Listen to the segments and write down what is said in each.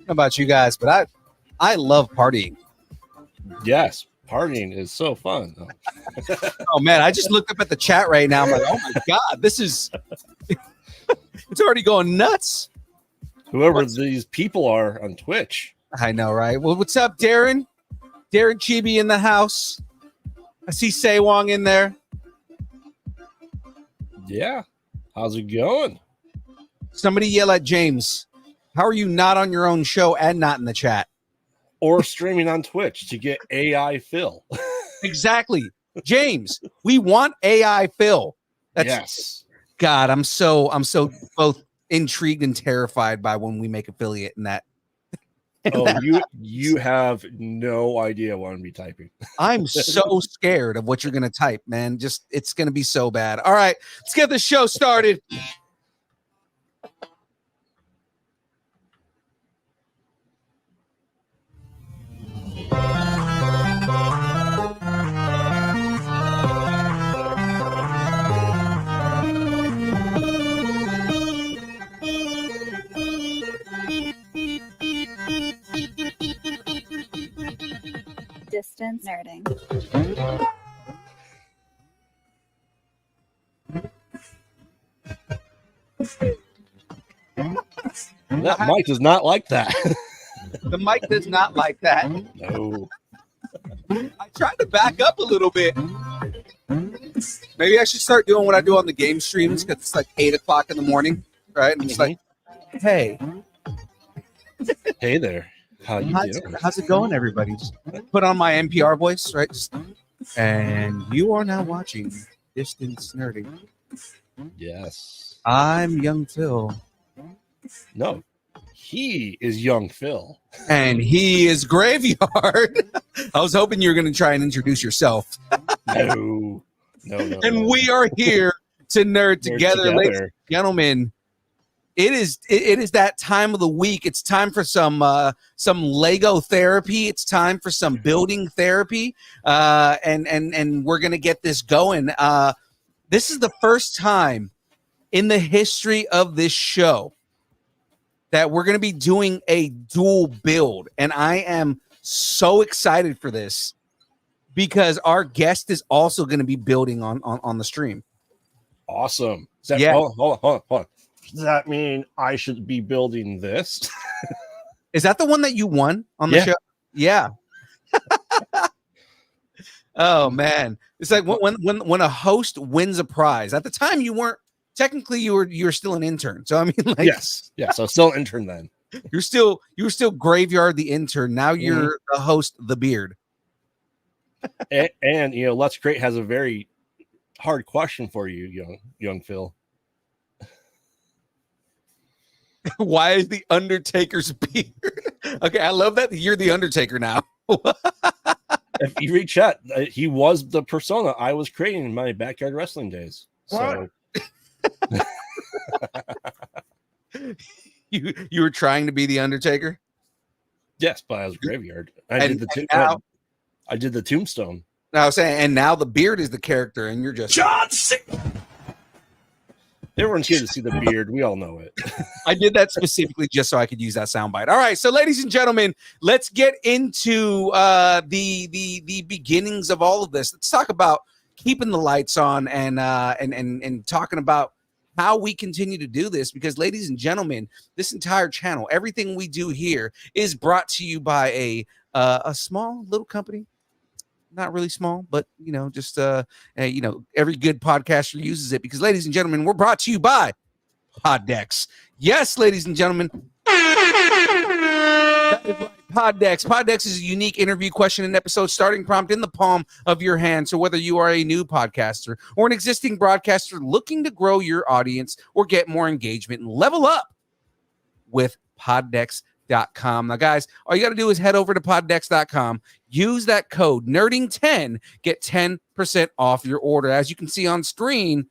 How about you guys? But I love partying. Yes, partying is so fun. Oh man, I just looked up at the chat right now. I'm like, oh my god, this is it's already going nuts. Whoever these people are on Twitch. I know, right? Well, what's up, Darren? Darren Chibi in the house. I see Saywong in there. Yeah. How's it going? Somebody yell at James. How are you not on your own show and not in the chat? Or streaming on Twitch to get AI Phil. Exactly. James, we want AI Phil. Yes. God, I'm so both intrigued and terrified by when we make affiliate in that. You have no idea what I'm gonna be typing. I'm so scared of what you're gonna type, man. Just it's gonna be so bad. All right, let's get the show started. Distance nerding. That mic does not like that. The mic does not like that. No. I tried to back up a little bit. Maybe I should start doing what I do on the game streams because it's like 8 o'clock in the morning. right? And it's like, hey, Hey there. How you doing? how's it going, everybody? Just put on my NPR voice, right? And you are now watching Distance Nerding. Yes. I'm Young Phil. No. He is Young Phil. And he is Graveyard. I was hoping you were going to try and introduce yourself. No. And we are here to nerd together, ladies and gentlemen. It is that time of the week. It's time for some Lego therapy. It's time for some building therapy. And we're gonna get this going. This is the first time in the history of this show that we're gonna be doing a dual build, and I am so excited for this because our guest is also going to be building on the stream. Awesome. Yeah. Hold on. Does that mean I should be building this? Is that the one that you won on the show? Yeah. Oh man, it's like when a host wins a prize. At the time, you weren't technically you were still an intern. So I mean, like, yes. So still an intern then. You were still Graveyard the intern. Now you're the host, the Beard. and Let's Create has a very hard question for you, young Phil. Why is the Undertaker's beard? Okay, I love that you're the Undertaker now. If you read chat, he was the persona I was creating in my backyard wrestling days. So you were trying to be the Undertaker? Yes, but I was Graveyard. I did the tombstone. I was saying, and now the Beard is the character, and you're just John Cena. Everyone's here to see the beard. We all know it. I did that specifically just so I could use that soundbite. All right, so ladies and gentlemen, let's get into the beginnings of all of this. Let's talk about keeping the lights on and talking about how we continue to do this, because ladies and gentlemen, this entire channel, everything we do here is brought to you by a small little company. Not really small, but just every good podcaster uses it, because ladies and gentlemen, we're brought to you by Poddex. Yes, ladies and gentlemen, that is right, Poddex. Poddex is a unique interview question and episode starting prompt in the palm of your hand. So whether you are a new podcaster or an existing broadcaster looking to grow your audience or get more engagement and level up with Poddex.com. Now, guys, all you got to do is head over to poddex.com, use that code nerding10, get 10% off your order. As you can see on screen,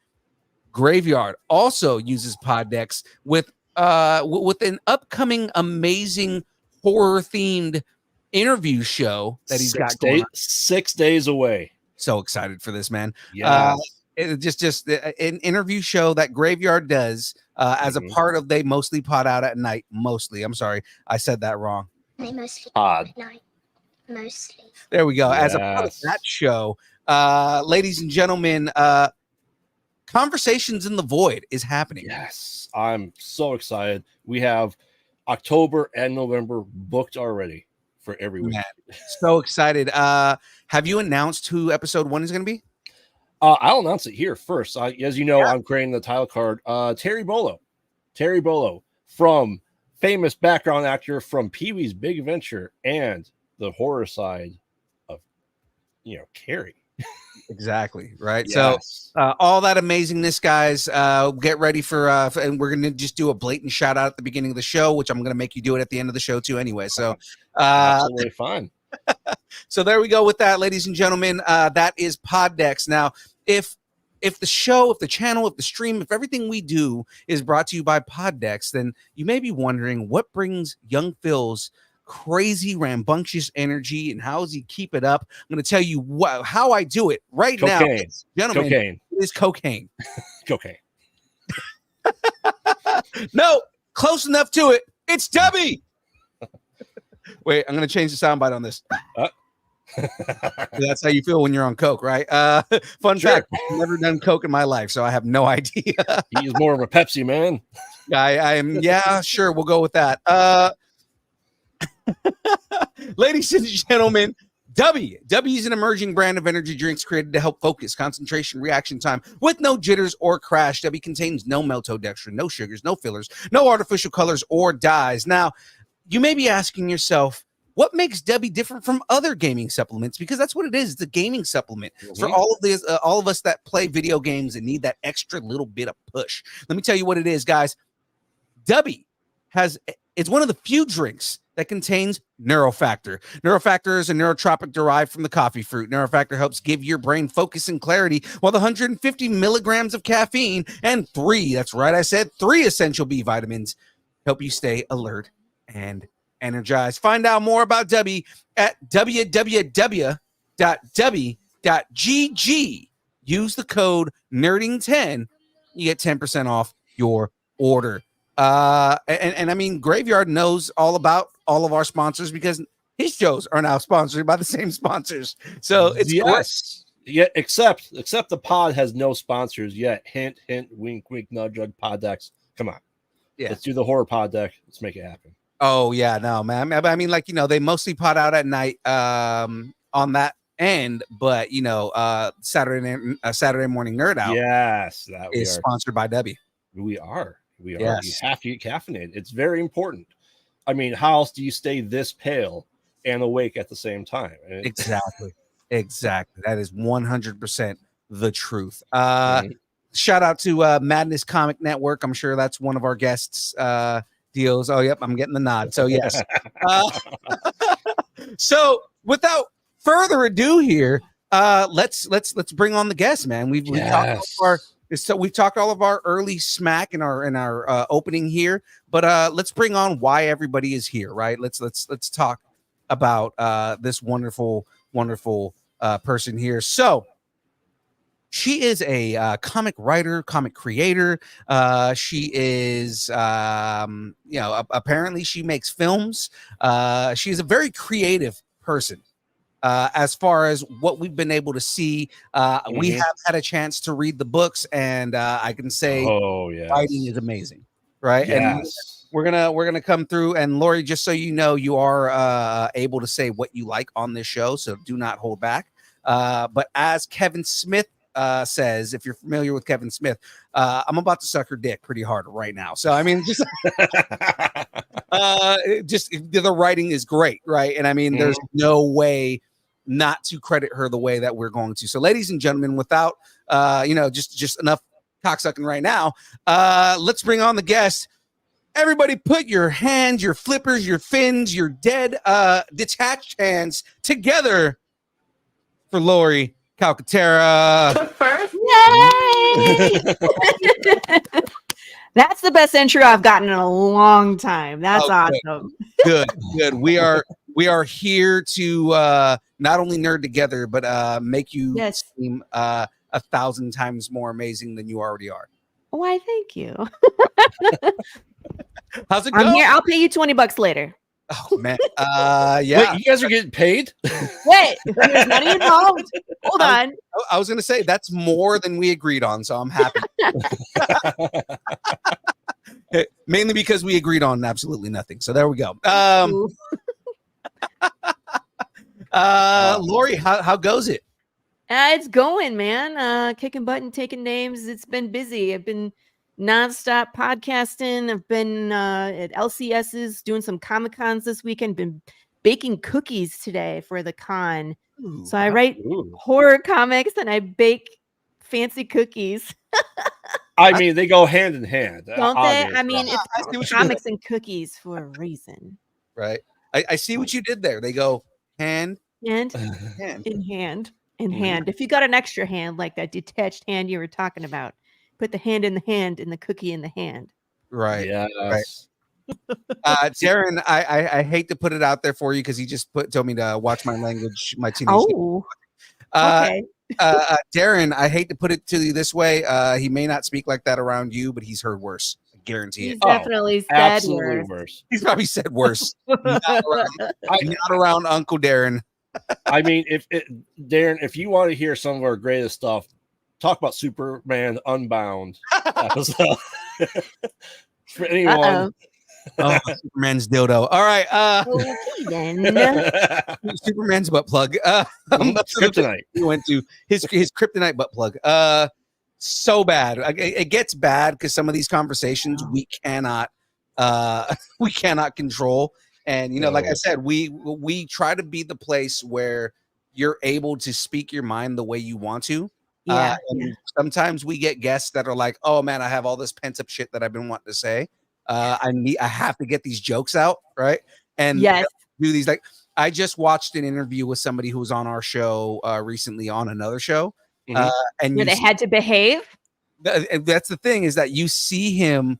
Graveyard also uses Poddex with an upcoming amazing horror themed interview show that he's got going on. 6 days away. So excited for this, man. Yeah. Just an interview show that Graveyard does as a part of They Mostly Pod Out at Night. Mostly. I'm sorry. I said that wrong. They mostly pod at night. Mostly. There we go. Yes. As a part of that show, ladies and gentlemen, Conversations in the Void is happening. Yes. I'm so excited. We have October and November booked already for every week. Man, so excited. Have you announced who episode 1 is going to be? I'll announce it here first. As you know, I'm creating the title card. Terry Bolo, from famous background actor from Pee-wee's Big Adventure and the horror side of, Carrie. Exactly. Right. Yes. So all that amazingness, guys, get ready for and we're going to just do a blatant shout out at the beginning of the show, which I'm going to make you do it at the end of the show too anyway. So absolutely fine. So there we go with that, ladies and gentlemen. That is Poddex. Now, if the show, if the channel, if the stream, if everything we do is brought to you by Poddex, then you may be wondering what brings Young Phil's crazy, rambunctious energy and how does he keep it up? I'm going to tell you how I do it right now, gentlemen. Cocaine. It is cocaine. Cocaine. No, close enough to it. It's Debbie. Wait, I'm going to change the soundbite on this. That's how you feel when you're on coke, right? Fun fact, I've never done coke in my life, so I have no idea. He's more of a Pepsi man. I am, yeah, sure, we'll go with that. Ladies and gentlemen, W is an emerging brand of energy drinks created to help focus, concentration, reaction time with no jitters or crash. W contains no maltodextrin, no sugars, no fillers, no artificial colors or dyes. Now, you may be asking yourself, what makes W different from other gaming supplements? Because that's what it is. It's a gaming supplement for all of us that play video games and need that extra little bit of push. Let me tell you what it is, guys. W it's one of the few drinks that contains Neurofactor. Neurofactor is a neurotropic derived from the coffee fruit. Neurofactor helps give your brain focus and clarity, while the 150 milligrams of caffeine and 3, that's right, I said 3 essential B vitamins help you stay alert and energized. Find out more about W at www.w.gg. Use the code NERDING10. You get 10% off your order. And I mean, Graveyard knows all about all of our sponsors because his shows are now sponsored by the same sponsors. So it's yes. Yeah, except the pod has no sponsors yet. Hint, hint, wink, wink, nudge, nudge, pod decks. Come on. Yeah. Let's do the horror pod deck. Let's make it happen. Oh, yeah, no, man. I mean, like, they mostly pod out at night on that end, but, Saturday morning Nerd Out is sponsored by Debbie. We are. Yes. You have to get caffeinated. It's very important. I mean, how else do you stay this pale and awake at the same time? Exactly. That is 100% the truth. Shout out to Madness Comic Network. I'm sure that's one of our guests' deals. Oh, yep, I'm getting the nod. So yes. So without further ado here, let's bring on the guest, man. We've talked all of our early smack in our opening here, but let's bring on why everybody is here, right? Let's talk about this wonderful person here. So she is a comic writer, comic creator. She is, apparently she makes films. She is a very creative person. As far as what we've been able to see, we have had a chance to read the books, and I can say, writing is amazing, right? Yes. And we're gonna come through. And Laurie, just so you know, you are able to say what you like on this show, so do not hold back. But as Kevin Smith says, if you're familiar with Kevin Smith, I'm about to suck her dick pretty hard right now. So I mean, just the writing is great, right? And I mean, there's no way not to credit her the way that we're going to. So, ladies and gentlemen, without just enough cocksucking right now, let's bring on the guest. Everybody, put your hands, your flippers, your fins, your dead, detached hands together for Laurie Calcarerra. Yay! That's the best intro I've gotten in a long time. That's awesome. Good. We are here to not only nerd together, but make you seem 1,000 times more amazing than you already are. Why, thank you. How's it going? I'm here. I'll pay you $20 later. Oh man, yeah. Wait, you guys are getting paid? Wait, there's money involved. Hold on. I was gonna say that's more than we agreed on, so I'm happy. Mainly because we agreed on absolutely nothing. So there we go. Laurie, how goes it? It's going, man. Kicking butt and taking names. It's been busy. I've been nonstop podcasting. I've been at LCS's doing some Comic Cons this weekend. Been baking cookies today for the con. Ooh, so I write horror comics and I bake fancy cookies. I mean, they go hand in hand. Don't they? I mean, it's comics and cookies for a reason. Right. I see what you did there. They go hand in hand. If you got an extra hand like that detached hand you were talking about, put the hand in the hand and the cookie in the hand. Right. Yeah. Right. Darren, I hate to put it out there for you because he just told me to watch my language, my teenage. Okay. Darren, I hate to put it to you this way. He may not speak like that around you, but he's heard worse. I guarantee it. Definitely said worse. He's probably said worse. not around Uncle Darren. I mean, Darren, if you want to hear some of our greatest stuff, talk about Superman Unbound episode. For anyone Oh, Superman's dildo. All right. Okay, then. Superman's butt plug. Kryptonite. We went to his kryptonite butt plug. So bad. It gets bad because some of these conversations we cannot we cannot control. And like I said, we try to be the place where you're able to speak your mind the way you want to. And sometimes we get guests that are like, oh man, I have all this pent up shit that I've been wanting to say. I have to get these jokes out, right? And do these. Like, I just watched an interview with somebody who was on our show recently on another show, and where they had to behave. That's the thing, is that you see him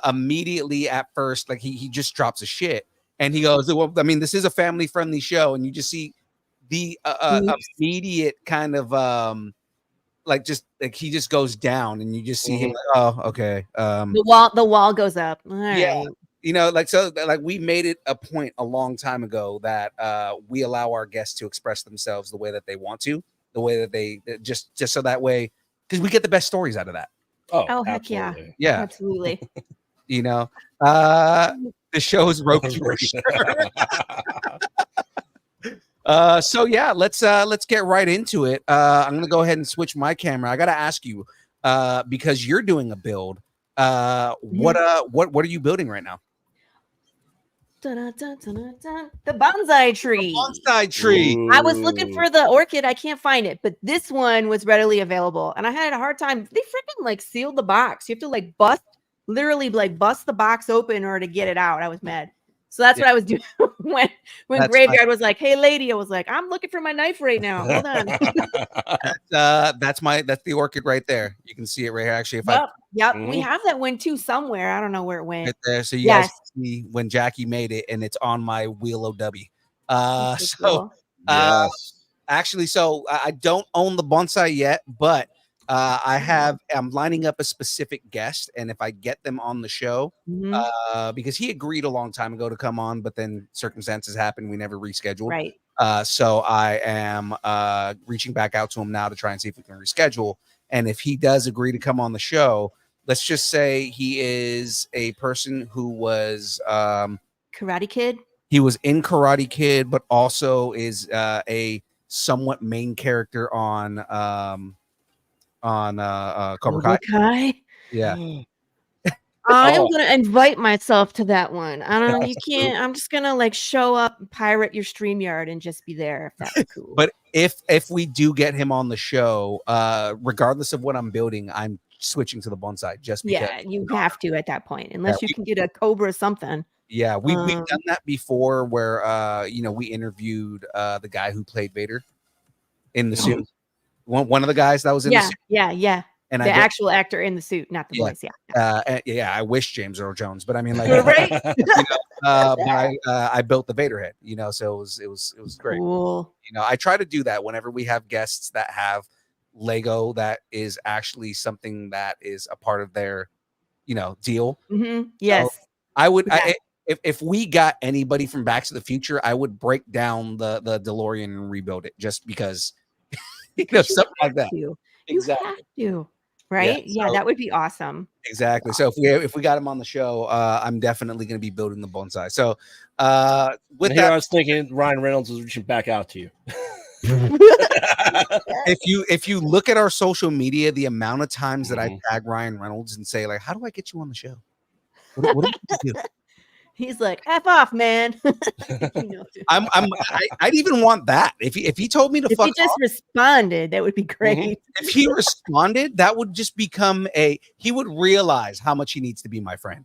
immediately at first, like he just drops a shit, and he goes, well, I mean, this is a family friendly show, and you just see the immediate kind of like he just goes down, and you just see him like, oh, okay. The wall goes up. All right. Like we made it a point a long time ago that we allow our guests to express themselves the way that they want to, the way that they just so that way, because we get the best stories out of that. Oh heck yeah. Yeah. Absolutely. The show's roped for sure. So yeah, let's get right into it. I'm gonna go ahead and switch my camera. I gotta ask you, because you're doing a build. What are you building right now? The bonsai tree. Bonsai tree. I was looking for the orchid. I can't find it, but this one was readily available, and I had a hard time. They freaking like sealed the box. You have to like bust the box open in order to get it out. I was mad. So that's what I was doing when Graveyard was like, "Hey, lady," I was like, "I'm looking for my knife right now. Hold on." That's the orchid right there. You can see it right here. Actually, we have that one too somewhere. I don't know where it went. Right there, so you guys can see when Jackie made it, and it's on my wheel OW. Actually, so I don't own the bonsai yet, but I'm lining up a specific guest, and if I get them on the show, because he agreed a long time ago to come on, but then circumstances happened, we never rescheduled. Right. So I am reaching back out to him now to try and see if we can reschedule. And if he does agree to come on the show, let's just say he is a person who was Karate Kid. He was in Karate Kid, but also is a somewhat main character on Cobra Kai. Yeah. I'm gonna invite myself to that one. I don't know. You can't. I'm just gonna like show up and pirate your StreamYard and just be there. If that's cool. But if we do get him on the show, regardless of what I'm building, I'm switching to the bonsai just because. Yeah, you have to at that point, unless you can get a Cobra or something. Yeah, we've done that before, where we interviewed the guy who played Vader in the suit. One of the guys that was in the suit. Yeah. And the actual actor in the suit, not the voice. I wish James Earl Jones, but I mean, like, right? I built the Vader head, so it was great. Cool. I try to do that whenever we have guests that have Lego that is actually something that is a part of their, deal. Yes, so I would. Yeah. If we got anybody from Back to the Future, I would break down the DeLorean and rebuild it just because, something like that. Exactly. You have to. Right? Yeah, that would be awesome. Exactly. So if we got him on the show, I'm definitely going to be building the bonsai. So with that, I was thinking Ryan Reynolds was reaching back out to you. if you look at our social media, the amount of times that I tag Ryan Reynolds and say, like, how do I get you on the show? What do you do? He's like, F off, man. I'd even want that. If he told me to fuck off. If he just responded, that would be great. If he responded, that would just become he would realize how much he needs to be my friend.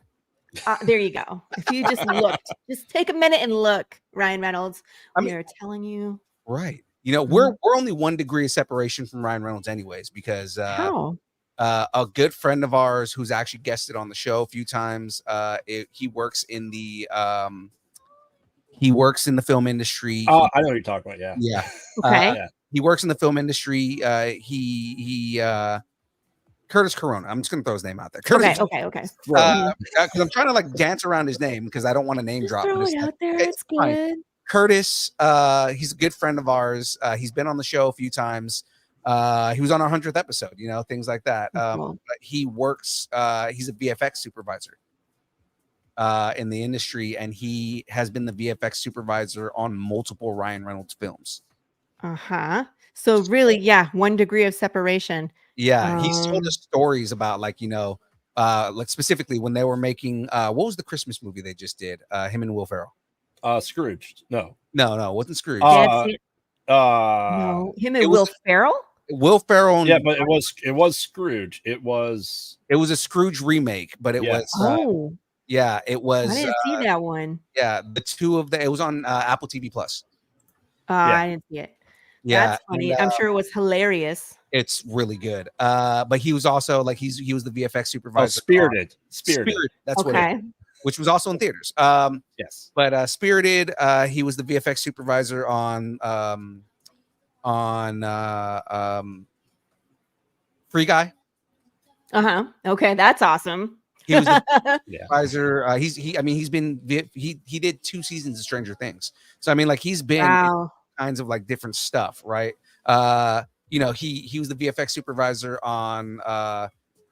There you go. If you just looked, just take a minute and look, Ryan Reynolds. We're telling you. Right. We're only 1 degree of separation from Ryan Reynolds anyways, because how? A good friend of ours who's actually guested on the show a few times. He works in the film industry. Oh, I know what you're talking about. Yeah. Yeah. Okay. He works in the film industry. He Curtis Corona. I'm just gonna throw his name out there. Curtis, okay. Because I'm trying to like dance around his name because I don't want to name drop. Throw it out there. It's good. Fine. Curtis. He's a good friend of ours. He's been on the show a few times. He was on our 100th episode, things like that. Cool. But he works, he's a VFX supervisor. in the industry, and he has been the VFX supervisor on multiple Ryan Reynolds films. So really, yeah, 1 degree of separation. Yeah, he's told us stories about like like specifically when they were making what was the Christmas movie they just did? Him and Will Ferrell. Scrooge. No, it wasn't Scrooge. No, him and Will Ferrell. Will Ferrell. Yeah, but it was Scrooge. It was a Scrooge remake, but it was it was. I didn't see that one. Yeah, the two of the it was on Apple TV Plus. I didn't see it. Yeah, that's funny. I'm sure it was hilarious. It's really good. But he was also like he was the VFX supervisor. Spirited. That's what it is, which was also in theaters. Yes. But Spirited, he was the VFX supervisor on Free Guy. Okay, that's awesome. He was the supervisor. He did 2 seasons of Stranger Things. So I mean, like he's been in kinds of like different stuff, right? He was the VFX supervisor on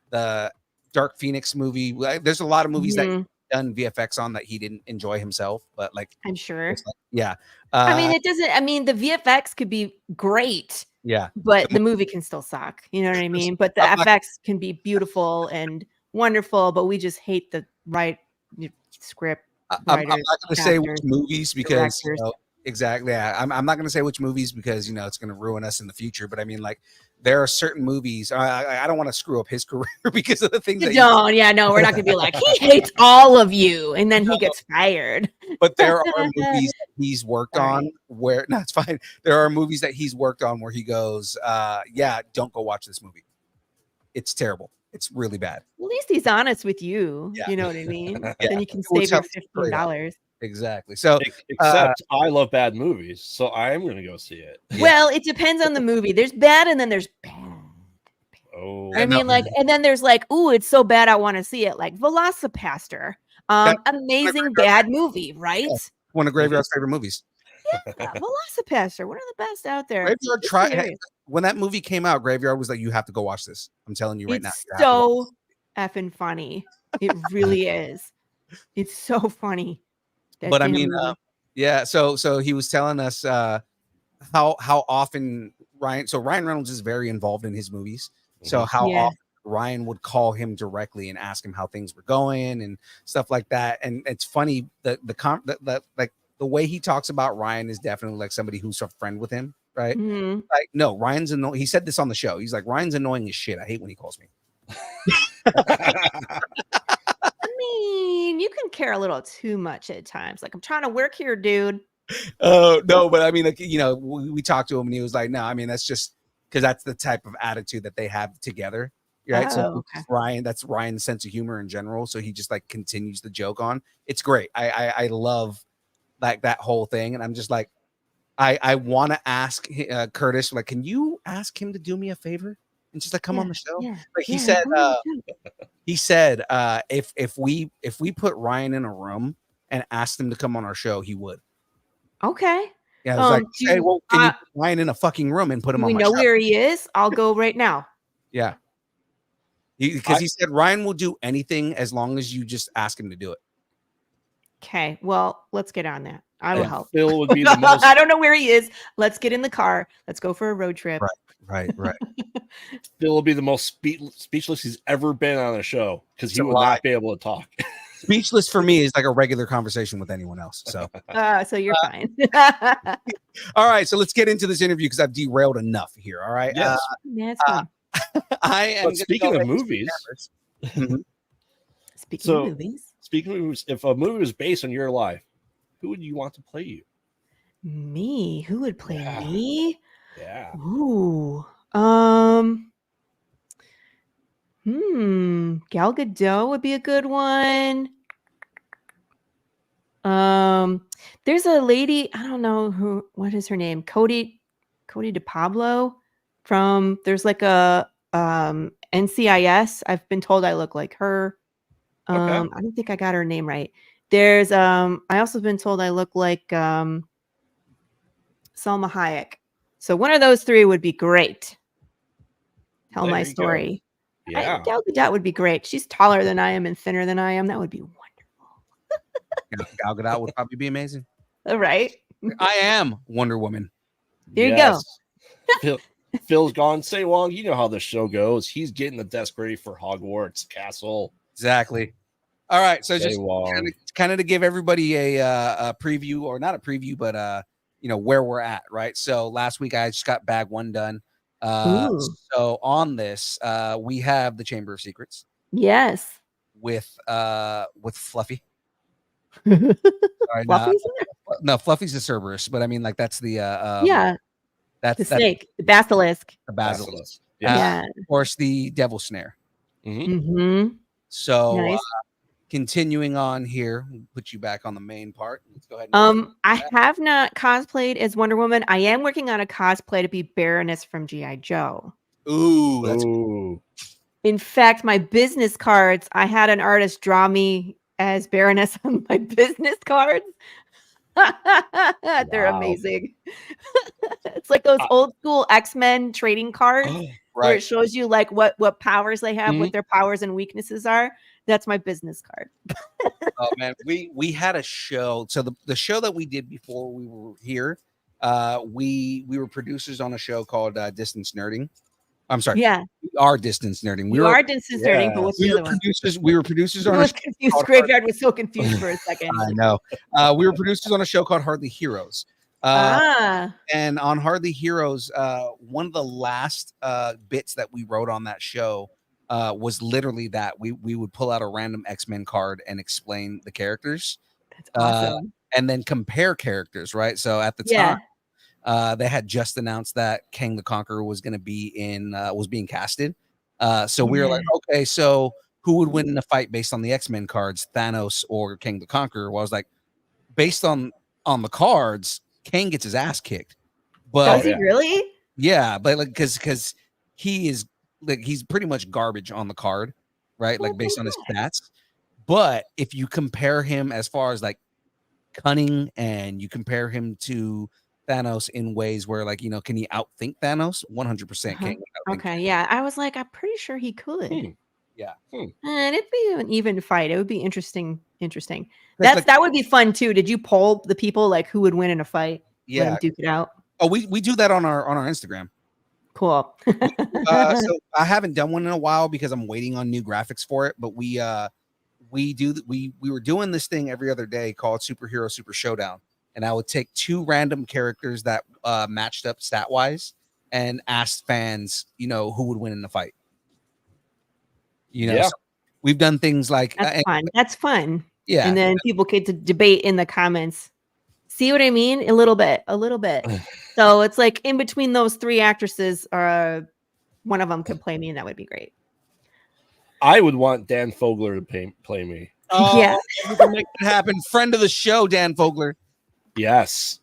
the Dark Phoenix movie. There's a lot of movies that he's done VFX on that he didn't enjoy himself, but like I'm sure. I mean, it doesn't. I mean, the VFX could be great. Yeah, but the movie can still suck. You know what I mean? But the FX can be beautiful and wonderful, but we just hate the script. I'm not going to say which movies because exactly. Yeah, I'm not going to say which movies because it's going to ruin us in the future. But I mean, like there are certain movies. I don't want to screw up his career because of the things. We're not going to be like he hates all of you, and then he gets fired. But there are movies that he's worked on where it's fine. There are movies that he's worked on where he goes, don't go watch this movie. It's terrible. It's really bad. At least he's honest with you. Yeah. You know what I mean? Then you can save your $15. Exactly. So except I love bad movies, so I am going to go see it. Well, it depends on the movie. There's bad and then there's bad. Oh, I mean, and then there's like, ooh, it's so bad I want to see it. Like Velocipaster. Amazing bad movie, right? Yeah. One of Graveyard's favorite movies. Yeah, Velocipaster, one of the best out there. Graveyard when that movie came out, Graveyard was like, you have to go watch this. I'm telling you right now. It's so effing funny. It really is. It's so funny. But I mean, so he was telling us how often Ryan Reynolds is very involved in his movies. So how often Ryan would call him directly and ask him how things were going and stuff like that. And it's funny the way he talks about Ryan is definitely like somebody who's a friend with him, right? Mm-hmm. Like, no, Ryan's annoying. He said this on the show. He's like, Ryan's annoying as shit. I hate when he calls me. I mean, you can care a little too much at times. Like, I'm trying to work here, dude. Oh, no, but I mean, like, we talked to him and he was like, no, I mean, that's just because that's the type of attitude that they have together. Right. So that's Ryan's sense of humor in general. So he just like continues the joke on. It's great. I love like that whole thing. And I'm just like, I want to ask Curtis, like, can you ask him to do me a favor and just like come on the show? Yeah, like he said, if we put Ryan in a room and asked him to come on our show, he would. Okay. Yeah. I was like, hey, well, can you put Ryan in a fucking room and put him on my show? We know where he is. I'll go right now. Yeah. Because he said Ryan will do anything as long as you just ask him to do it. Okay, well, let's get on that. I will help. Phil would be the most. I don't know where he is. Let's get in the car. Let's go for a road trip. Right. Phil will be the most speechless he's ever been on a show because he will not be able to talk. Speechless for me is like a regular conversation with anyone else. So, so you're fine. All right, so let's get into this interview because I've derailed enough here. All right. Yes. That's fine. I am. Speaking of movies, Speaking of movies, if a movie was based on your life, who would you want to play you? Me? Who would play me? Yeah. Ooh. Gal Gadot would be a good one. There's a lady, I don't know what is her name? Cody DePablo from there's like a NCIS. I've been told I look like her. I don't think I got her name right. There's I also been told I look like Salma Hayek. So one of those three would be great. Tell my story. Yeah. Gal Gadot would be great. She's taller than I am and thinner than I am. That would be wonderful. Gal Gadot would probably be amazing. All right. I am Wonder Woman. Here you go. Phil's gone. Say, well, you know how the show goes. He's getting the desk ready for Hogwarts Castle. Exactly. All right. So Say just Wong. kind of to give everybody a preview, or not a preview, but where we're at. Right. So last week I just got bag 1 done. Ooh. So on this, we have the Chamber of Secrets Yes. with Fluffy. Sorry, Fluffy's no, Fluffy's the Cerberus, but I mean, like, that's the the snake, the basilisk. the basilisk. Yeah. Of course, the devil snare. Mm-hmm. So Nice. continuing on here, we'll put you back on the main part. Let's go ahead. I have not cosplayed as Wonder Woman. I am working on a cosplay to be Baroness from G.I. Joe. Ooh, that's Ooh. In fact, my business cards, I had an artist draw me as Baroness on my business cards. They're Wow. amazing. It's like those old school X-Men trading cards where it right. shows you like what powers they have, what their powers and weaknesses are. That's my business card. Oh man, we had a show. So the show that we did before we were here, we were producers on a show called Distance Nerding. I'm sorry. Yeah, We are Distance Nerding. you are distance nerding, but what's the other one? We were producers I on a was show confused. called Graveyard was so confused for a second. I know. We were producers on a show called Hardly Heroes. And on Hardly Heroes, one of the last bits that we wrote on that show was literally that we would pull out a random X-Men card and explain the characters. That's awesome. And then compare characters, right? So at the time, they had just announced that Kang the Conqueror was going to be was being casted. So we were like, okay, so who would win in a fight based on the X-Men cards, Thanos or Kang the Conqueror? Well, I was like, based on the cards, Kang gets his ass kicked. But Does he really? yeah, but like because he is like he's pretty much garbage on the card, right? Like based on his stats. But if you compare him as far as like cunning, and you compare him to Thanos in ways where, like, can he outthink Thanos? 100% can. Okay, yeah. I was like, I'm pretty sure he could. Yeah. And it'd be an even fight. It would be interesting. Like, That would be fun too. Did you poll the people like who would win in a fight? Yeah. Let them duke it out. Oh, we do that on our Instagram. Cool. So I haven't done one in a while because I'm waiting on new graphics for it. But we were doing this thing every other day called Superhero Super Showdown, and I would take 2 random characters that matched up stat wise and asked fans, who would win in the fight. So we've done things like That's fun. That's fun. Yeah, and then people get to debate in the comments. See what I mean? A little bit. So it's like in between those 3 actresses, one of them could play me, and that would be great. I would want Dan Fogler to play me. Oh, yeah, we can make it happen. Friend of the show, Dan Fogler. Yes.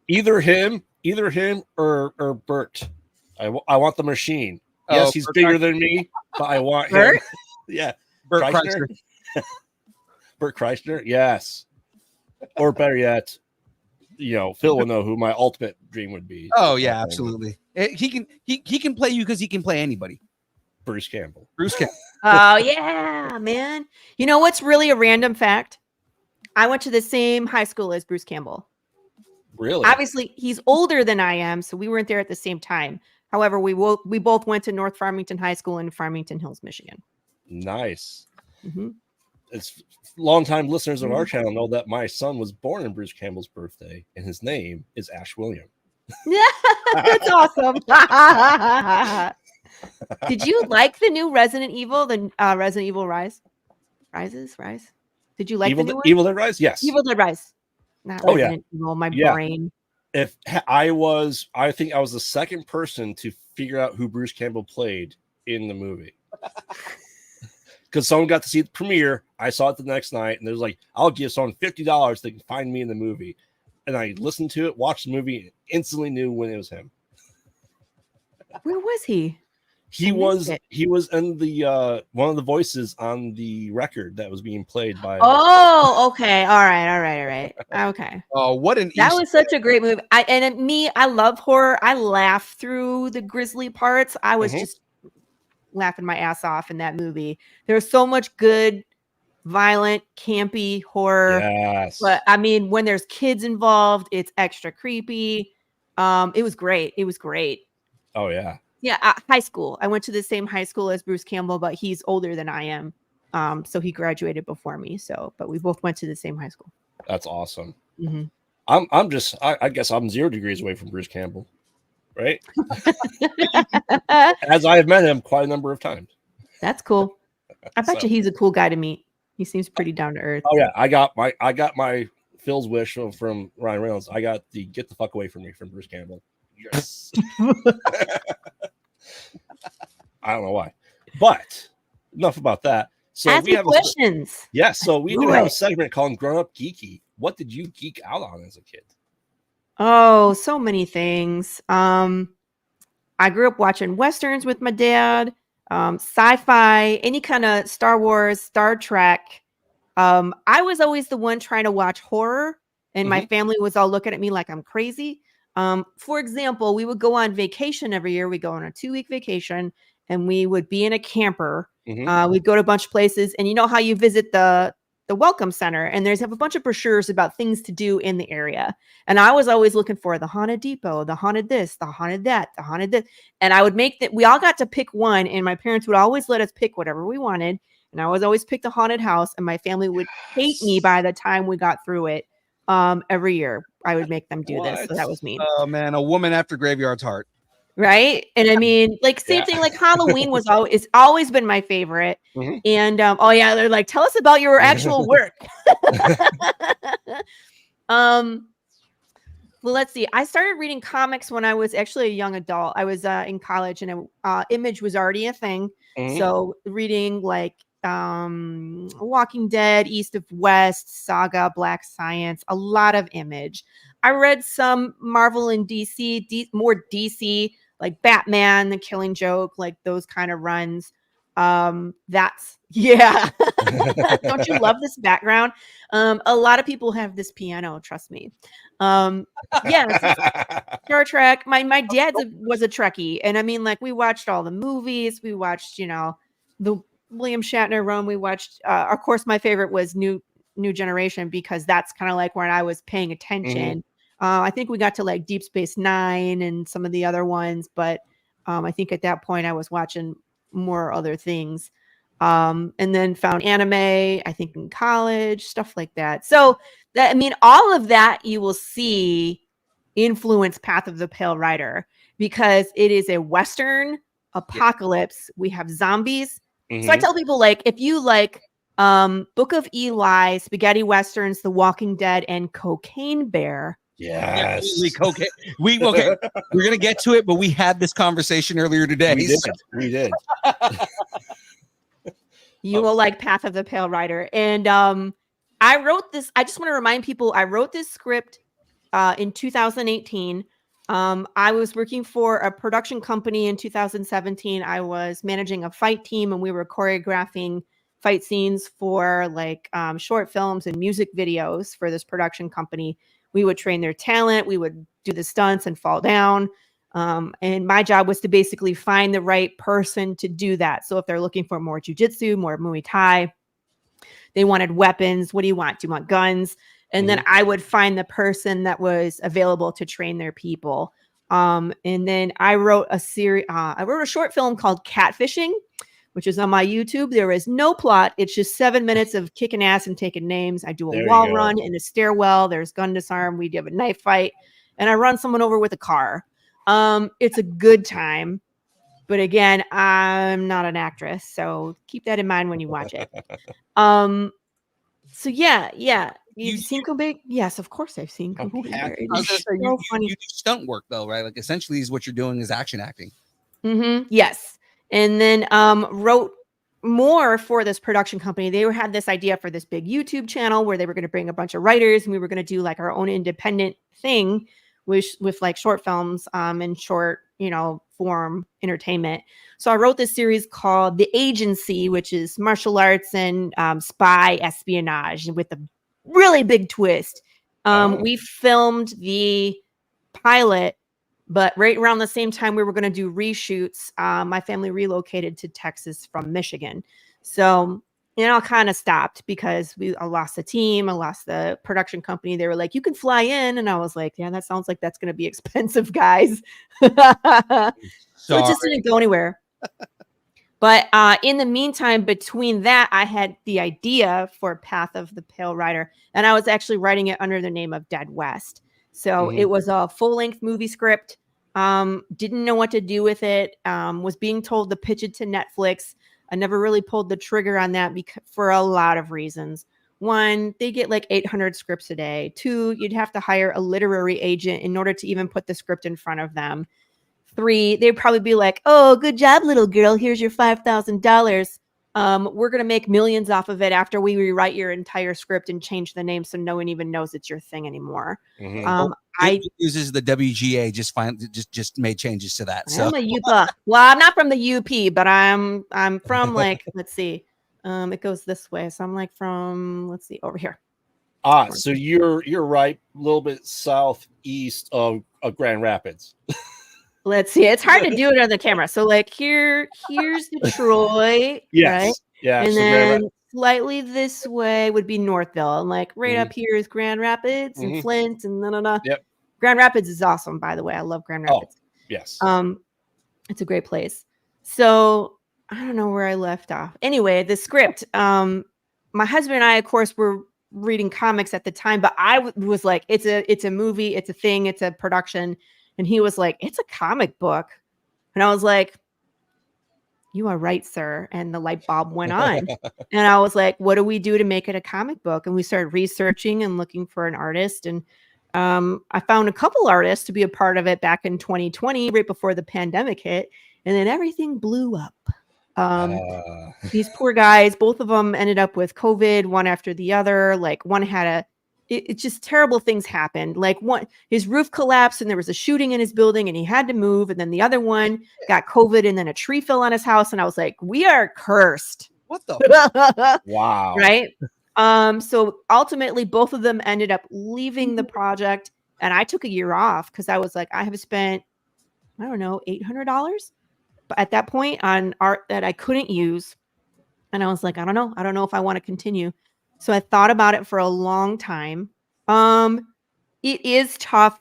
Either him or Bert. I want the machine. Yes, he's bigger than me, but I want Bert? him. Yeah, Bert Kreischer. Bert Kreischer. Yes. Or better yet, Phil will know who my ultimate dream would be. Oh yeah, absolutely. He can play you because he can play anybody. Bruce Campbell. Oh yeah, man. You know what's really a random fact? I went to the same high school as Bruce Campbell. Really? Obviously, he's older than I am, so we weren't there at the same time. However, we both went to North Farmington High School in Farmington Hills, Michigan. Nice. Mm-hmm. It's longtime listeners of our channel know that my son was born on Bruce Campbell's birthday, and his name is Ash William. That's awesome. Did you like the new Resident Evil? The Resident Evil Rise? Did you like the new one? Evil Dead Rise? Yes. Evil Dead Rise. Not Resident Evil, my brain. I think I was the second person to figure out who Bruce Campbell played in the movie. Because someone got to see the premiere. I saw it the next night, and there's like, I'll give someone $50 they can find me in the movie. And I listened to it, watched the movie, and instantly knew when it was him. Where was he? He was in the one of the voices on the record that was being played by. Oh, okay, all right. Okay. Oh, what an that was such a great movie. I love horror. I laugh through the grisly parts. I was just laughing my ass off in that movie. There was so much good violent, campy horror. Yes. But I mean, when there's kids involved, it's extra creepy. It was great. It was great. Oh yeah. Yeah, high school. I went to the same high school as Bruce Campbell, but he's older than I am. So he graduated before me. So, but we both went to the same high school. That's awesome. Mm-hmm. I guess I'm 0 degrees away from Bruce Campbell, right? As I have met him quite a number of times. That's cool. I bet you he's a cool guy to meet. He seems pretty down to earth. Oh yeah, I got my Phil's wish from Ryan Reynolds. I got the get the fuck away from me from Bruce Campbell. Yes. I don't know why, but enough about that. So Ask we me have questions. So we do have a segment called Grown Up Geeky. What did you geek out on as a kid? Oh, so many things. I grew up watching Westerns with my dad, sci-fi, any kind of Star Wars, Star Trek. I was always the one trying to watch horror, and my family was all looking at me like I'm crazy. For example, we would go on vacation every year. We go on a 2-week vacation, and we would be in a camper. We'd go to a bunch of places, and you know how you visit the welcome center, and there's have a bunch of brochures about things to do in the area. And I was always looking for the haunted depot, the haunted this, the haunted that, the haunted this. And I would make that. We all got to pick one, and my parents would always let us pick whatever we wanted. And I was always pick the haunted house, and my family would hate me by the time we got through it. Every year I would make them do this. So that was me. Oh man, a woman after Graveyard's Heart. Right. And I mean, like same thing, like Halloween was always been my favorite. And oh yeah, they're like, tell us about your actual work. Well, let's see. I started reading comics when I was actually a young adult. I was in college, and Image was already a thing. So reading like Walking Dead, East of West, Saga, Black Science, a lot of Image. I read some Marvel and DC, more DC, like Batman, The Killing Joke, like those kind of runs. That's yeah. Don't you love this background? A lot of people have this piano, trust me. Yeah, Star Trek. My dad was a Trekkie, and I mean, like we watched all the movies. We watched, the William Shatner run. We watched. Of course, my favorite was New Generation, because that's kind of like when I was paying attention. I think we got to like Deep Space Nine and some of the other ones, but I think at that point I was watching more other things. And then found anime, I think in college, stuff like that. So that, I mean, all of that you will see influence Path of the Pale Rider, because it is a Western apocalypse. We have zombies. So I tell people, like, if you like Book of Eli, spaghetti westerns, The Walking Dead, and Cocaine Bear. Yes. Cocaine. We're gonna get to it, but we had this conversation earlier today. We did. You will like Path of the Pale Rider. And I wrote this. I just want to remind people, I wrote this script in 2018. I was working for a production company in 2017. I was managing a fight team, and we were choreographing fight scenes for like short films and music videos for this production company. We would train their talent. We would do the stunts and fall down. And my job was to basically find the right person to do that. So if they're looking for more jujitsu, more Muay Thai, they wanted weapons. What do you want? Do you want guns? And then I would find the person that was available to train their people. And then I wrote a short film called Catfishing, which is on my YouTube. There is no plot. It's just 7 minutes of kicking ass and taking names. I do a wall run in a stairwell. There's gun disarm. We have a knife fight, and I run someone over with a car. It's a good time. But again, I'm not an actress, so keep that in mind when you watch it. So yeah. You've seen Cocaine? Yes, of course I've seen Cocaine Bear. It's so funny. You do stunt work though, right? Like essentially is what you're doing is action acting. Yes. And then wrote more for this production company. They had this idea for this big YouTube channel where they were going to bring a bunch of writers, and we were going to do like our own independent thing with like short films and short, form entertainment. So I wrote this series called The Agency, which is martial arts and spy espionage with a really big twist. We filmed the pilot, but right around the same time we were going to do reshoots. My family relocated to Texas from Michigan. So kind of stopped because I lost the team. I lost the production company. They were like, you can fly in. And I was like, yeah, that sounds like that's going to be expensive, guys. So it just didn't go anywhere. But in the meantime, between that, I had the idea for Path of the Pale Rider, and I was actually writing it under the name of Dead West. So it was a full-length movie script. Didn't know what to do with it. Was being told to pitch it to Netflix. I never really pulled the trigger on that for a lot of reasons. One, they get like 800 scripts a day. Two, you'd have to hire a literary agent in order to even put the script in front of them. Three, they'd probably be like, oh, good job, little girl. Here's your $5,000. We're going to make millions off of it after we rewrite your entire script and change the name so no one even knows it's your thing anymore. I uses the WGA just made changes to that. So I'm a UP. Well, I'm not from the UP, but I'm from like, let's see. It goes this way. So I'm like from, let's see, over here. So you're right, a little bit southeast of Grand Rapids. Let's see. It's hard to do it on the camera. So like here's Detroit, yes, right? Yeah, and so then slightly this way would be Northville, and like right up here is Grand Rapids and Flint, and Yep. Grand Rapids is awesome, by the way. I love Grand Rapids. Oh, yes. It's a great place. So I don't know where I left off. Anyway, the script. My husband and I, of course, were reading comics at the time, but I was like, it's a movie, it's a thing, it's a production. And he was like, it's a comic book. And I was like, you are right, sir. And the light bulb went on. And I was like, what do we do to make it a comic book? And we started researching and looking for an artist. And I found a couple artists to be a part of it back in 2020, right before the pandemic hit. And then everything blew up. These poor guys, both of them ended up with COVID, one after the other. Like one had it's just terrible things happened. Like his roof collapsed and there was a shooting in his building and he had to move. And then the other one got COVID and then a tree fell on his house. And I was like, we are cursed. What the? Wow. Right. So ultimately both of them ended up leaving the project, and I took a year off because I was like, I have spent, I don't know, $800 at that point on art that I couldn't use. And I was like, I don't know if I want to continue. So I thought about it for a long time. It is tough.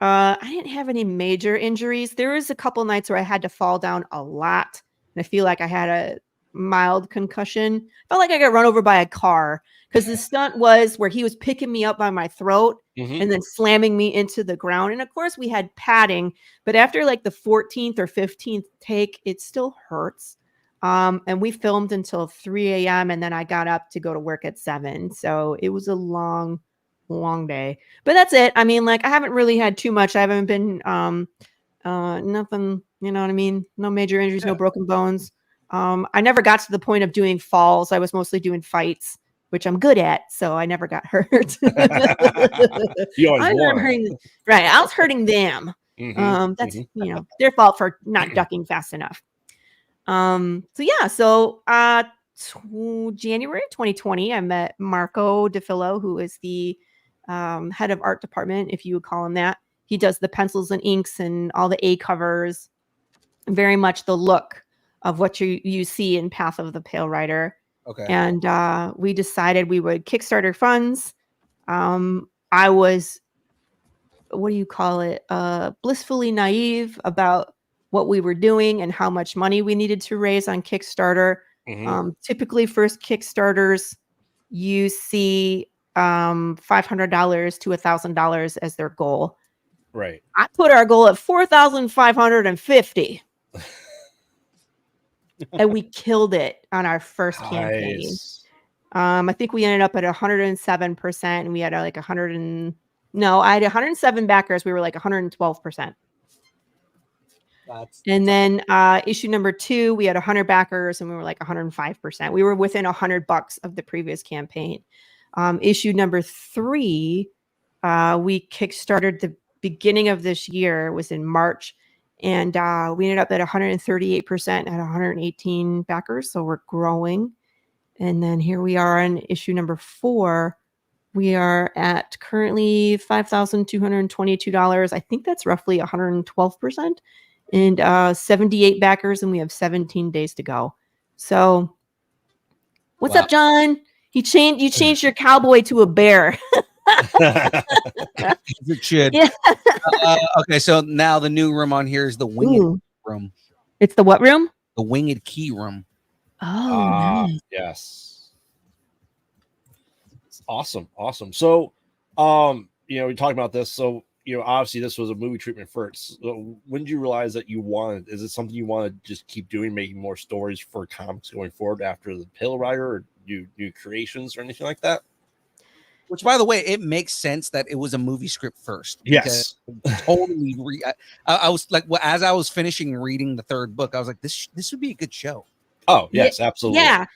I didn't have any major injuries. There was a couple nights where I had to fall down a lot. And I feel like I had a mild concussion. Felt like I got run over by a car because the stunt was where he was picking me up by my throat and then slamming me into the ground. And of course we had padding, but after like the 14th or 15th take, it still hurts. And we filmed until 3 a.m. and then I got up to go to work at 7. So it was a long day, but that's it. I mean, like I haven't really had too much. I haven't been, nothing, you know what I mean? No major injuries, no broken bones. I never got to the point of doing falls. I was mostly doing fights, which I'm good at. So I never got hurt. I was hurting them. That's, their fault for not ducking fast enough. January 2020, I met Marco DeFillo, who is the head of art department, if you would call him that. He does the pencils and inks and all the A covers, very much the look of what you see in Path of the Pale Rider. Okay. And we decided we would Kickstarter funds. I was, what do you call it? Blissfully naive about what we were doing and how much money we needed to raise on Kickstarter. Typically first Kickstarters, you see $500 to $1,000 as their goal. Right. I put our goal at $4,550. And we killed it on our first campaign. Nice. I think we ended up at 107%, and we had I had 107 backers. We were like 112%. And then issue number 2, we had 100 backers and we were like 105%. We were within $100 of the previous campaign. Issue number 3, we kickstarted the beginning of this year. It was in March, and we ended up at 138% at 118 backers. So we're growing. And then here we are on issue number 4. We are at currently $5,222. I think that's roughly 112%. And 78 backers, and we have 17 days to go. So What's Wow. up, John? You changed your cowboy to a bear. It should. Yeah. Okay, so now the new room on here is the winged Ooh. room. It's the what room? The winged key room. Oh, nice. Yes. Awesome. So, we talked about this. So, obviously this was a movie treatment first. So when did you realize that is it something you want to just keep doing, making more stories for comics going forward after the Pill Rider, or new creations or anything like that? Which, by the way, it makes sense that it was a movie script first. Yes. Totally. I was like, as I was finishing reading the third book, I was like, this would be a good show. Oh, yes, absolutely. Yeah.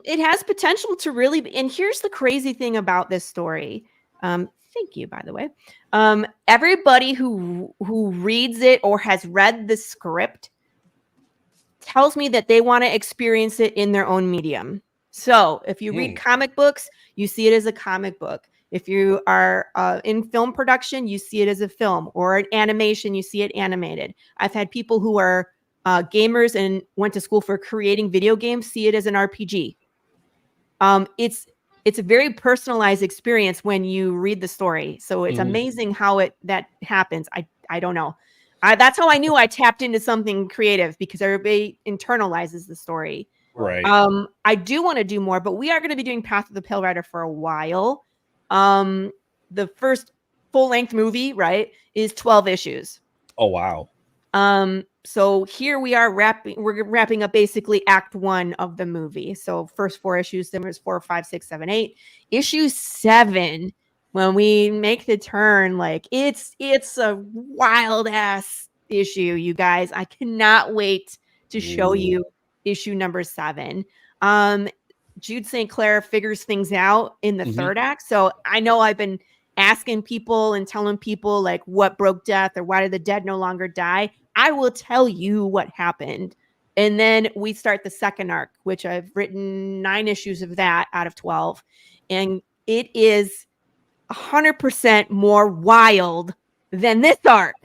It has potential to really be, and here's the crazy thing about this story. Thank you, by the way. Everybody who reads it or has read the script tells me that they want to experience it in their own medium. So if you read comic books, you see it as a comic book. If you are in film production, you see it as a film, or an animation, you see it animated. I've had people who are gamers and went to school for creating video games see it as an RPG. It's a very personalized experience when you read the story. So it's amazing how that happens. I don't know. That's how I knew I tapped into something creative, because everybody internalizes the story. Right. I do want to do more, but we are going to be doing Path of the Pale Rider for a while. The first full-length movie, right, is 12 issues. Oh, wow. So here we are we're wrapping up basically act 1 of the movie. So first 4 issues, then there's 4, 5, 6, 7, 8. Issue 7, when we make the turn, like it's a wild ass issue, you guys. I cannot wait to show you issue number 7. Jude St. Clair figures things out in the third act. So I know I've been asking people and telling people like what broke death or why did the dead no longer die. I will tell you what happened. And then we start the second arc, which I've written 9 issues of that out of 12. And it is 100% more wild than this arc.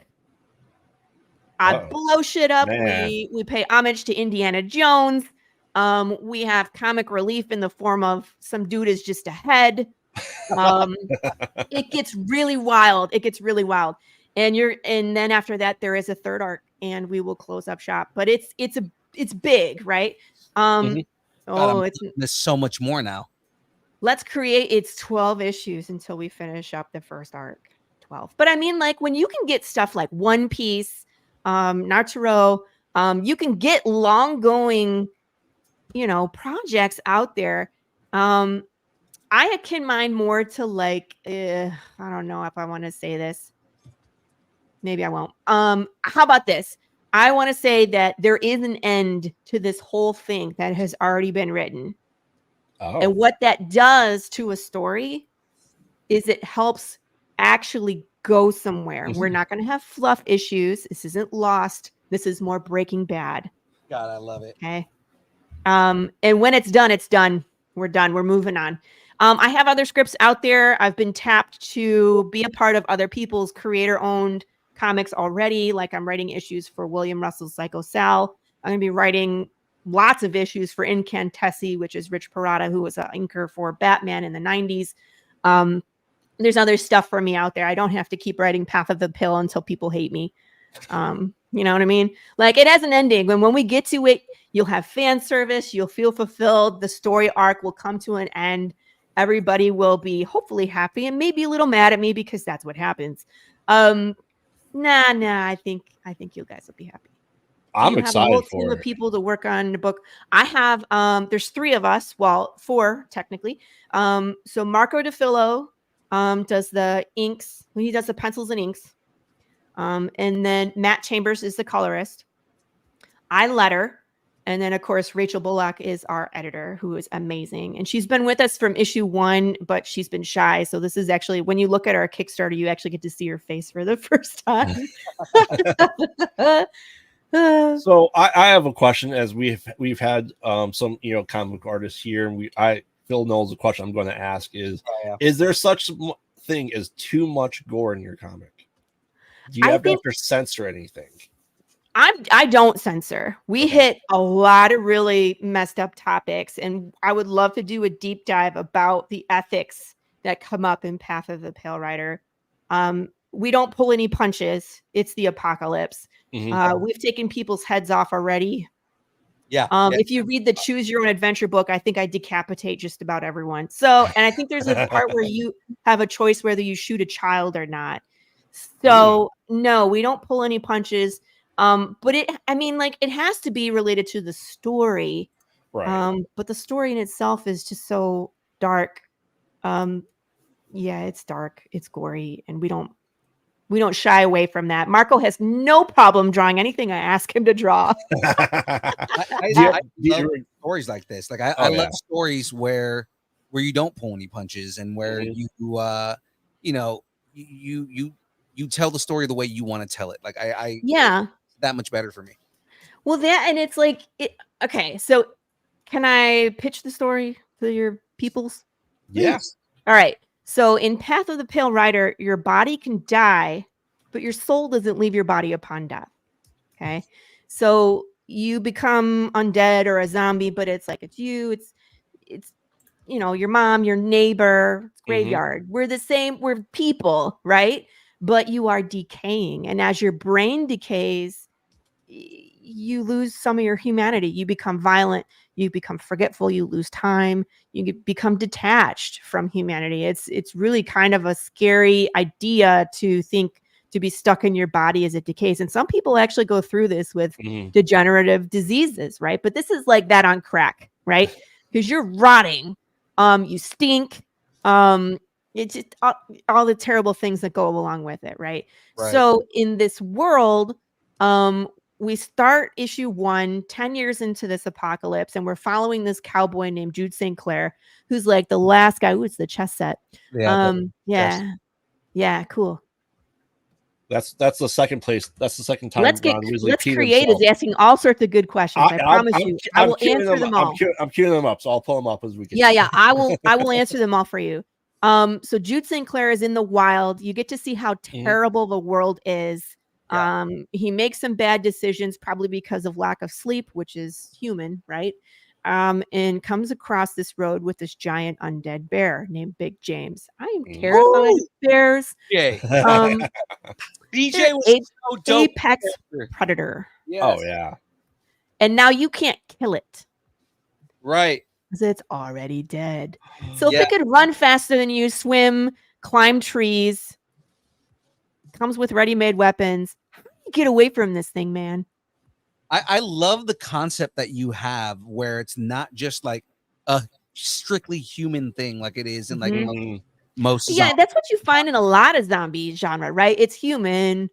I blow shit up. We pay homage to Indiana Jones. We have comic relief in the form of some dude is just ahead. It gets really wild. And then after that, there is a third arc, and we will close up shop. But it's big, right? There's so much more now. Let's create. It's 12 issues until we finish up the first arc. 12. But I mean, like when you can get stuff like One Piece, Naruto, you can get long going, projects out there. I akin mine more to like, I don't know if I want to say this. Maybe I won't. How about this? I want to say that there is an end to this whole thing that has already been written. And what that does to a story is it helps actually go somewhere. We're not going to have fluff issues. This isn't Lost. This is more Breaking Bad. God, I love it. Okay. And when it's done, it's done. We're done. We're moving on. I have other scripts out there. I've been tapped to be a part of other people's creator-owned comics already. Like I'm writing issues for William Russell's Psycho Sal. I'm going to be writing lots of issues for Incantessi, which is Rich Parada, who was an inker for Batman in the 90s. There's other stuff for me out there. I don't have to keep writing Path of the Pill until people hate me. You know what I mean? Like it has an ending. When we get to it, you'll have fan service. You'll feel fulfilled. The story arc will come to an end. Everybody will be hopefully happy and maybe a little mad at me because that's what happens. Nah. I think you guys will be happy. I'm excited have a whole for team it. of people to work on the book. I have there's 3 of us, well, 4 technically. So Marco DeFillo does the inks. He does the pencils and inks. And then Matt Chambers is the colorist. I letter. And then, of course, Rachel Bullock is our editor, who is amazing. And she's been with us from issue 1, but she's been shy. So this is actually, when you look at our Kickstarter, you actually get to see her face for the first time. So I have a question, as we've had some comic artists here, and Phil knows the question I'm going to ask is there such thing as too much gore in your comic? Do you have to censor anything? I don't censor. We hit a lot of really messed up topics, and I would love to do a deep dive about the ethics that come up in Path of the Pale Rider. We don't pull any punches. It's the apocalypse. We've taken people's heads off already. Yeah. If you read the Choose Your Own Adventure book, I think I decapitate just about everyone. So, and I think there's a part where you have a choice whether you shoot a child or not. So, no, we don't pull any punches. But it has to be related to the story. Right. But the story in itself is just so dark. Yeah, it's dark, it's gory, and we don't shy away from that. Marco has no problem drawing anything I ask him to draw. I love stories like this. Like I love stories where you don't pull any punches and where you tell the story the way you want to tell it. Like that much better for me. Well, that, and it's like okay, so can I pitch the story to your peoples? Yes. All right. So in Path of the Pale Rider, your body can die, but your soul doesn't leave your body upon death. Okay. So you become undead or a zombie, but it's like, it's you, it's your mom, your neighbor, it's graveyard. We're the same, we're people, right? But you are decaying. And as your brain decays, you lose some of your humanity. You become violent, you become forgetful, you lose time, you become detached from humanity. It's really kind of a scary idea to think, to be stuck in your body as it decays. And some people actually go through this with degenerative diseases, right? But this is like that on crack, right? Because you're rotting, you stink, it's just all the terrible things that go along with it, right? So in this world, we start issue 1 10 years into this apocalypse, and we're following this cowboy named Jude St. Clair, who's like the last guy. Ooh, it's the chess set. Yeah, cool. That's the second place. That's the second time. Let's create is asking all sorts of good questions. I promise you, I will answer them all. I'm queuing them up, so I'll pull them up as we get. Yeah, I will answer them all for you. So Jude St. Clair is in the wild. You get to see how terrible the world is. He makes some bad decisions, probably because of lack of sleep, which is human, right? And comes across this road with this giant undead bear named Big James. I am terrified of bears. BJ was so dope. Apex predator. Yes. Oh yeah. And now you can't kill it. Right. Because it's already dead. So if it could run faster than you, swim, climb trees, comes with ready-made weapons, how do you get away from this thing, man? I love the concept that you have where it's not just like a strictly human thing like it is in like most that's what you find in a lot of zombie genre, right? It's human,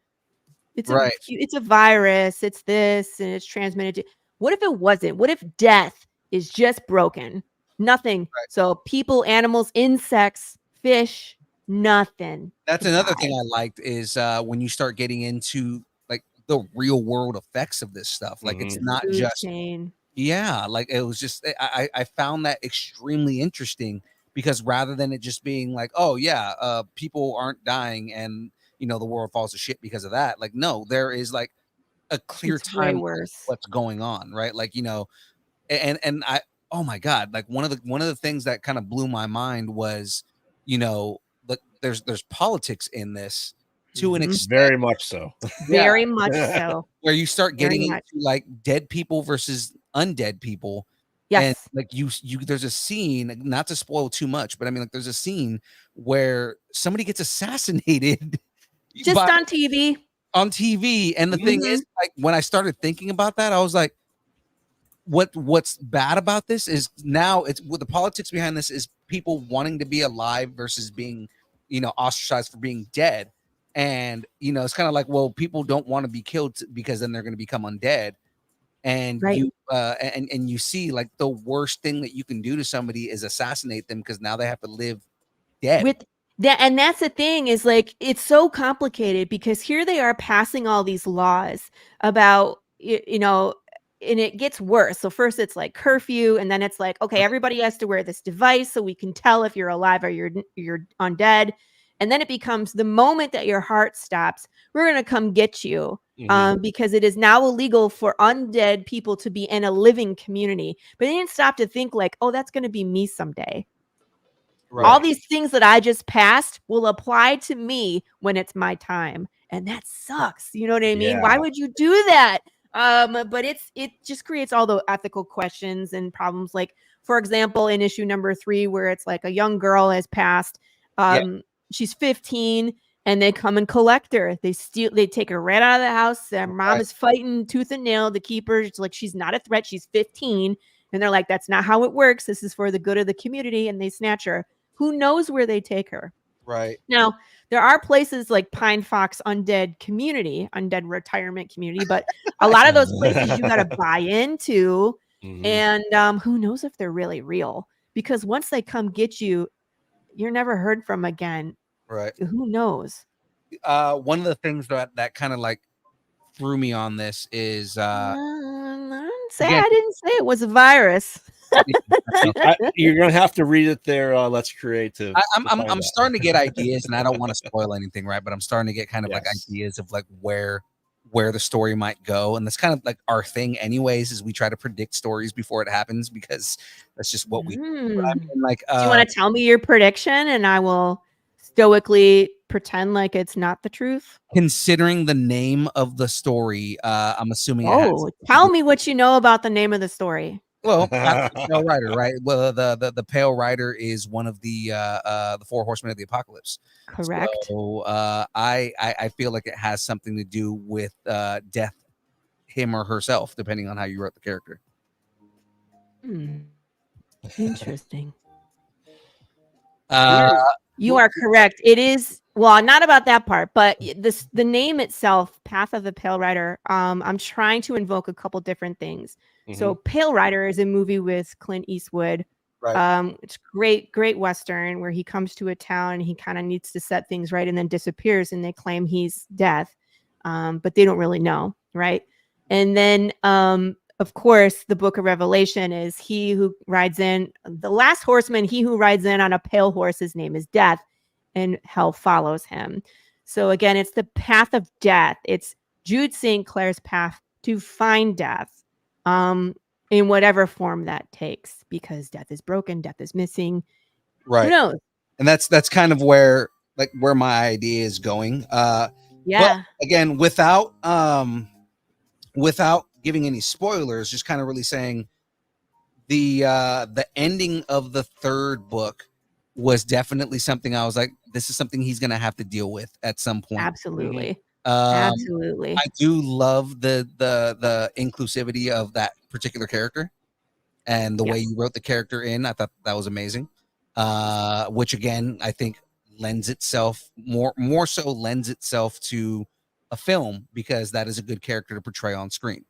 it's a virus, it's this, and it's transmitted. What if it wasn't? What if death is just broken? Nothing. So people, animals, insects, fish, nothing. That's another thing I liked is when you start getting into like the real world effects of this stuff. Like it's not just like it was just I found that extremely interesting because rather than it just being like, people aren't dying and the world falls to shit because of that. Like, no, there is like a clear time what's going on, right? Like, and I, oh my God, like one of the things that kind of blew my mind was, like there's politics in this to an extent. Very much so. Very much so. Where you start getting into like dead people versus undead people. Yes. And like you there's a scene, not to spoil too much, but I mean like there's a scene where somebody gets assassinated just on TV. On TV. And the thing is, like when I started thinking about that, I was like, what's bad about this is now it's what the politics behind this is people wanting to be alive versus being, ostracized for being dead. And it's kind of like, well, people don't want to be killed because then they're going to become undead. And you and you see like the worst thing that you can do to somebody is assassinate them because now they have to live dead. With that, and that's the thing is like it's so complicated because here they are passing all these laws about and it gets worse. So first it's like curfew, and then it's like, okay, everybody has to wear this device so we can tell if you're alive or you're undead. And then it becomes the moment that your heart stops, we're gonna come get you. because it is now illegal for undead people to be in a living community. But they didn't stop to think like, oh, that's going to be me someday. Right. All these things that I just passed will apply to me when it's my time. And that sucks. You know what I mean? Why would you do that? But it just creates all the ethical questions and problems. Like, for example, in issue number 3, where it's like a young girl has passed. She's 15 and they come and collect her. They take her right out of the house. Their mom is fighting tooth and nail to keep her. It's like, she's not a threat. She's 15. And they're like, that's not how it works. This is for the good of the community. And they snatch her. Who knows where they take her? Right. Now, there are places like Pine Fox Undead Retirement Community, but a lot of those places you got to buy into. And who knows if they're really real? Because once they come get you, you're never heard from again. Right. Who knows? One of the things that kind of like threw me on this is I didn't say it was a virus. You're gonna have to read it there. Let's Create. I'm starting to get ideas, and I don't want to spoil anything, right? But I'm starting to get kind of like ideas of like where the story might go, and that's kind of like our thing, anyways. Is we try to predict stories before it happens because that's just what we do. I mean, like, do you want to tell me your prediction, and I will stoically pretend like it's not the truth? Considering the name of the story, I'm assuming. Tell me what you know about the name of the story. Well, the Pale Rider, right? Well, the Pale Rider is one of the 4 Horsemen of the Apocalypse. Correct. So I feel like it has something to do with death, him or herself, depending on how you wrote the character. Interesting. You are correct. It is, well, not about that part, but the name itself, Path of the Pale Rider. I'm trying to invoke a couple different things. So Pale Rider is a movie with Clint Eastwood. Right. It's great Western where he comes to a town and he kind of needs to set things right and then disappears and they claim he's death. But they don't really know. Right. And then, of course, the Book of Revelation is he who rides in, the last horseman, he who rides in on a pale horse, his name is Death, and hell follows him. So again, it's the path of death. It's Jude St. Clair's path to find death. In whatever form that takes, because death is broken, death is missing. Right. Who knows? And that's kind of where my idea is going. But again, without giving any spoilers, just kind of really saying the ending of the 3rd book was definitely something I was like, this is something he's gonna have to deal with at some point. Absolutely. Absolutely. I do love the inclusivity of that particular character and the way you wrote the character in. I thought that was amazing. Which again, I think lends itself more so to a film because that is a good character to portray on screen.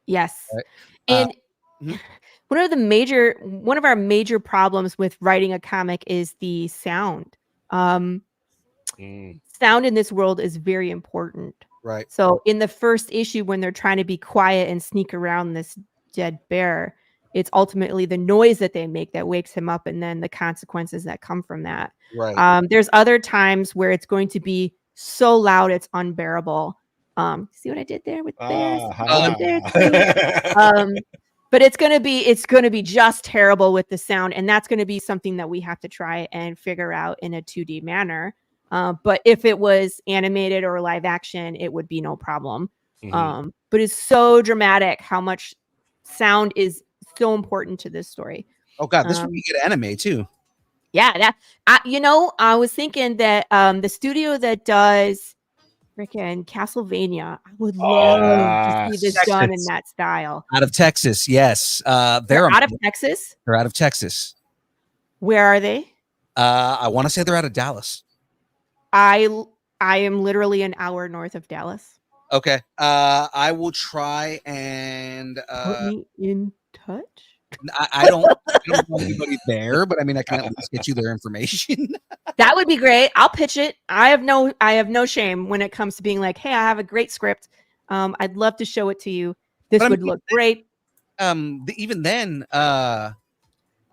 Yes. Right? And one of our major problems with writing a comic is the sound. Sound in this world is very important. Right. So in the first issue, when they're trying to be quiet and sneak around this dead bear, it's ultimately the noise that they make that wakes him up and then the consequences that come from that. Right. There's other times where it's going to be so loud it's unbearable. See what I did there with bears? But it's gonna be just terrible with the sound, and that's gonna be something that we have to try and figure out in a 2D manner. But if it was animated or live action, it would be no problem. But it's so dramatic how much sound is so important to this story. Oh God, this would be good anime too. Yeah, I was thinking that the studio that does freaking Castlevania, I would love to see this done in that style. Out of Texas, yes. They're out of Texas. They're out of Texas. Where are they? I want to say they're out of Dallas. I am literally an hour north of Dallas. Okay. I will try and put me in touch. I don't know anybody there, but I mean I can at least get you their information. That would be great. I'll pitch it. I have no shame when it comes to being like, hey, I have a great script. I'd love to show it to you. This would look great. Even then,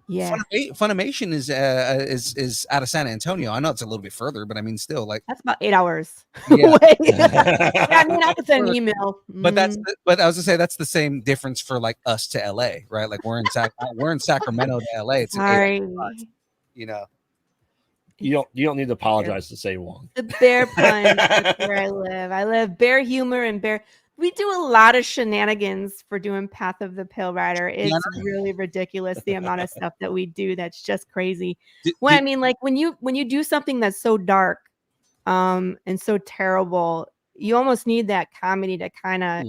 Yeah, Funimation is out of San Antonio. I know it's a little bit further, but I mean, still, like, that's about 8 hours Yeah. away. Yeah, I mean, I could send an email. but but I was gonna say that's the same difference for like us to LA, right? Like we're in Sacramento to LA. It's an 8 sorry. you know. You don't need to apologize to say one. The bear pun. That's where I live. I live bear humor and bear. We do a lot of shenanigans for doing Path of the Pale Rider. It's really ridiculous the amount of stuff that we do. That's just crazy. I mean, like when you do something that's so dark, and so terrible, you almost need that comedy to kind of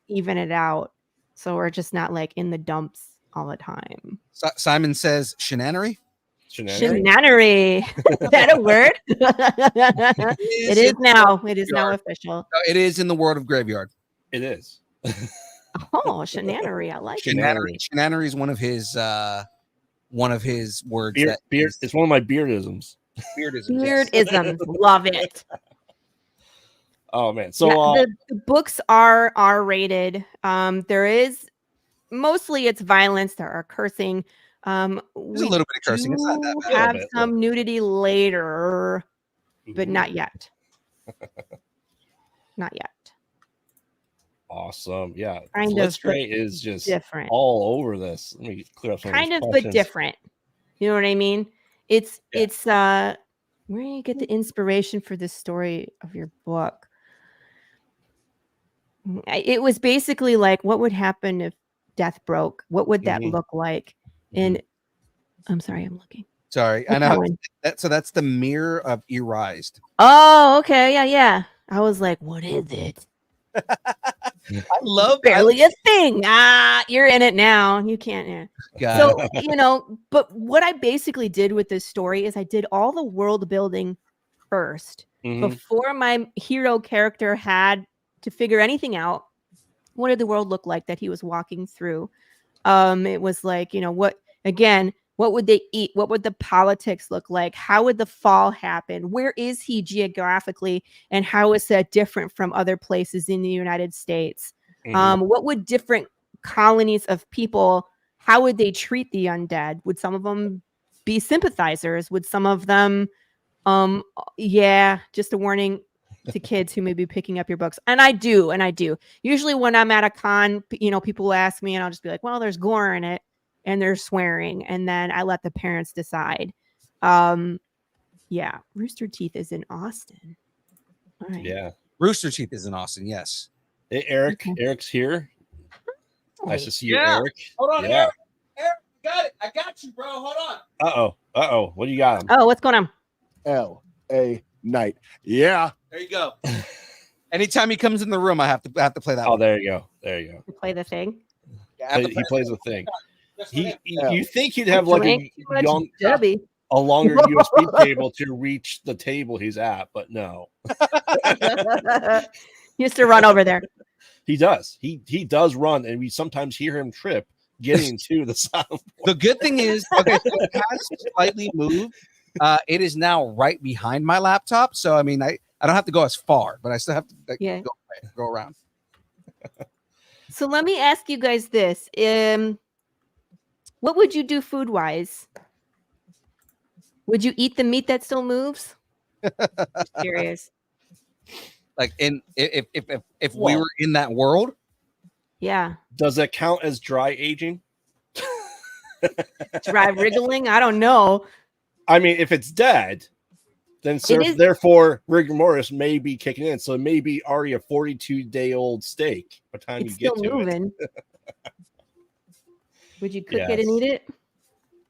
even it out. So we're just not like in the dumps all the time. Simon says shenanery. Shenanery. Is that a word? It is now. It is now official. It is in the world of graveyard. It is. Oh, shenanery. I like shenanery. Shenanery is one of his words. It's one of my beardisms. Beardisms. Love it. Oh man. So the books are R-rated. There is mostly it's violence. There are cursing. There's a little bit of cursing. It's not that bad. Have some nudity later, but not yet. Not yet. Awesome. Yeah. Kind Let's of, Stray is just different. all over this. Let me clear up some kind of questions. but different. You know what I mean? It's where do you get the inspiration for this story of your book? It was basically like, what would happen if death broke? What would that look like? And I'm sorry, I'm looking. Sorry, I know. So that's the Mirror of Erised. Oh, okay, yeah. I was like, what is it? I love barely a thing. You're in it now. You can't. Yeah. So but what I basically did with this story is I did all the world building first before my hero character had to figure anything out. What did the world look like that he was walking through? It was like, what would they eat? What would the politics look like? How would the fall happen? Where is he geographically? And how is that different from other places in the United States? What would different colonies of people, how would they treat the undead? Would some of them be sympathizers? Would some of them, just a warning to kids who may be picking up your books. And I do. Usually when I'm at a con, people will ask me and I'll just be like, well, there's gore in it. And they're swearing, and then I let the parents decide. Rooster Teeth is in Austin. All right. Yeah, Rooster Teeth is in Austin. Yes. Hey, Eric. Okay. Eric's here. Nice to see you, Eric. Hold on, Eric. Eric, got it. I got you, bro. Hold on. Uh-oh. What do you got? Oh, what's going on? L.A. Night. Yeah. There you go. Anytime he comes in the room, I have to play that. Oh, there you go. Play the thing. Yeah, he plays the thing. You think he'd have like a longer USB cable to reach the table he's at, but no. He used to run over there. He does. He does run, and we sometimes hear him trip getting to the sound. The good thing is, so it has slightly moved. It is now right behind my laptop, so I mean, I don't have to go as far, but I still have to go around. So let me ask you guys this. What would you do food-wise? Would you eat the meat that still moves? Just curious. Like if we were in that world? Yeah. Does that count as dry aging? Dry wriggling? I don't know. I mean, if it's dead, then therefore rigor mortis may be kicking in. So it may be already a 42-day-old steak by the time you get to moving. It. Would you cook it and eat it?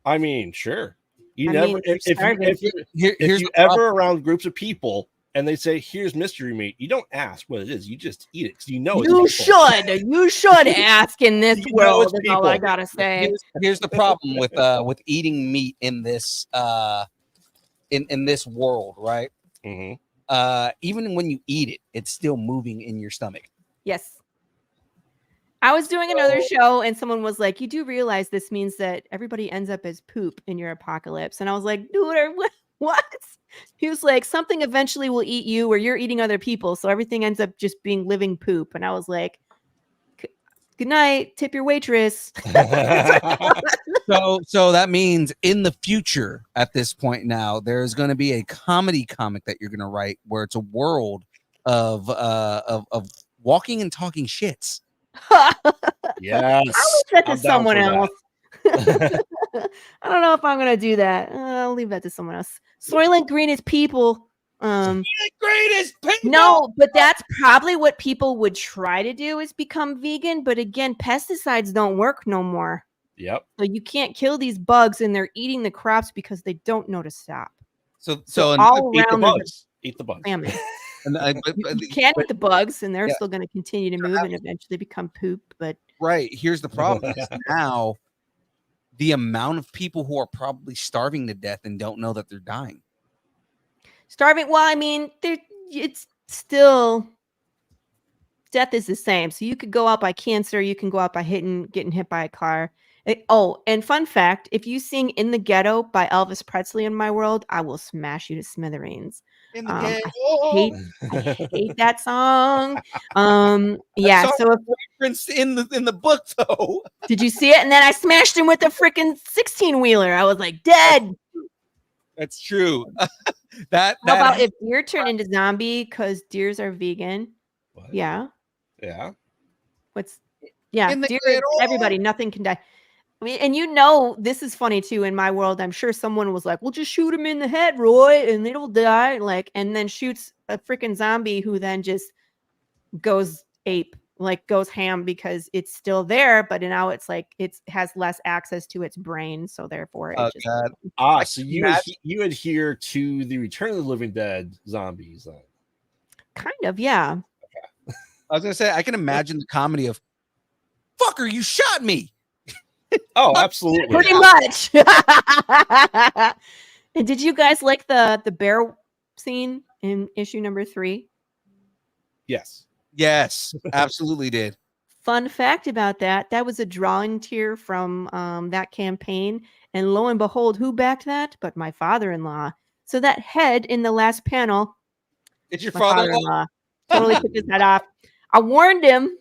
I mean, sure. If you ever around groups of people and they say, "Here's mystery meat," you don't ask what it is. You just eat it because you know. You should ask in this world. Is all I gotta say. Here's the problem with eating meat in this in this world, right? Even when you eat it, it's still moving in your stomach. Yes. I was doing another show and someone was like, you do realize this means that everybody ends up as poop in your apocalypse. And I was like, dude, what? He was like, something eventually will eat you or you're eating other people. So everything ends up just being living poop. And I was like, Good night. Tip your waitress. So that means in the future, at this point now, there's going to be a comedy comic that you're going to write where it's a world of walking and talking shits. Yes. I'll leave that to I'm down someone for that. else. I don't know if I'm gonna do that. I'll leave that to someone else. Soylent Green is people. Greatest people. No, but that's probably what people would try to do is become vegan. But again, pesticides don't work no more. Yep. So you can't kill these bugs, and they're eating the crops because they don't know to stop. So all Eat the around there's a bugs. Eat the bugs. famine. but You can eat the bugs, and they're Yeah. still going to continue to move and eventually become poop. But right, here's the problem is now the amount of people who are probably starving to death and don't know that they're dying. starving. Well, I mean, it's still death is the same. So you could go out by cancer, you can go out by getting hit by a car. And fun fact: if you sing "In the Ghetto" by Elvis Presley in my world, I will smash you to smithereens. In the I ghetto. hate that song. Yeah. song So Prince in the book though. did you see it? And then I smashed him with a freaking 16-wheeler. I was like, dead. That's true. How How about if deer turn into zombie because deers are vegan? What? Yeah. Yeah. In the deer, ghetto. everybody, nothing can die. I mean, and this is funny too. In my world, I'm sure someone was like, "Well, just shoot him in the head, Roy, and it'll die." And then shoots a freaking zombie who then just goes ape, goes ham because it's still there, but now it's like it has less access to its brain, so therefore it just. God. So you adhere to the Return of the Living Dead zombies then? Kind of, yeah. I was gonna say I can imagine the comedy of "Fucker, you shot me." Oh, absolutely. Pretty much. And did you guys like the bear scene in issue number 3? Yes. Yes, absolutely did. Fun fact about that was a drawing tier from that campaign. And lo and behold, who backed that? But my father-in-law. So that head in the last panel, It's your my father-in-law. totally took his head off. I warned him.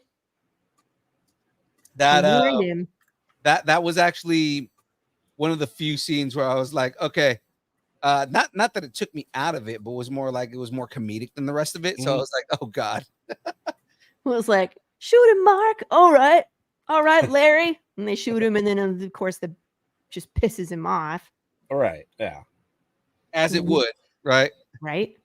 That I warned him. that was actually one of the few scenes where I was like, okay, not that it took me out of it, but was more like it was more comedic than the rest of it. So I was like, oh God. It was like, shoot him, Mark. All right, Larry. And they shoot him, and then of course the just pisses him off. All right. Yeah. As it would, right? Right.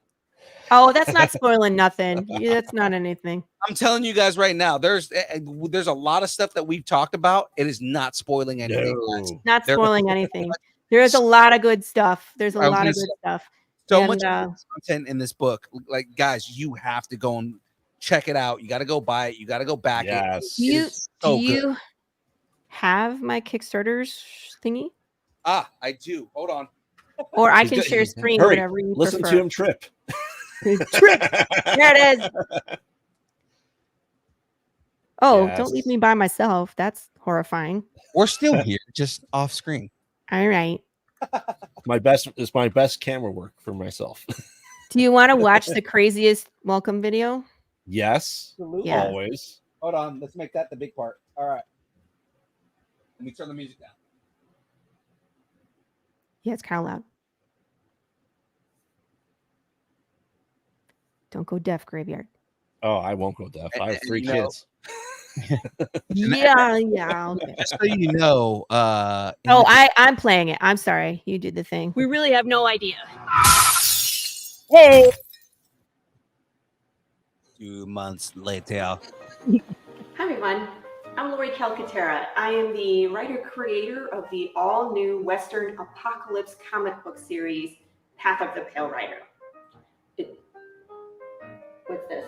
Oh, that's not spoiling nothing. That's not anything. I'm telling you guys right now, there's a lot of stuff that we've talked about. It is not spoiling anything. Guys. No. Not spoiling anything. There is a lot of good stuff. There's a I was lot gonna of good say, stuff. So And, much content in this book. Like, guys, you have to go and check it out. You got to go buy it. You got to go back Yes. Do you, so do you good. have my Kickstarter's thingy? I do. Hold on. Or I can share screen, Hurry. whatever you Listen prefer. to him trip. Trip. There it is. Oh, Yes. don't leave me by myself. That's horrifying. We're still here, just off screen. All right. It's my best camera work for myself. Do you want to watch the craziest welcome video? Yes. Yeah. Always. Hold on. Let's make that the big part. All right. Let me turn the music down. Yeah, it's kind of loud. Don't go deaf, Graveyard. Oh, I won't go deaf. I have 3 kids. Yeah. Okay. Just so you know, I'm playing it. I'm sorry. You did the thing. We really have no idea. Hey. 2 months later. Hi, everyone. I'm Laurie Calcarerra. I am the writer-creator of the all-new Western apocalypse comic book series, Path of the Pale Rider. What's this?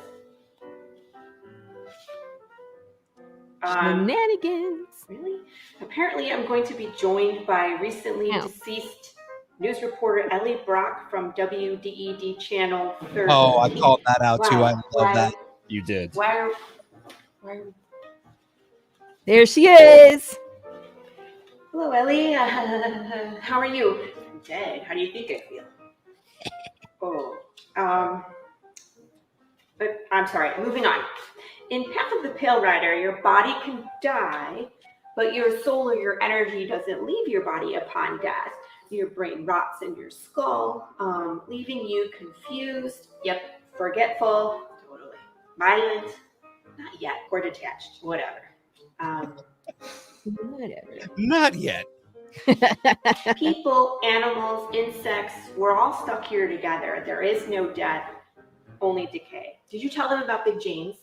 Shenanigans. Really? Apparently, I'm going to be joined by recently deceased news reporter Ellie Brock from WDED Channel 30. Oh, I called that out too. I love that. You did. Why? There she is. Hello, Ellie. How are you? I'm dead. How do you think I feel? But I'm sorry. Moving on. In Path of the Pale Rider, your body can die, but your soul or your energy doesn't leave your body upon death. Your brain rots in your skull, leaving you confused, forgetful, totally, violent, not yet, or detached, whatever. Whatever. Not yet. People, animals, insects, we're all stuck here together. There is no death, only decay. Did you tell them about Big James?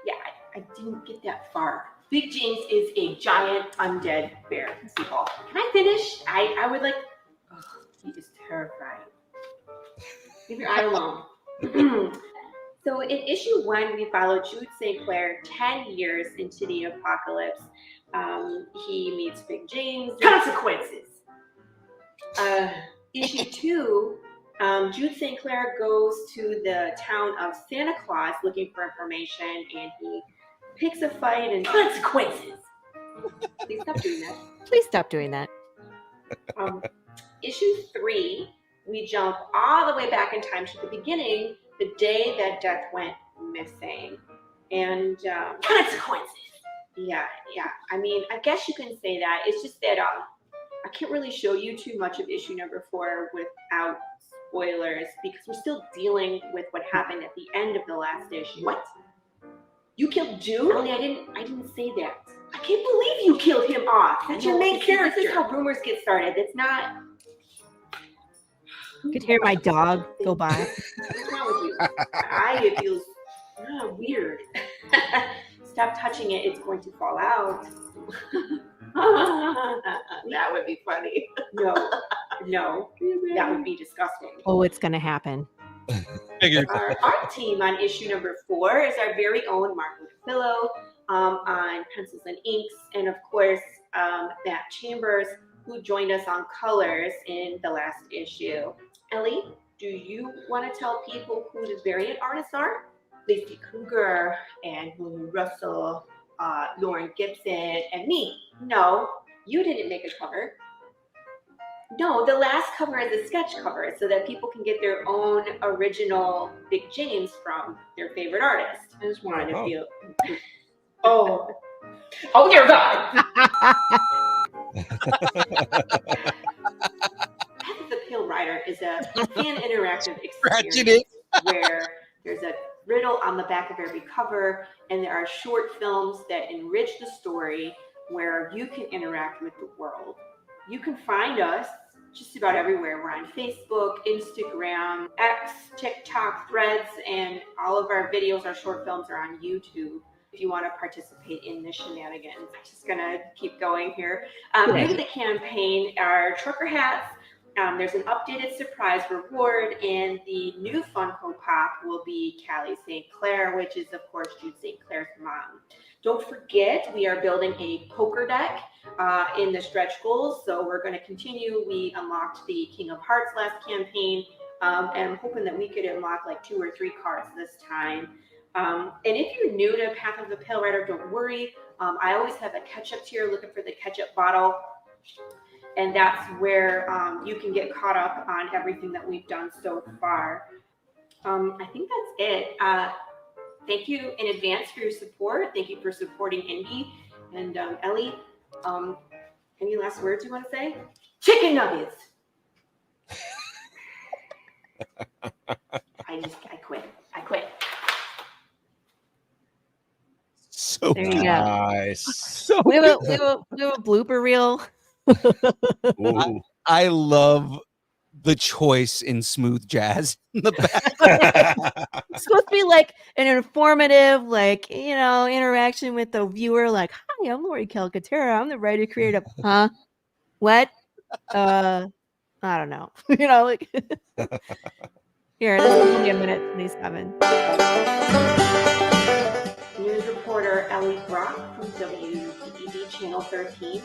Yeah, I didn't get that far. Big James is a giant undead bear. Can I finish? I would like... Oh, he is terrifying. Leave your eye alone. So in issue 1, we follow Jude St. Clair 10 years into the apocalypse. He meets Big James. Consequences! Issue 2, Jude St. Clair goes to the town of Santa Claus looking for information, and he picks a fight and consequences. Please stop doing that. Please stop doing that. Issue 3, we jump all the way back in time to the beginning, the day that Death went missing. And consequences. Yeah. I mean, I guess you can say that. It's just that I can't really show you too much of issue number 4 without spoilers because we're still dealing with what happened at the end of the last issue. What? You killed Jude? Only I didn't say that. I can't believe you killed him off. That's your main character. This is how rumors get started. It's not. You could hear my dog go by. What's wrong with you? It feels weird. Stop touching it. It's going to fall out. That would be funny. No, that would be disgusting. Oh, it's going to happen. Our art team on issue number 4 is our very own Mark Lucafillo on pencils and inks, and of course Matt Chambers, who joined us on colors in the last issue. Ellie, do you want to tell people who the variant artists are? Lacey Kruger and Lulu Russell, Lauren Gibson, and me. No, you didn't make a cover. No, the last cover is a sketch cover so that people can get their own original Big James from their favorite artist. I just wanted to feel... Oh, dear God! Path of the Pale Rider is a fan interactive experience where there's a riddle on the back of every cover, and there are short films that enrich the story where you can interact with the world. You can find us just about everywhere. We're on Facebook, Instagram, X, TikTok, Threads, and all of our videos, our short films are on YouTube. If you want to participate in the shenanigans. I'm just going to keep going here. New to the campaign are trucker hats. There's an updated surprise reward, and the new Funko Pop will be Callie St. Clair, which is, of course, Jude St. Clair's mom. Don't forget, we are building a poker deck in the stretch goals, so we're going to continue. We unlocked the King of Hearts last campaign, and I'm hoping that we could unlock like 2 or 3 cards this time. And if you're new to Path of the Pale Rider, don't worry. I always have a catch-up tier looking for the catch-up bottle. And that's where you can get caught up on everything that we've done so far. I think that's it. Thank you in advance for your support. Thank you for supporting Indie. And Ellie, any last words you want to say? Chicken nuggets. I quit. So There you go. Nice. So We have a blooper reel. I love the choice in smooth jazz in the back. It's supposed to be like an informative, like, interaction with the viewer. Like, hi, I'm Laurie Calcarerra. I'm the writer creator. Huh? What? I don't know. Like here, this is only a minute 27. News reporter Ellie Brock from WDED Channel 13.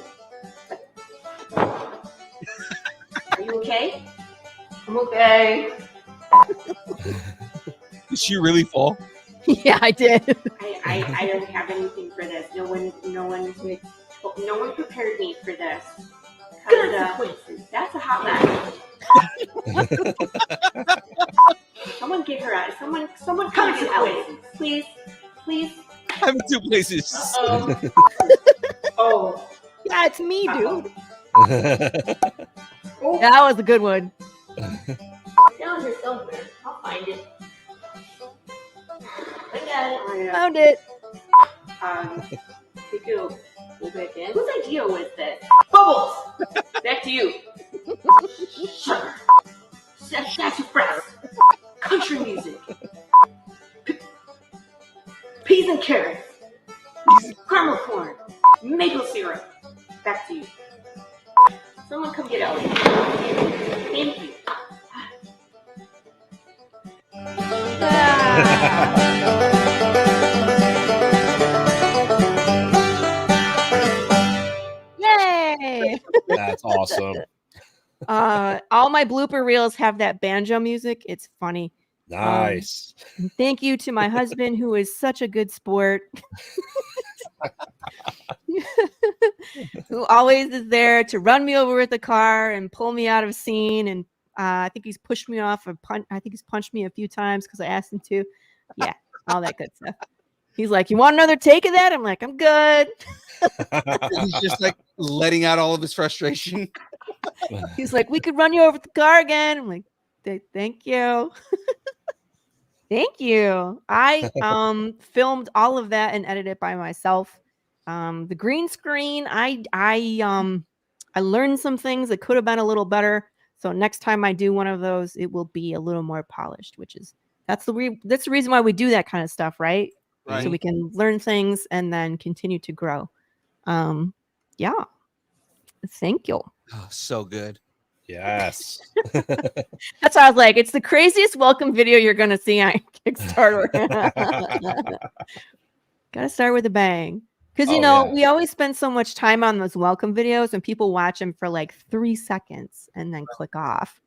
Are you okay? I'm okay. Did she really fall? Yeah, I did. I don't have anything for this. No one prepared me for this. That's a hot mess. Someone get her out. Someone come to Ellie. Please. I'm in two places. Oh, Yeah, it's me, dude. oh, That was a good one. down here somewhere. I'll find it. I got it. Found it. Take a go back in. Whose idea was this? Bubbles! Back to you. Sugar. Sassafras. Country music. Peas and carrots. Caramel corn. Maple syrup. Back to you. Someone come get Ellie. Thank you. Yay! That's awesome. All my blooper reels have that banjo music. It's funny. Nice. Thank you to my husband, who is such a good sport, who always is there to run me over with the car and pull me out of scene. And I think he's pushed me off a punch. I think he's punched me a few times because I asked him to. Yeah, all that good stuff. He's like, "You want another take of that?" I'm like, "I'm good." He's just like letting out all of his frustration. He's like, "We could run you over with the car again." I'm like, "Thank you." Thank you. I filmed all of that and edited it by myself. The green screen, I learned some things that could have been a little better. So next time I do one of those, it will be a little more polished, which is that's the reason why we do that kind of stuff, right? Right. So we can learn things and then continue to grow. Yeah. Thank you. Oh, so good. Yes. That's why I was like, it's the craziest welcome video you're gonna see on Kickstarter. Gotta start with a bang. Because we always spend so much time on those welcome videos and people watch them for like 3 seconds and then click off.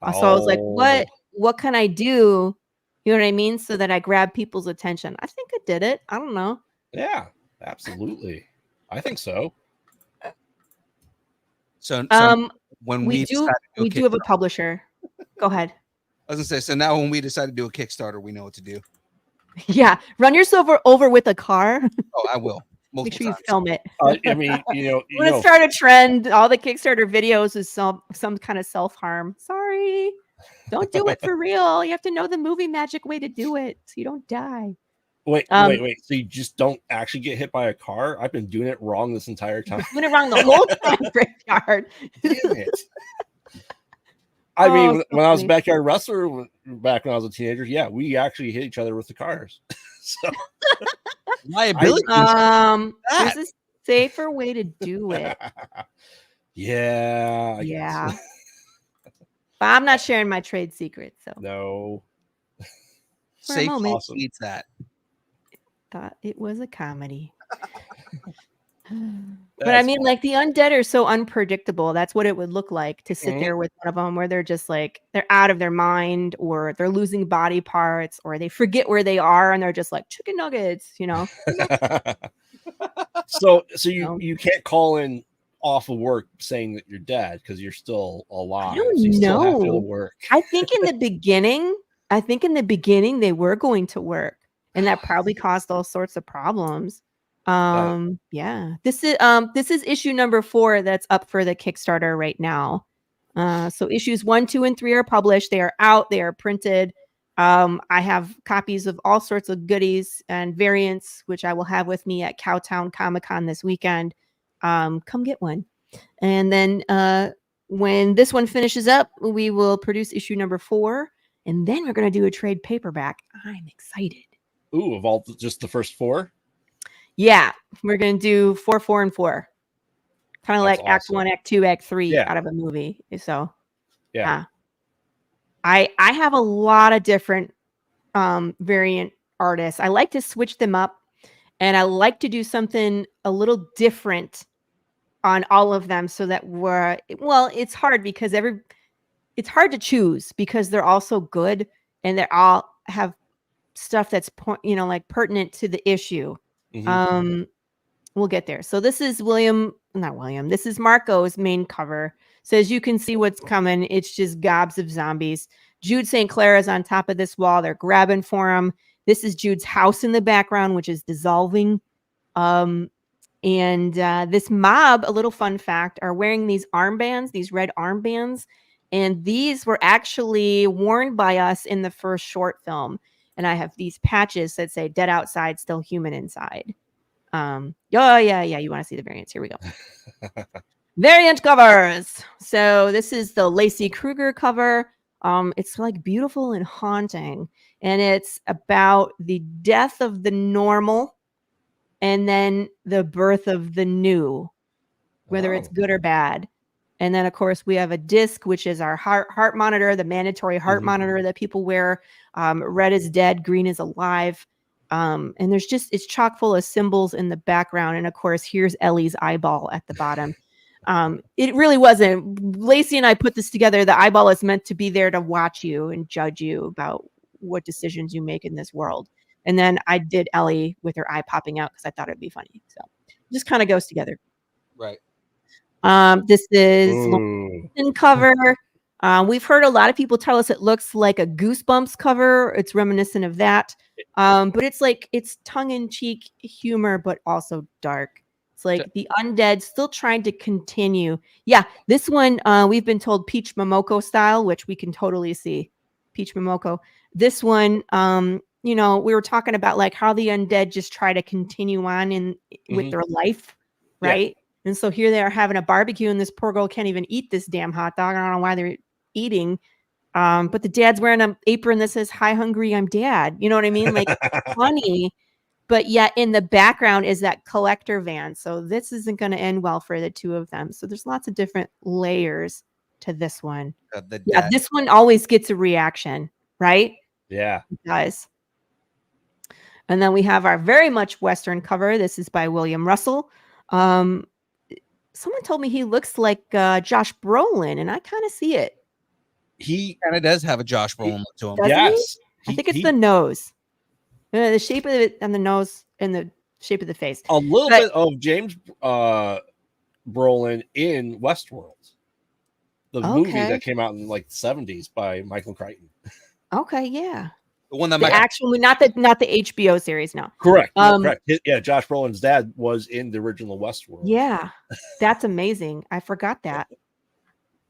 So I was like, what can I do? You know what I mean? So that I grab people's attention. I think I did it. I don't know. Yeah, absolutely. I think so. So when we do have a publisher. Go ahead. I was gonna say, so now when we decide to do a Kickstarter, we know what to do. Yeah, run yourself over with a car. Oh, I will. Make sure you Times. film it. I mean, Let's start a trend. All the Kickstarter videos is some kind of self-harm. Sorry, don't do it for real. You have to know the movie magic way to do it so you don't die. Wait. So you just don't actually get hit by a car? I've been doing it wrong this entire time. Doing it wrong the whole time, Brickyard. Damn it. I mean, when I was a backyard wrestler back when I was a teenager, yeah, we actually hit each other with the cars. So Liability. There's a safer way to do it. Yeah. I Yeah. guess. But I'm not sharing my trade secret. So No. For a Safe moment. also eats that. thought it was a comedy. But I mean, like the undead are so unpredictable. That's what it would look like to sit there with one of them where they're just like, they're out of their mind or they're losing body parts or they forget where they are and they're just like chicken nuggets, you know? So you can't call in off of work saying that you're dead because you're still alive. I don't so you still have to know. work. I think in the beginning they were going to work and that probably caused all sorts of problems. Yeah, this is issue number 4 that's up for the Kickstarter right now. So issues 1, 2, and 3 are published. They are out. They are printed. I have copies of all sorts of goodies and variants, which I will have with me at Cowtown Comic-Con this weekend. Come get one. And then when this one finishes up, we will produce issue number 4, and then we're going to do a trade paperback. I'm excited. Ooh, of all just the first 4? Yeah, we're going to do 4, 4, and 4. Kind of like awesome. Act 1, Act 2, Act 3 out of a movie. So, yeah. I have a lot of different variant artists. I like to switch them up, and I like to do something a little different on all of them so that it's hard because it's hard to choose because they're all so good and they all have stuff that's like pertinent to the issue. We'll get there. So this is this is Marco's main cover. So as you can see what's coming, it's just gobs of zombies. Jude St. Clair is on top of this wall. They're grabbing for him. This is Jude's house in the background, which is dissolving. And this mob, a little fun fact, are wearing these armbands, these red armbands. And these were actually worn by us in the first short film. And I have these patches that say dead outside, still human inside. Yeah. You want to see the variants? Here we go. Variant covers. So this is the Lacey Kruger cover. It's like beautiful and haunting. And it's about the death of the normal and then the birth of the new, whether it's good or bad. And then, of course, we have a disc, which is our heart monitor, the mandatory heart monitor that people wear. Red is dead, green is alive. And there's it's chock full of symbols in the background. And of course, here's Ellie's eyeball at the bottom. It really wasn't. Lacey and I put this together. The eyeball is meant to be there to watch you and judge you about what decisions you make in this world. And then I did Ellie with her eye popping out because I thought it'd be funny. So it just kind of goes together. Right. This is Laurie cover. We've heard a lot of people tell us it looks like a Goosebumps cover. It's reminiscent of that. But it's tongue-in-cheek humor, but also dark. It's like the undead still trying to continue. Yeah, this one we've been told Peach Momoko style, which we can totally see. Peach Momoko. This one, we were talking about like how the undead just try to continue on with their life, right? Yeah. And so here they are having a barbecue, and this poor girl can't even eat this damn hot dog. I don't know why they're eating. But the dad's wearing an apron that says, "Hi, hungry, I'm dad." You know what I mean? Like funny. But yet in the background is that collector van. So this isn't going to end well for the two of them. So there's lots of different layers to this one. This one always gets a reaction, right? Yeah. It does. And then we have our very much Western cover. This is by William Russell. Someone told me he looks like Josh Brolin, and I kind of see it. He kind of does have a Josh Brolin look to him. Yes. I think it's the nose. The shape of it and the nose and the shape of the face. A little bit of James Brolin in Westworld. The movie that came out in like the 70s by Michael Crichton. Okay, yeah. The one that not the HBO series, no. Correct. Correct. Yeah, Josh Brolin's dad was in the original Westworld. Yeah. That's amazing. I forgot that.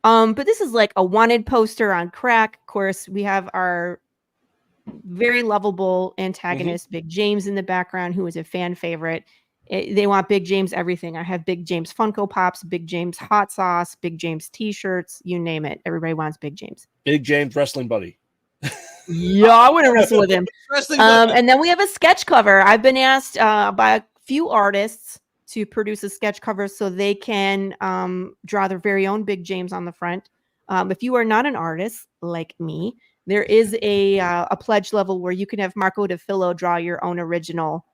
But this is like a wanted poster on crack. Of course, we have our very lovable antagonist, Big James, in the background, who is a fan favorite. They want Big James everything. I have Big James Funko Pops, Big James hot sauce, Big James t-shirts, you name it. Everybody wants Big James. Big James wrestling buddy. Yeah, I want to wrestle with him. And then we have a sketch cover. I've been asked by a few artists to produce a sketch cover so they can draw their very own Big James on the front. If you are not an artist like me, there is a pledge level where you can have Marco DeFillo draw your own original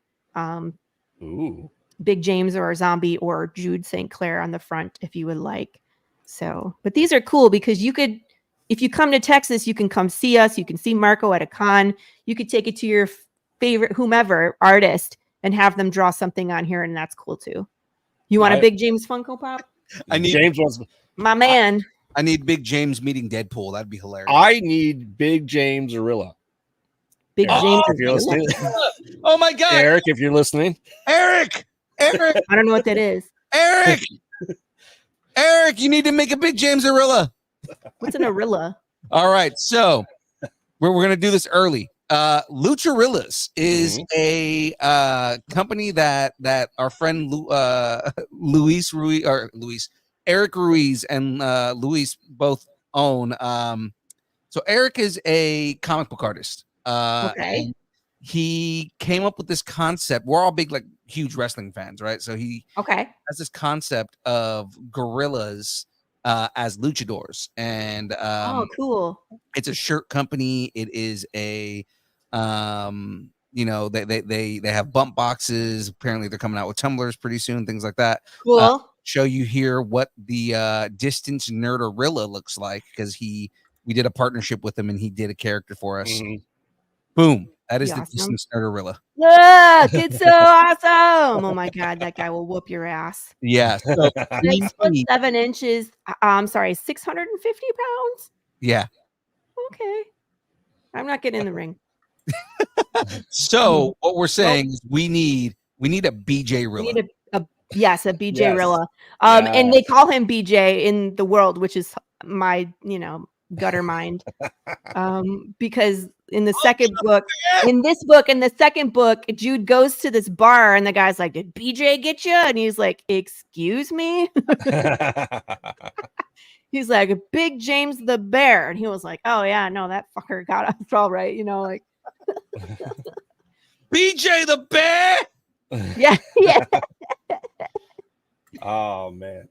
Big James or a zombie or Jude St. Clair on the front if you would like. So, but these are cool because you could, if you come to Texas, you can come see us. You can see Marco at a con. You could take it to your favorite whomever artist and have them draw something on here, and that's cool too. You want a Big James Funko Pop? I need James wants my man. I need Big James meeting Deadpool. That'd be hilarious. I need Big James Arilla. Big James. If you're listening. Oh my God, Eric! If you're listening, Eric. I don't know what that is. Eric, you need to make a Big James Arilla. What's an Arilla? All right, so we're gonna do this early. Lucharillas is a company that our friend Eric Ruiz and Luis both own. So Eric is a comic book artist. Okay. He came up with this concept. We're all big, like, huge wrestling fans, right? So he has this concept of gorillas as luchadors, and cool. It's a shirt company. It is a they have bump boxes. Apparently they're coming out with tumblers pretty soon, things like that. Cool. Show you here what the Distance Nerdorilla looks like, because we did a partnership with him and he did a character for us. Boom. That is the Distance Nerdorilla. Look, it's so awesome. Oh my God, that guy will whoop your ass. Yeah. So 6'7" inches. I'm sorry, 650 pounds. Yeah. Okay. I'm not getting in the ring. So what we're saying is we need a BJ Rilla. We need a BJ Yes. Rilla. And they call him BJ in the world, which is my, gutter mind. Because in the second book, in the second book, Jude goes to this bar and the guy's like, "Did BJ get you?" And he's like, "Excuse me?" He's like, "Big James the Bear." And he was like, "Oh yeah, no, that fucker got us all right." Like BJ the Bear. yeah. Oh man.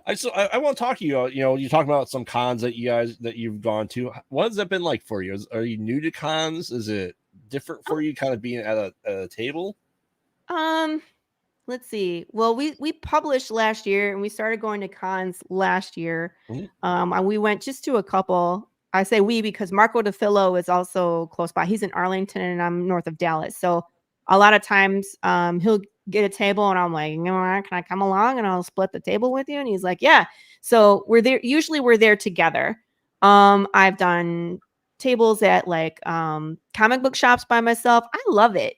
I want to talk to you. You talk about some cons that you've gone to. What has that been like for you? Are you new to cons? Is it different for you, kind of being at a table? Let's see. Well, we published last year and we started going to cons last year. And we went just to a couple. I say we because Marco DeFillo is also close by. He's in Arlington and I'm north of Dallas. So a lot of times he'll get a table and I'm like, "Can I come along and I'll split the table with you?" And he's like, "Yeah." So we're there. Usually we're there together. I've done tables at like comic book shops by myself. I love it.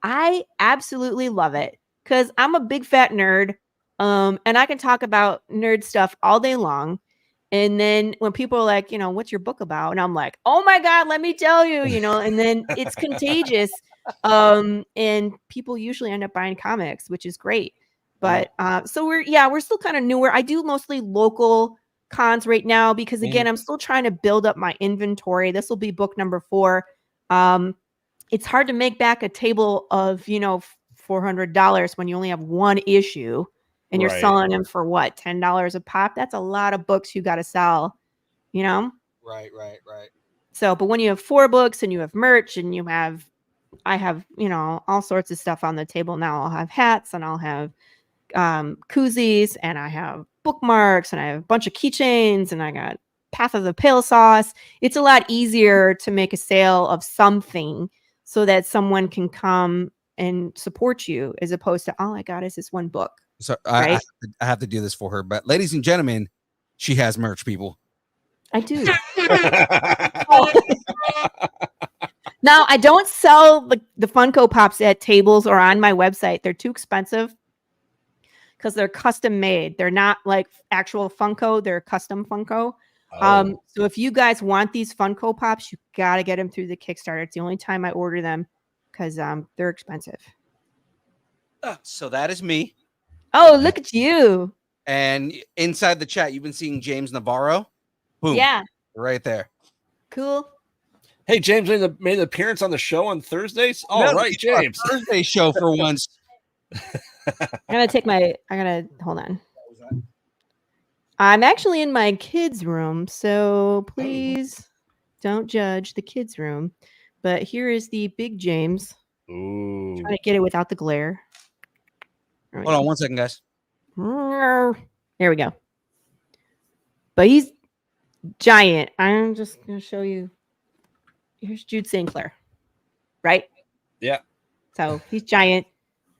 I absolutely love it because I'm a big fat nerd. And I can talk about nerd stuff all day long. And then when people are like, "What's your book about?" And I'm like, "Oh my God, let me tell you," and then it's contagious. And people usually end up buying comics, which is great. But so we're still kind of newer. I do mostly local cons right now because again, I'm still trying to build up my inventory. This will be book number 4. It's hard to make back a table of, $400 when you only have one issue and you're selling them for what, $10 a pop? That's a lot of books you got to sell, Right. So, but when you have 4 books and you have merch and I have, all sorts of stuff on the table now. I'll have hats and I'll have koozies and I have bookmarks and I have a bunch of keychains and I got Path of the Pale Sauce. It's a lot easier to make a sale of something so that someone can come and support you as opposed to all I got is this one book. So I have to do this for her. But ladies and gentlemen, she has merch, people. I do. Now, I don't sell the Funko Pops at tables or on my website. They're too expensive because they're custom made. They're not like actual Funko. They're custom Funko. So if you guys want these Funko Pops, you got to get them through the Kickstarter. It's the only time I order them because they're expensive. So that is me. Oh, look at you. And inside the chat, you've been seeing James Navarro. Boom. Yeah. Right there. Cool. Hey, James made an appearance on the show on Thursdays. All right, James. Thursday show for once. I gotta hold on. I'm actually in my kids' room, so please don't judge the kids' room. But here is the big James. Ooh. Trying to get it without the glare. Hold on 1 second, guys. There we go. But he's giant. I'm just gonna show you. Here's Jude St. Clair, right? Yeah. So he's giant.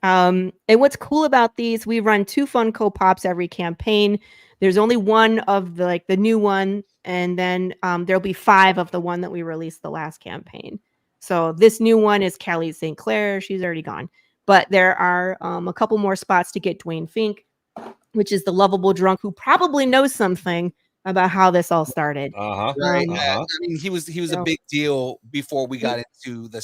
And what's cool about these, we run 2 Funko Pops every campaign. There's only one of the new one, and then there'll be 5 of the one that we released the last campaign. So this new one is Callie St. Clair. She's already gone. But there are a couple more spots to get Dwayne Fink, which is the lovable drunk who probably knows something about how this all started. Right. I mean, he was a big deal before we got into the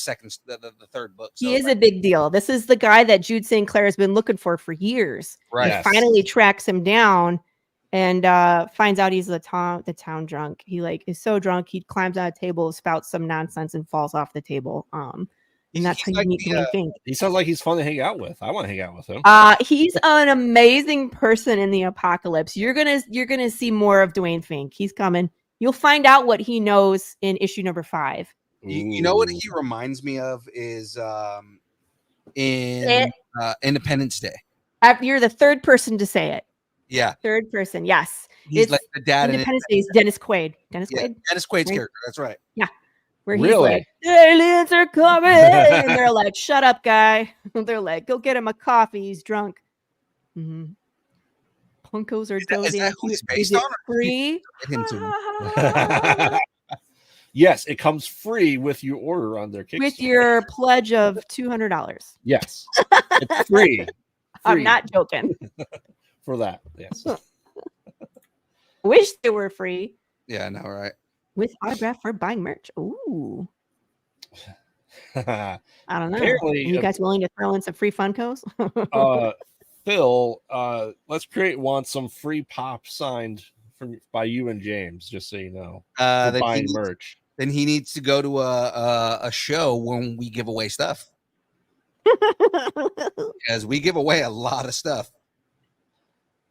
third book. So, he is a big deal. This is the guy that Jude St. Clair has been looking for years. Right. He finally tracks him down and finds out he's the town drunk. He is so drunk he climbs on a table, spouts some nonsense, and falls off the table. And that's how you meet Dwayne Fink. He sounds like he's fun to hang out with. I want to hang out with him. He's an amazing person in the apocalypse. You're gonna see more of Dwayne Fink. He's coming. You'll find out what he knows in issue number 5. You know what he reminds me of is in Independence Day. You're the third person to say it. Yeah. Third person. Yes. He's like the dad. Independence Day is Dennis Quaid. Dennis Quaid's character. That's right. Yeah. Where he's Really? like, aliens are coming. And they're like, shut up, guy. They're like, go get him a coffee. He's drunk. Mm-hmm. Punkos are dozing. Is that who he's based Is it on? free? Him too. Yes, it comes free with your order on their Kickstarter. With your pledge of $200. Yes, it's free. I'm not joking. For that. Yes. Wish they were free. Yeah, I know, right? With autograph for buying merch. Ooh. I don't know. Apparently, Are you guys willing to throw in some free Funkos? Phil, let's create some free pop signed by you and James, just so you know. For buying merch. Then he needs to go to a show when we give away stuff. Because we give away a lot of stuff.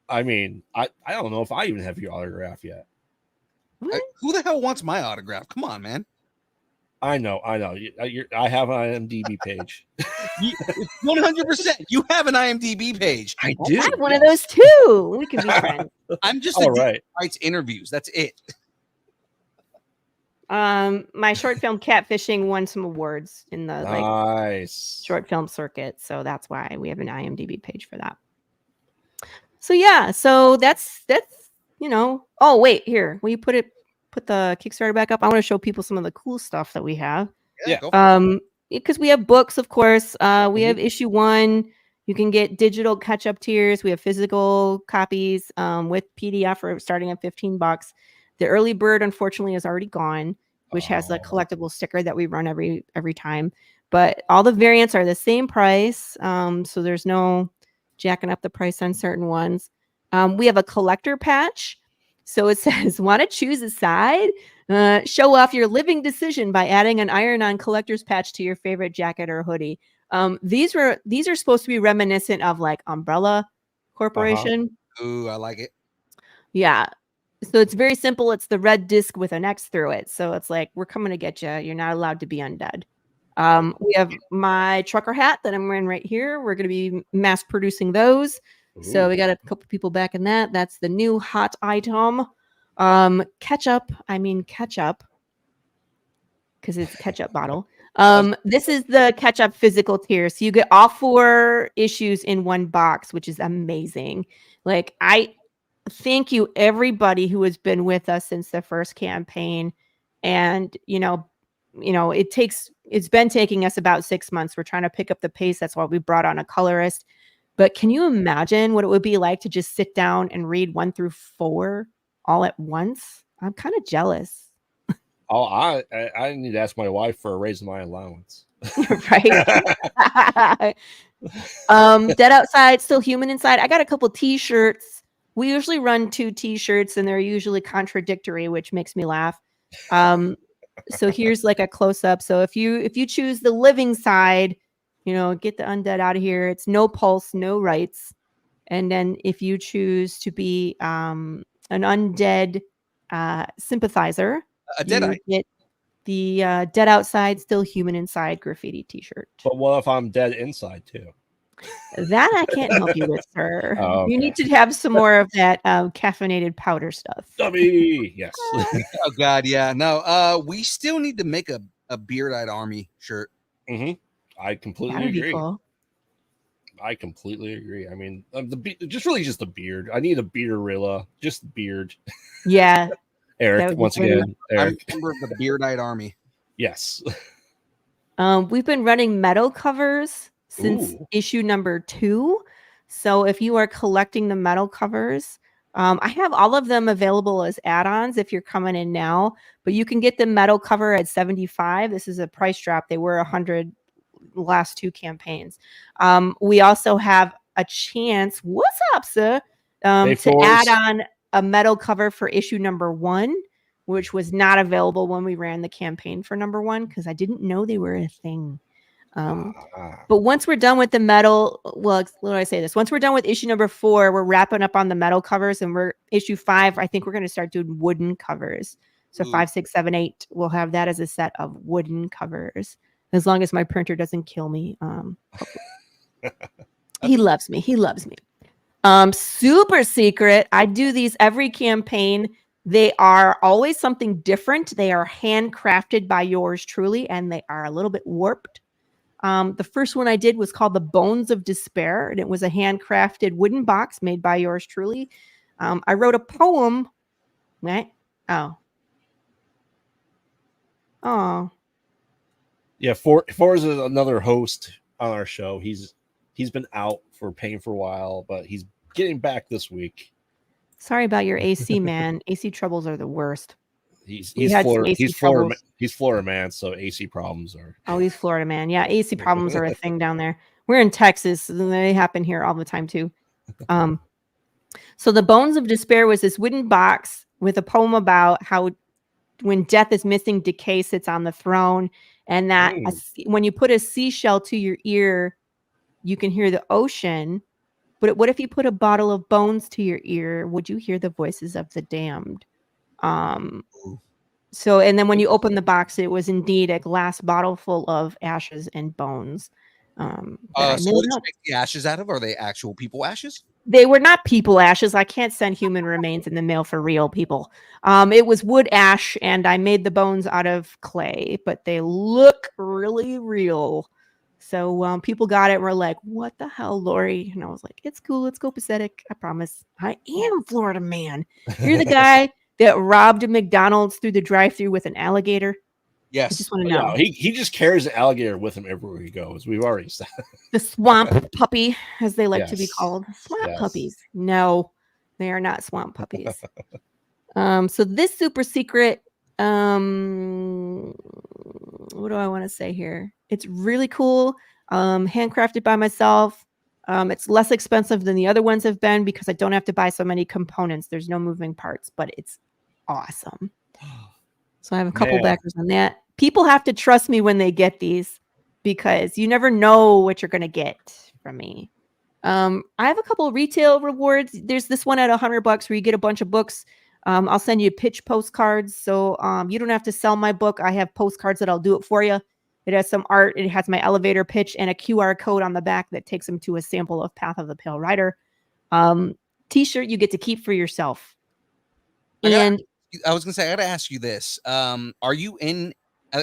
I mean, I don't know if I even have your autograph yet. Who the hell wants my autograph? Come on, man. I know. I have an IMDb page. 100%. You have an IMDb page. I do. I have one of those too. We can be friends. I'm just all right. Writes interviews. That's it. My short film Catfishing won some awards in the nice short film circuit, so that's why we have an IMDb page for that. So yeah, so that's Oh wait, here will you put the Kickstarter back up? I want to show people some of the cool stuff that we have. Yeah. Because we have books, of course. We have issue 1. You can get digital catch-up tiers. We have physical copies with PDF for starting at $15. The early bird, unfortunately, is already gone, which has the collectible sticker that we run every time. But all the variants are the same price, so there's no jacking up the price on certain ones. We have a collector patch. So it says, want to choose a side? Show off your living decision by adding an iron-on collector's patch to your favorite jacket or hoodie. These are supposed to be reminiscent of like Umbrella Corporation. Ooh, I like it. Yeah. So it's very simple. It's the red disc with an X through it. So it's like, we're coming to get you. You're not allowed to be undead. We have my trucker hat that I'm wearing right here. We're going to be mass producing those. Ooh. So we got a couple people back in that. That's the new hot item. Ketchup, because it's a ketchup bottle. This is the ketchup physical tier. So you get all 4 issues in one box, which is amazing. Like, I thank you everybody who has been with us since the first campaign. And it's been taking us about 6 months. We're trying to pick up the pace. That's why we brought on a colorist. But can you imagine what it would be like to just sit down and read 1 through 4 all at once? I'm kind of jealous. Oh, I need to ask my wife for a raise in my allowance. Right. Dead outside, still human inside. I got a couple t-shirts. We usually run 2 t-shirts and they're usually contradictory, which makes me laugh. So here's like a close-up. So if you choose the living side, get the undead out of here. It's no pulse, no rights. And then if you choose to be an undead sympathizer, you get the dead outside, still human inside graffiti t-shirt. But what if I'm dead inside too? That I can't help you with, sir. Oh, okay. You need to have some more of that caffeinated powder stuff. Dummy, yes. Oh God, yeah. No, we still need to make a beard-eyed army shirt. Mm-hmm. I completely That'd agree. be cool. I completely agree. I mean, just the beard. I need a bearderilla, just beard. Yeah. Eric, once again. Eric. I'm a member of the beard-eyed army. Yes. We've been running metal covers since issue number 2. So if you are collecting the metal covers, I have all of them available as add-ons if you're coming in now, but you can get the metal cover at $75. This is a price drop. They were $100 last 2 campaigns. We also have a chance, what's up, sir, to add on a metal cover for issue number 1, which was not available when we ran the campaign for number 1 because I didn't know they were a thing. But once we're done with the metal, what do I say this? Once we're done with issue number 4, we're wrapping up on the metal covers, and we're issue 5. I think we're going to start doing wooden covers. So 5, 6, 7, 8, we'll have that as a set of wooden covers. As long as my printer doesn't kill me. He loves me. Super secret. I do these every campaign. They are always something different. They are handcrafted by yours truly, and they are a little bit warped. The first one I did was called The Bones of Despair, and it was a handcrafted wooden box made by yours truly. I wrote a poem. Right? Oh. Oh, Yeah, Forrest is another host on our show. He's been out for pain for a while, but he's getting back this week. sorry about your AC, man. AC troubles are the worst. He's We had some AC troubles. He's Florida man, so AC problems are. Oh, he's Florida man. Yeah, AC problems are a thing down there. We're in Texas, and they happen here all the time too. So the Bones of Despair was this wooden box with a poem about how when death is missing, decay sits on the throne, and that when you put a seashell to your ear, you can hear the ocean. But what if you put a bottle of bones to your ear? Would you hear the voices of the damned? So, and then when you open the box, it was indeed a glass bottle full of ashes and bones. So what did you make the ashes out of? Are they actual people ashes? They were not people ashes. I can't send human remains in the mail for real people. It was wood ash, and I made the bones out of clay, but they look really real. So people got it and were like, "What the hell, Laurie?" And I was like, "It's cool. It's copacetic. I promise. I am Florida man. You're the guy that robbed a McDonald's through the drive-thru with an alligator." Yes. I just want to know. Yeah, he just carries an alligator with him everywhere he goes. We've already said The swamp puppy, as they like to be called. Swamp puppies. No, they are not swamp puppies. So this super secret, what do I want to say here? It's really cool. Handcrafted by myself. It's less expensive than the other ones have been because I don't have to buy so many components. There's no moving parts, but it's awesome. So I have a couple backers on that. People have to trust me when they get these because you never know what you're going to get from me. I have a couple of retail rewards. There's this one at $100 where you get a bunch of books. I'll send you pitch postcards. So you don't have to sell my book. I have postcards that I'll do it for you. It has some art. It has my elevator pitch and a QR code on the back that takes them to a sample of Path of the Pale Rider. T-shirt you get to keep for yourself. I was gonna say I gotta ask you this. Are you in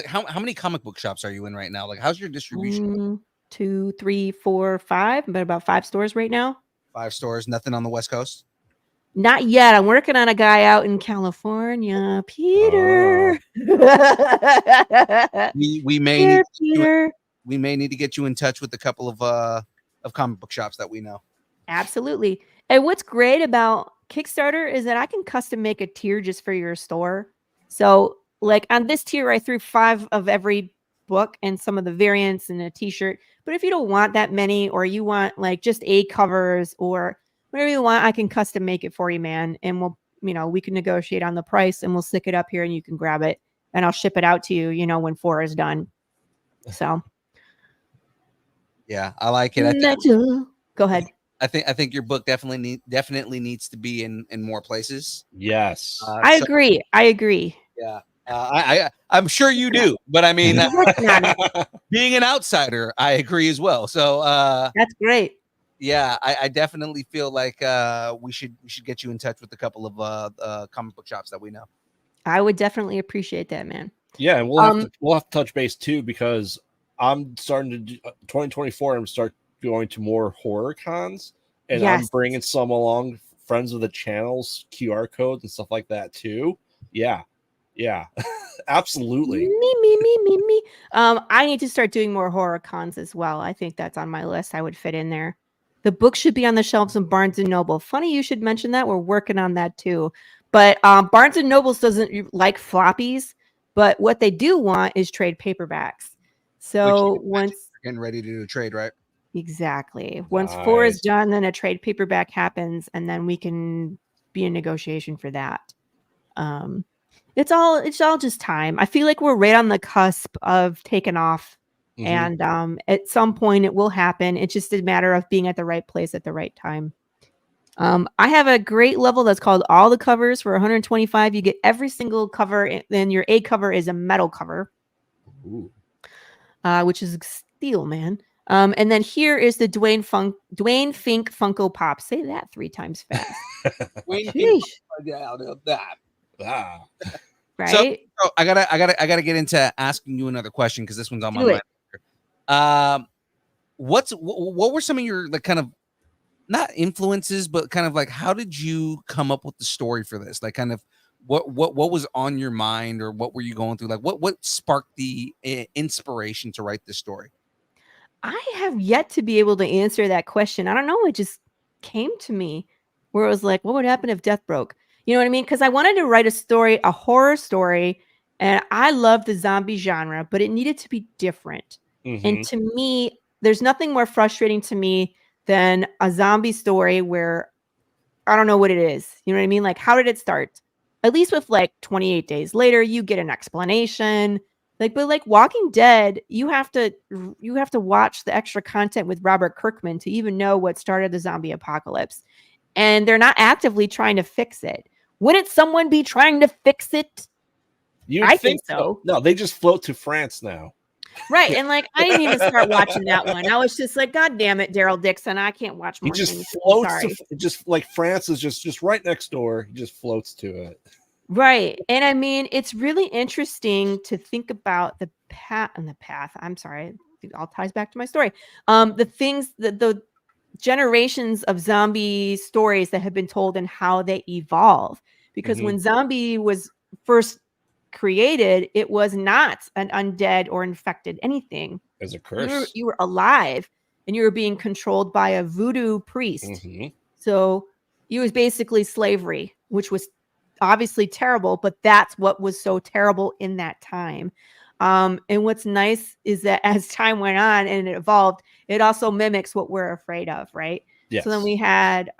how many comic book shops are you in right now? Like, how's your distribution? 1, 2, 3, 4, 5. I'm at about 5 stores right now. 5 stores, nothing on the West Coast? Not yet. I'm working on a guy out in California, Peter. We may need to get you in touch with a couple of comic book shops that we know. Absolutely. And what's great about Kickstarter is that I can custom make a tier just for your store. So like on this tier, I threw 5 of every book and some of the variants and a t-shirt. But if you don't want that many, or you want like just 8 covers or whatever you want, I can custom make it for you, man. And we can negotiate on the price and we'll stick it up here and you can grab it and I'll ship it out to you, when 4 is done. So yeah, I like it. Go ahead. I think your book definitely needs to be in more places. Yes. I agree. Yeah. I'm sure you do, but I mean, being an outsider, I agree as well. So that's great. Yeah, I definitely feel like we should get you in touch with a couple of comic book shops that we know. I would definitely appreciate that, man. Yeah, and we'll have to touch base too because I'm starting to do 2024. I'm start going to more horror cons, and I'm bringing some along, friends of the channels, QR codes and stuff like that too. Yeah, absolutely. Me. I need to start doing more horror cons as well. I think that's on my list. I would fit in there. The book should be on the shelves in Barnes and Noble. Funny you should mention that. We're working on that too. But Barnes and Noble doesn't like floppies, but what they do want is trade paperbacks. So once you're getting ready to do a trade, right? Exactly. Once 4 is done, then a trade paperback happens, and then we can be in negotiation for that. It's all just time. I feel like we're right on the cusp of taking off, and at some point it will happen. It's just a matter of being at the right place at the right time. I have a great level that's called All the Covers for 125. You get every single cover, then your A cover is a metal cover, which is steel, man. And then here is the Dwayne Fink Funko Pop. Say that 3 times fast. Right. So I gotta get into asking you another question because this one's on my mind. What were some of your like kind of not influences, but kind of like how did you come up with the story for this? Like kind of what was on your mind, or what were you going through? Like what sparked the inspiration to write this story? I have yet to be able to answer that question. I don't know. It just came to me where it was like, what would happen if death broke? You know what I mean? Because I wanted to write a story, a horror story, and I love the zombie genre, but it needed to be different. And to me, there's nothing more frustrating to me than a zombie story where I don't know what it is. You know what I mean? Like, how did it start? At least with like 28 days later, you get an explanation. Like, but like Walking Dead, you have to watch the extra content with Robert Kirkman to even know what started the zombie apocalypse. And they're not actively trying to fix it. Wouldn't someone be trying to fix it? I think so. No, they just float to France now. Right. And like, I didn't even start watching that one. I was just like, God damn it, Daryl Dixon. I can't watch more. He just things. floats to, just like France is just right next door. He just floats to it. Right. And I mean, it's really interesting to think about the path. I'm sorry. It all ties back to my story. The things that the generations of zombie stories that have been told and how they evolve. Because when zombie was first created, it was not an undead or infected anything. As a curse. You were alive and you were being controlled by a voodoo priest. So it was basically slavery, which was obviously terrible, but that's what was so terrible in that time. And what's nice is that as time went on and it evolved, it also mimics what we're afraid of, right? Yes. So then we had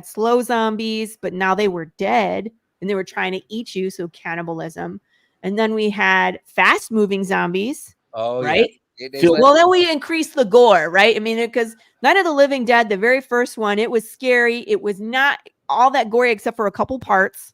slow zombies, but now they were dead and they were trying to eat you, so cannibalism. And then we had fast moving zombies. Oh, right? Yeah. Well, then we increased the gore, right? I mean, because Night of the Living Dead, the very first one, it was scary. It was not all that gory except for a couple parts.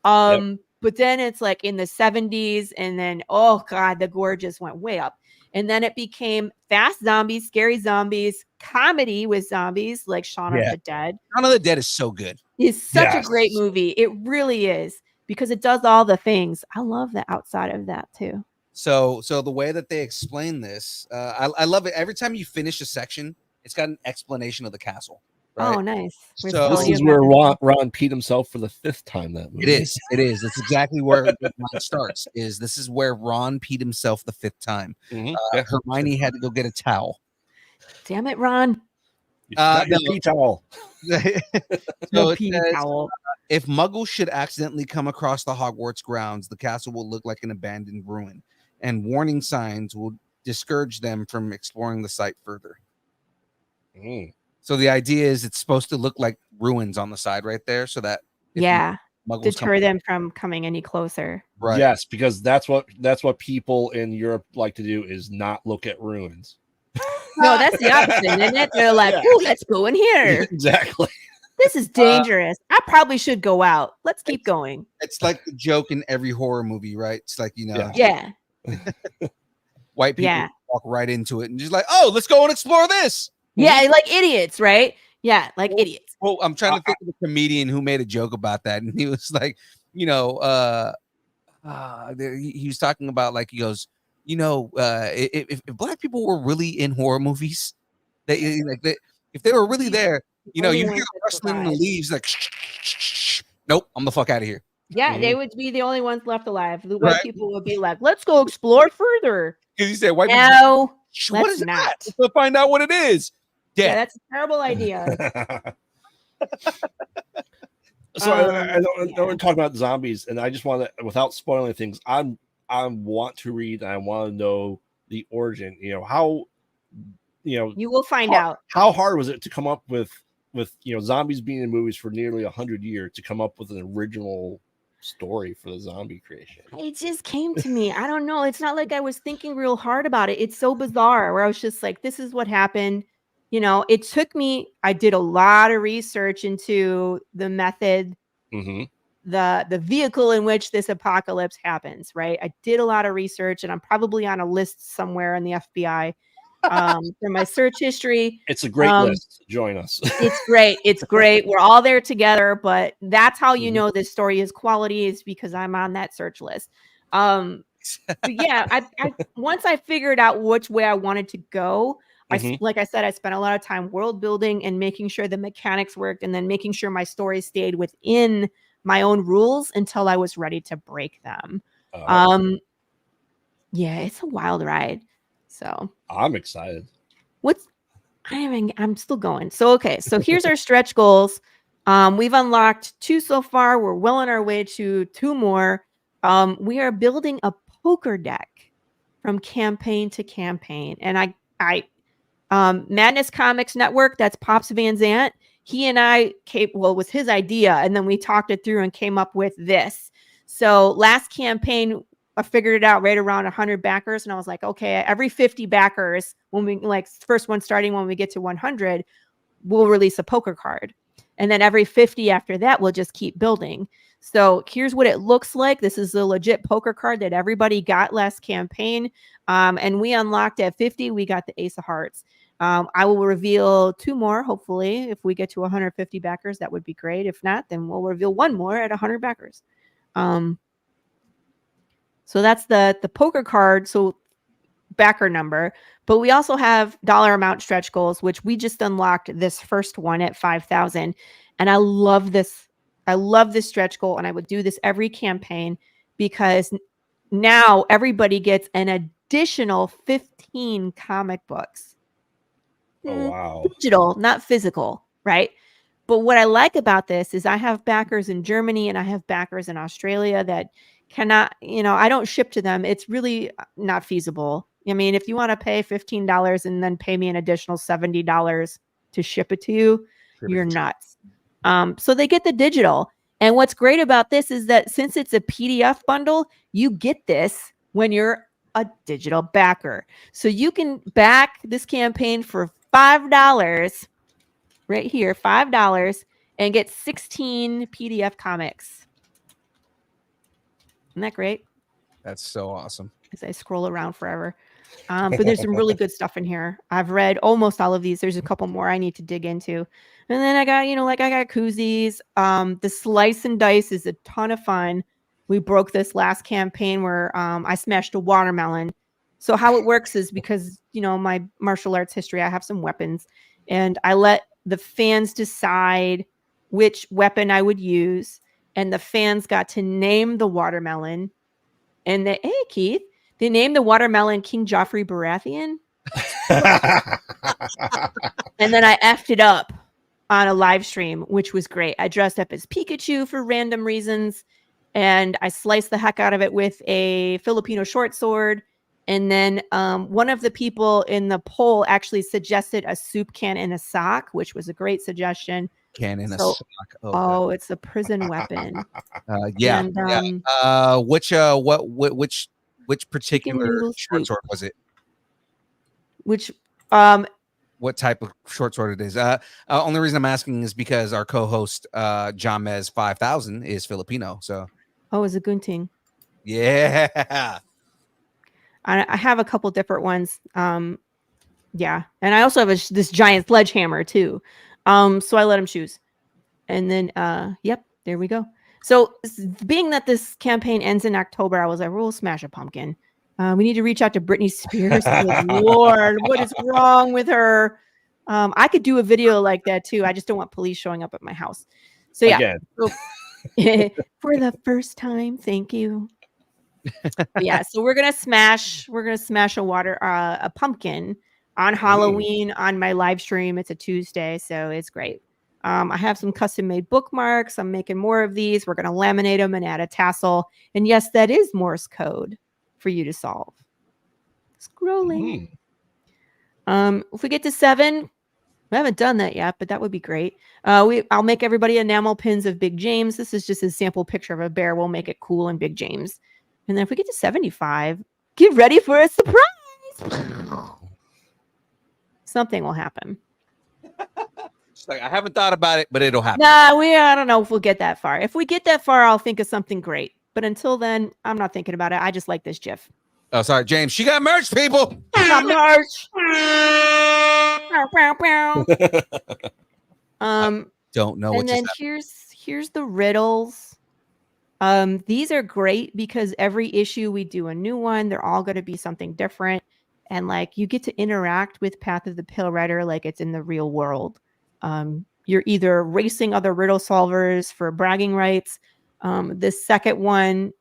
But then it's like in the 70s, and then, oh God, the gore just went way up. And then it became fast zombies, scary zombies, comedy with zombies like Shaun of the Dead. Shaun of the Dead is so good. It's such a great movie. It really is, because it does all the things. I love the outside of that too. So the way that they explain this, I love it. Every time you finish a section, it's got an explanation of the castle. Right? Oh, nice. So this is where Ron peed himself for the 5th time. That movie. It is. That's exactly where mine starts. This is where Ron peed himself the 5th time. Hermione had to go get a towel. Damn it, Ron. Your pee towel. So it says, if Muggles should accidentally come across the Hogwarts grounds, the castle will look like an abandoned ruin, and warning signs will discourage them from exploring the site further. So the idea is it's supposed to look like ruins on the side right there, so that Muggles deter them from coming any closer. Right. Yes, because that's what people in Europe like to do, is not look at ruins. No, that's the opposite, isn't it? They're like, "Ooh, let's go in here." Exactly. This is dangerous. I probably should go out. Let's keep going. It's like the joke in every horror movie, right? It's like, white people walk right into it and just like, oh, let's go and explore this. Yeah, like idiots, right? Yeah, like idiots. Well, I'm trying to think of a comedian who made a joke about that, and he was like, he was talking about, like, he goes, if black people were really in horror movies, if they were really there, you hear rustling in the leaves, like, nope, I'm the fuck out of here. Yeah, they would be the only ones left alive. The white people would be like, let's go explore further. Because he said, white people, what is that? Let's find out what it is. Yeah, that's a terrible idea. So I don't want to talk about zombies, and I just want to, without spoiling things, I want to read, and I want to know the origin. You will find out. How hard was it to come up with zombies being in movies for nearly 100 years to come up with an original story for the zombie creation? It just came to me. I don't know. It's not like I was thinking real hard about it. It's so bizarre, where I was just like, this is what happened. It took me, I did a lot of research into the method, the vehicle in which this apocalypse happens, right? I did a lot of research, and I'm probably on a list somewhere in the FBI for my search history. It's a great list. Join us. It's great. It's great. We're all there together, but that's how you know this story is quality, is because I'm on that search list. But yeah, I once I figured out which way I wanted to go, like I said, I spent a lot of time world building and making sure the mechanics worked, and then making sure my story stayed within my own rules until I was ready to break them. Yeah, it's a wild ride. So I'm excited. I'm still going. So okay, so here's our stretch goals. We've unlocked 2 so far. We're well on our way to 2 more. We are building a poker deck from campaign to campaign. And Madness Comics Network, that's Pops Van Zant. He and I it was his idea, and then we talked it through and came up with this. So last campaign, I figured it out right around 100 backers, and I was like, okay, every 50 backers, when we first one starting when we get to 100, we'll release a poker card. And then every 50 after that, we'll just keep building. So here's what it looks like. This is a legit poker card that everybody got last campaign. And we unlocked at 50, we got the Ace of Hearts. I will reveal 2 more, hopefully. If we get to 150 backers, that would be great. If not, then we'll reveal 1 more at 100 backers. So that's the poker card. So backer number, but we also have dollar amount stretch goals, which we just unlocked this first one at 5,000. And I love this. I love this stretch goal. And I would do this every campaign because now everybody gets an additional 15 comic books. Oh, wow. Digital, not physical, right? But what I like about this is I have backers in Germany and I have backers in Australia that cannot, I don't ship to them. It's really not feasible. I mean, if you want to pay $15 and then pay me an additional $70 to ship it to you, you're nuts. So they get the digital. And what's great about this is that since it's a PDF bundle, you get this when you're a digital backer. So you can back this campaign for $5 right here, $5, and get 16 PDF comics. Isn't that great? That's so awesome. As I scroll around forever. But there's some really good stuff in here. I've read almost all of these. There's a couple more I need to dig into. And then I got, I got koozies. The slice and dice is a ton of fun. We broke this last campaign where I smashed a watermelon. So how it works is because, my martial arts history, I have some weapons. And I let the fans decide which weapon I would use. And the fans got to name the watermelon. And hey, Keith, they named the watermelon King Joffrey Baratheon. And then I effed it up on a live stream, which was great. I dressed up as Pikachu for random reasons. And I sliced the heck out of it with a Filipino short sword. And then one of the people in the poll actually suggested a soup can in a sock, which was a great suggestion. Can in a sock. Oh, it's a prison weapon. Yeah. And, which particular short sword was it? Which what type of short sword it is? Only reason I'm asking is because our co-host John Mez 5000 is Filipino. So it's a gunting. Yeah. I have a couple different ones. Yeah. And I also have this giant sledgehammer too. So I let him choose. And then yep, there we go. So being that this campaign ends in October, I was like, we'll smash a pumpkin. We need to reach out to Britney Spears. Lord, what is wrong with her? I could do a video like that too. I just don't want police showing up at my house. So yeah. So, for the first time, thank you. Yeah, so we're gonna smash a pumpkin on Halloween on my live stream. It's a Tuesday, so it's great. I have some custom made bookmarks. I'm making more of these. We're gonna laminate them and add a tassel. And yes, that is Morse code for you to solve. Scrolling. If we get to 7, we haven't done that yet, but that would be great. I'll make everybody enamel pins of Big James. This is just a sample picture of a bear. We'll make it cool in Big James. And then if we get to 75, get ready for a surprise. Something will happen. It's like, I haven't thought about it, but it'll happen. Nah, I don't know if we'll get that far. If we get that far, I'll think of something great. But until then, I'm not thinking about it. I just like this GIF. Oh, sorry, James. She got merch, people. Got merch. Don't know what. And then here's the riddles. These are great because every issue we do a new one. They're all going to be something different. And like you get to interact with Path of the Pale Rider like it's in the real world. You're either racing other riddle solvers for bragging rights, This second one,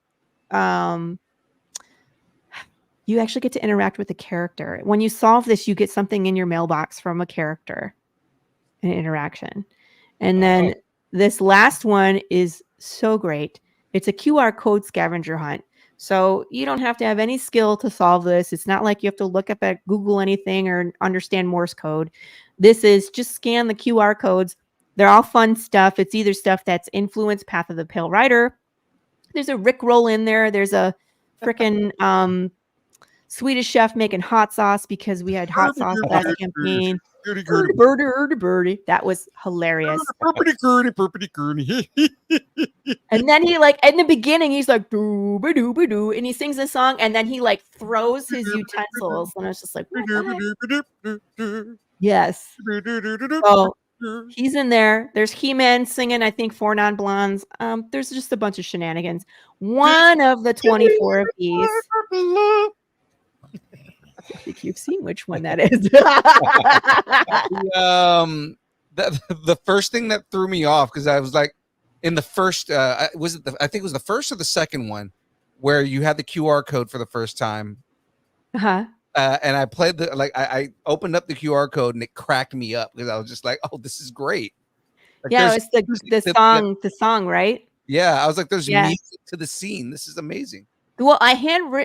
you actually get to interact with the character. When you solve this, you get something in your mailbox from a character, an interaction. And then this last one is so great. It's a QR code scavenger hunt. So you don't have to have any skill to solve this. It's not like you have to look up at Google anything or understand Morse code. This is just scan the QR codes. They're all fun stuff. It's either stuff that's influenced Path of the Pale Rider. There's a Rickroll in there. There's a freaking Swedish chef making hot sauce because we had hot sauce last campaign. Birdie. That was hilarious. And then he like in the beginning he's like doo ba doo, and he sings this song, and then he like throws his utensils, and I was just like, what the heck? Yes. Oh, he's in there. There's He-Man singing, I think, 4 Non-Blondes. There's just a bunch of shenanigans. One of the 24 of these. I think you've seen which one that is. The first thing that threw me off, because I was like, in the first, I think it was the first or the second one, where you had the QR code for the first time. Uh-huh. And I played I opened up the QR code and it cracked me up because I was just like, oh, this is great. Like, yeah, it's the song, right? Yeah, I was like, there's music to the scene. This is amazing. Well,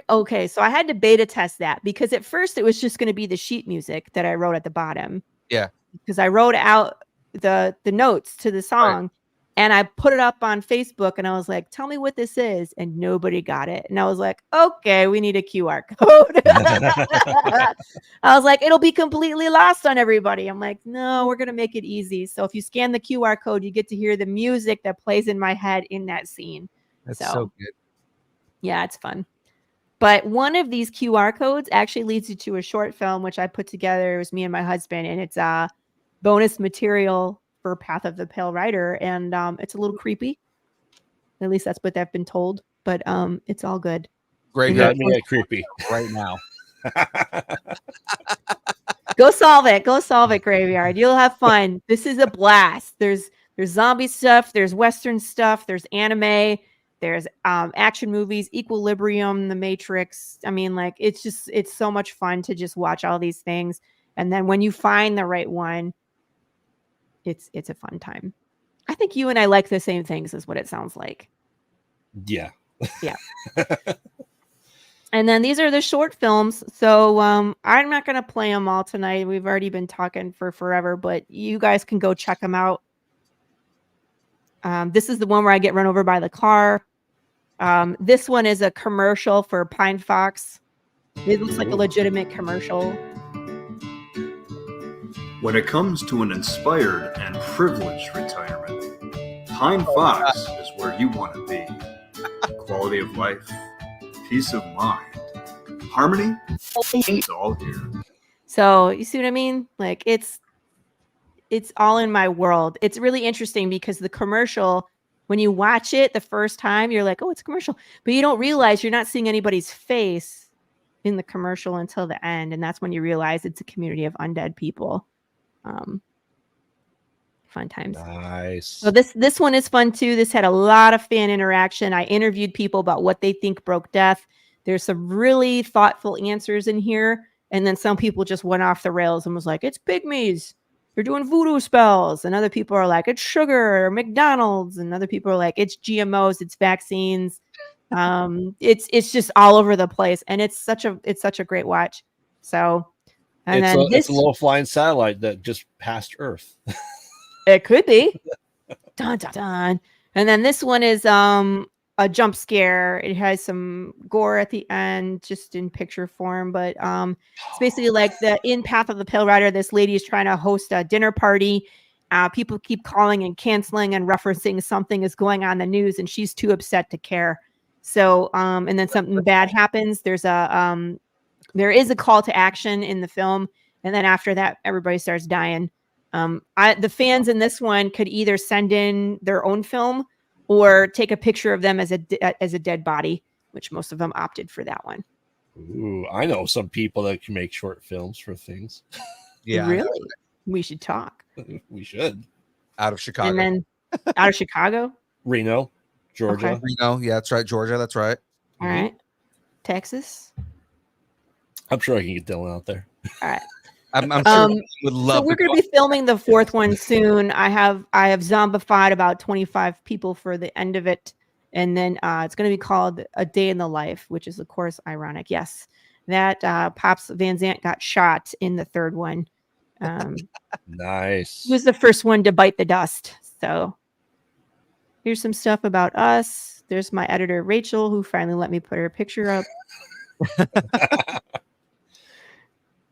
okay, so I had to beta test that because at first it was just going to be the sheet music that I wrote at the bottom. Yeah. Because I wrote out the notes to the song, and I put it up on Facebook, and I was like, tell me what this is, and nobody got it. And I was like, okay, we need a QR code. I was like, it'll be completely lost on everybody. I'm like, no, we're going to make it easy. So if you scan the QR code, you get to hear the music that plays in my head in that scene. That's so good. Yeah, it's fun. But one of these QR codes actually leads you to a short film, which I put together. It was me and my husband, and it's bonus material for Path of the Pale Rider. And it's a little creepy. At least that's what I've been told. But it's all good. Great. Got me creepy right now. Go solve it, Graveyard. You'll have fun. This is a blast. There's zombie stuff. There's Western stuff. There's anime. There's action movies, Equilibrium, The Matrix. I mean, like, it's so much fun to just watch all these things. And then when you find the right one, it's a fun time. I think you and I like the same things, is what it sounds like. Yeah. Yeah. And then these are the short films. So I'm not going to play them all tonight. We've already been talking for forever, but you guys can go check them out. This is the one where I get run over by the car. This one is a commercial for Pine Fox. It looks like a legitimate commercial. When it comes to an inspired and privileged retirement, Pine Fox is where you want to be. Quality of life, peace of mind, harmony, it's all here. So you see what I mean? Like, it's all in my world. It's really interesting because the commercial, when you watch it the first time, you're like, oh, it's a commercial. But you don't realize you're not seeing anybody's face in the commercial until the end. And that's when you realize it's a community of undead people. Fun times. Nice. So this one is fun too. This had a lot of fan interaction. I interviewed people about what they think broke death. There's some really thoughtful answers in here. And then some people just went off the rails and was like, it's pygmies. They're doing voodoo spells. And other people are like, it's sugar or McDonald's. And other people are like, it's GMOs, it's vaccines. It's just all over the place. And it's such a great watch. So, and it's a low flying satellite that just passed Earth. It could be. Dun, dun, dun. And then this one is a jump scare. It has some gore at the end, just in picture form. But it's basically like in Path of the Pale Rider, this lady is trying to host a dinner party. People keep calling and canceling and referencing something is going on in the news, and she's too upset to care. So, and then something bad happens. There is a call to action in the film, and then after that, everybody starts dying. The fans in this one could either send in their own film or take a picture of them as a dead body, which most of them opted for that one. Ooh, I know some people that can make short films for things. Yeah, really? We should talk. We should. Out of Chicago. And then out of Chicago? Reno. Georgia. Okay. Reno, yeah, that's right. Georgia, that's right. All right. Texas. I'm sure I can get Dylan out there. All right. I'm sure he would So love. we're going to be filming the fourth one soon. I have zombified about 25 people for the end of it, and then it's going to be called A Day in the Life, which is of course ironic. Yes, that Pops Van Zant got shot in the third one. Nice. He was the first one to bite the dust. So here's some stuff about us. There's my editor Rachel, who finally let me put her picture up.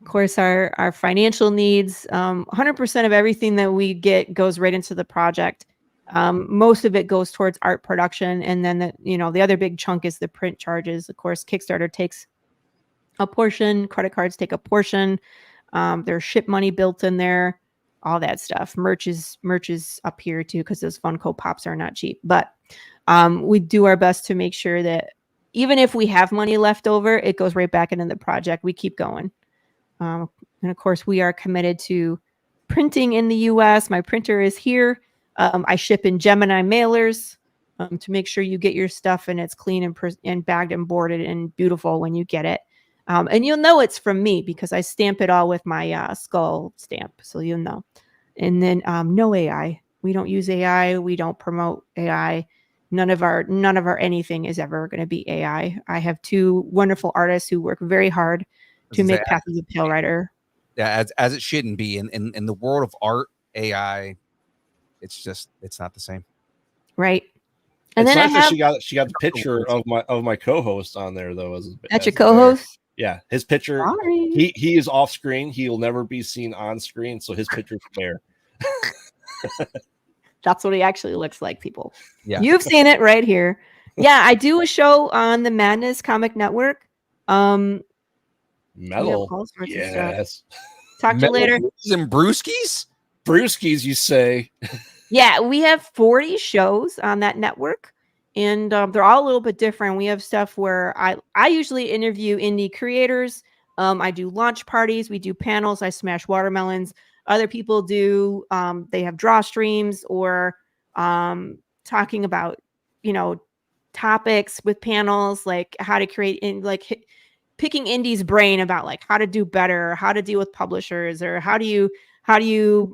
Of course, our financial needs, 100% of everything that we get goes right into the project. Most of it goes towards art production. And then, the other big chunk is the print charges. Of course, Kickstarter takes a portion, credit cards take a portion. There's ship money built in there, all that stuff. Merch is up here too, because those Funko Pops are not cheap. But we do our best to make sure that even if we have money left over, it goes right back into the project. We keep going. And of course, we are committed to printing in the US. My printer is here. I ship in Gemini mailers to make sure you get your stuff and it's clean and bagged and boarded and beautiful when you get it. And you'll know it's from me because I stamp it all with my skull stamp. So you'll know. And then no AI. We don't use AI. We don't promote AI. None of our anything is ever going to be AI. I have two wonderful artists who work very hard to make Path of the Pale Rider. Yeah, as it shouldn't be. In the world of art, AI, it's not the same. Right. And it's then nice that she got the picture of my co-host on there though. That's your co-host? Yeah, his picture. Sorry. He is off screen. He'll never be seen on screen, so his picture's there. That's what he actually looks like, people. Yeah. You've seen it right here. Yeah, I do a show on the Madness Comic Network. Metal. All sorts yes. of stuff. Talk to you later. And brewskis? Brewskis, you say? Yeah, we have 40 shows on that network, and they're all a little bit different. We have stuff where I usually interview indie creators. I do launch parties. We do panels. I smash watermelons. Other people do. They have draw streams or talking about, topics with panels like how to create picking indie's brain about like how to do better, how to deal with publishers, or how do you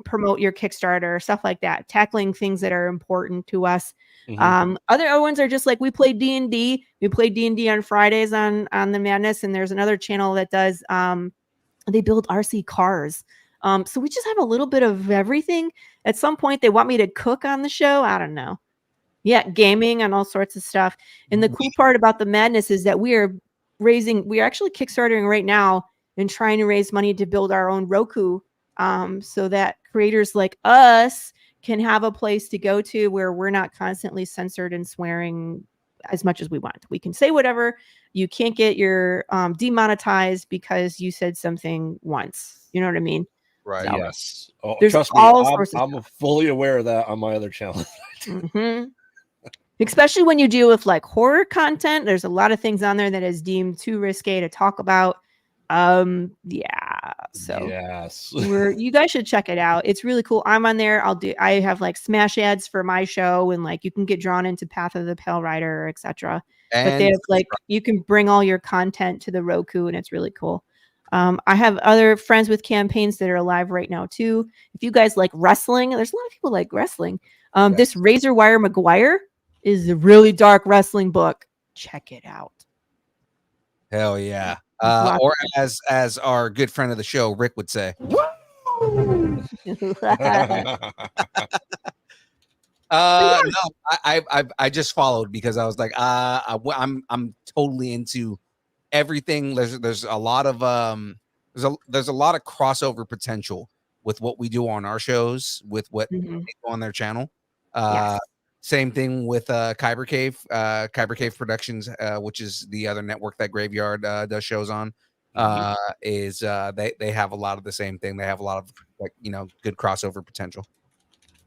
promote your Kickstarter, stuff like that, tackling things that are important to us. Mm-hmm. Other ones are just like we play D&D. We play D&D on Fridays on the Madness, and there's another channel that does they build RC cars. So we just have a little bit of everything. At some point they want me to cook on the show. I don't know. Yeah, gaming and all sorts of stuff. And the cool part about the Madness is that we are actually Kickstartering right now and trying to raise money to build our own Roku, so that creators like us can have a place to go to where we're not constantly censored and swearing as much as we want. We can say whatever. You can't get your demonetized because you said something once. You know what I mean? Right. So, yes. Oh, there's trust me, I'm fully aware of that on my other channel. Mm-hmm. Especially when you deal with like horror content, there's a lot of things on there that is deemed too risque to talk about. Yeah. So yes, you guys should check it out. It's really cool. I'm on there. I have like smash ads for my show, and like you can get drawn into Path of the Pale Rider, etc. But they have like you can bring all your content to the Roku, and it's really cool. I have other friends with campaigns that are alive right now too. If you guys like wrestling, there's a lot of people like wrestling. This Razor Wire McGuire is a really dark wrestling book. Check it out. Hell yeah. Or as our good friend of the show, Rick would say. No, I just followed because I was like, I'm totally into everything. There's a lot of there's a lot of crossover potential with what we do on our shows with what they do on their channel. Yes. Same thing with Kyber Cave Productions, which is the other network that Graveyard does shows on. Is they have a lot of the same thing. They have a lot of good crossover potential.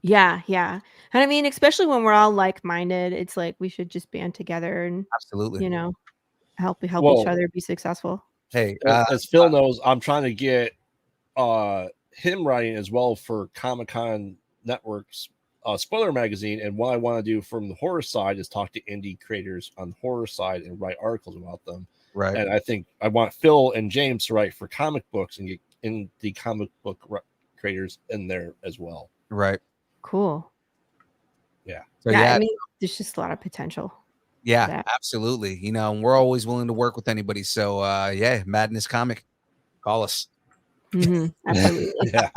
Yeah. And I mean, especially when we're all like-minded, it's like we should just band together and absolutely, help each other be successful. Hey, as Phil knows, I'm trying to get him writing as well for Comic-Con Network's Spoiler Magazine, and what I want to do from the horror side is talk to indie creators on the horror side and write articles about them. Right. And I think I want Phil and James to write for comic books and get in the comic book creators in there as well. Right. Cool. Yeah. So I mean, there's just a lot of potential. Yeah, that. absolutely. You know, and we're always willing to work with anybody. So yeah, Madness Comic, call us. Absolutely. Yeah.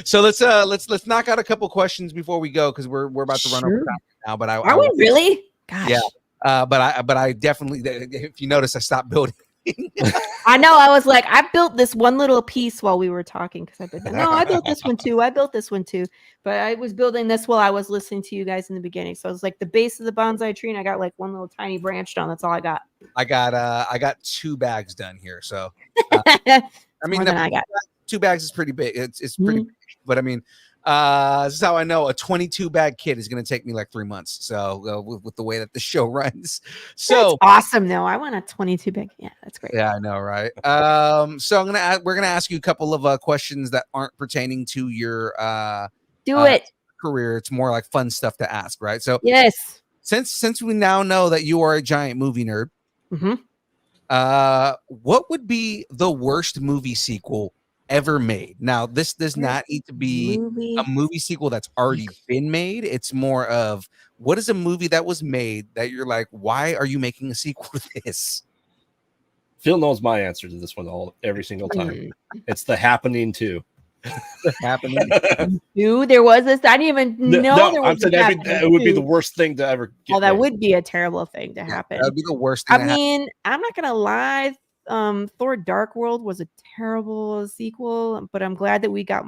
So let's knock out a couple questions before we go, because we're about to run over time now. But Are we really? Gosh. Yeah. But I definitely, if you notice, I stopped building. I know. I was like, I built this one little piece while we were talking, because I built this one too. I built this one too. But I was building this while I was listening to you guys in the beginning. So it was like the base of the bonsai tree, and I got like one little tiny branch done. That's all I got. I got 2 bags done here. So I mean, I got 2 bags is pretty big. It's pretty big. But I mean, this is how I know a 22 bag kit is going to take me like 3 months. So with the way that the show runs, so that's awesome. Though I want a 22 bag. Yeah, that's great. Yeah, I know, right? So we're gonna ask you a couple of questions that aren't pertaining to your career. It's more like fun stuff to ask, right? So yes, since we now know that you are a giant movie nerd, what would be the worst movie sequel ever made? Now, this does not need to be a movie sequel that's already been made. It's more of, what is a movie that was made that you're like, why are you making a sequel to this? Phil knows my answer to this one every single time. It's The Happening 2. Happening. Dude, there was this. I didn't even know there was. I'm saying it would be the worst thing to ever get. Oh, that would be a terrible thing to happen. That would be the worst thing. I mean, I'm not gonna lie. Thor: Dark World was a terrible sequel, but I'm glad that we got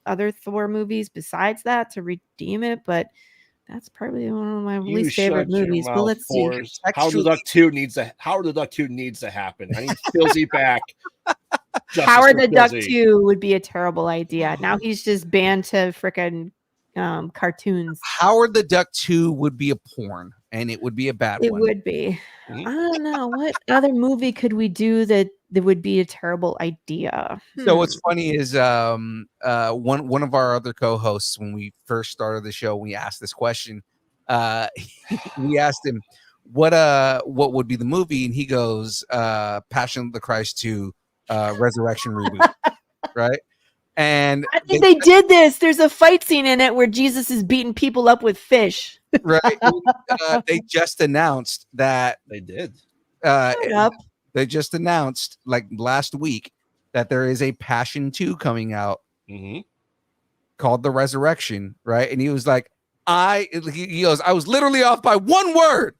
other Thor movies besides that to redeem it. But that's probably one of my least favorite movies. But let's see. Howard the Duck 2 needs to happen. I need Philzy back. Howard the Duck 2 would be a terrible idea. Now he's just banned to frickin' cartoons. Howard the Duck 2 would be a porn, and it would be a bad one. It would be. I don't know. What other movie could we do that would be a terrible idea? So what's funny is one of our other co-hosts, when we first started the show, we asked this question. We asked him what would be the movie, and he goes, Passion of the Christ 2 Resurrection reboot. Right? And I think they did this. There's a fight scene in it where Jesus is beating people up with fish. Right. They just announced that they did. They just announced like last week that there is a Passion 2 coming out called The Resurrection. Right. And he was like, he goes, I was literally off by one word.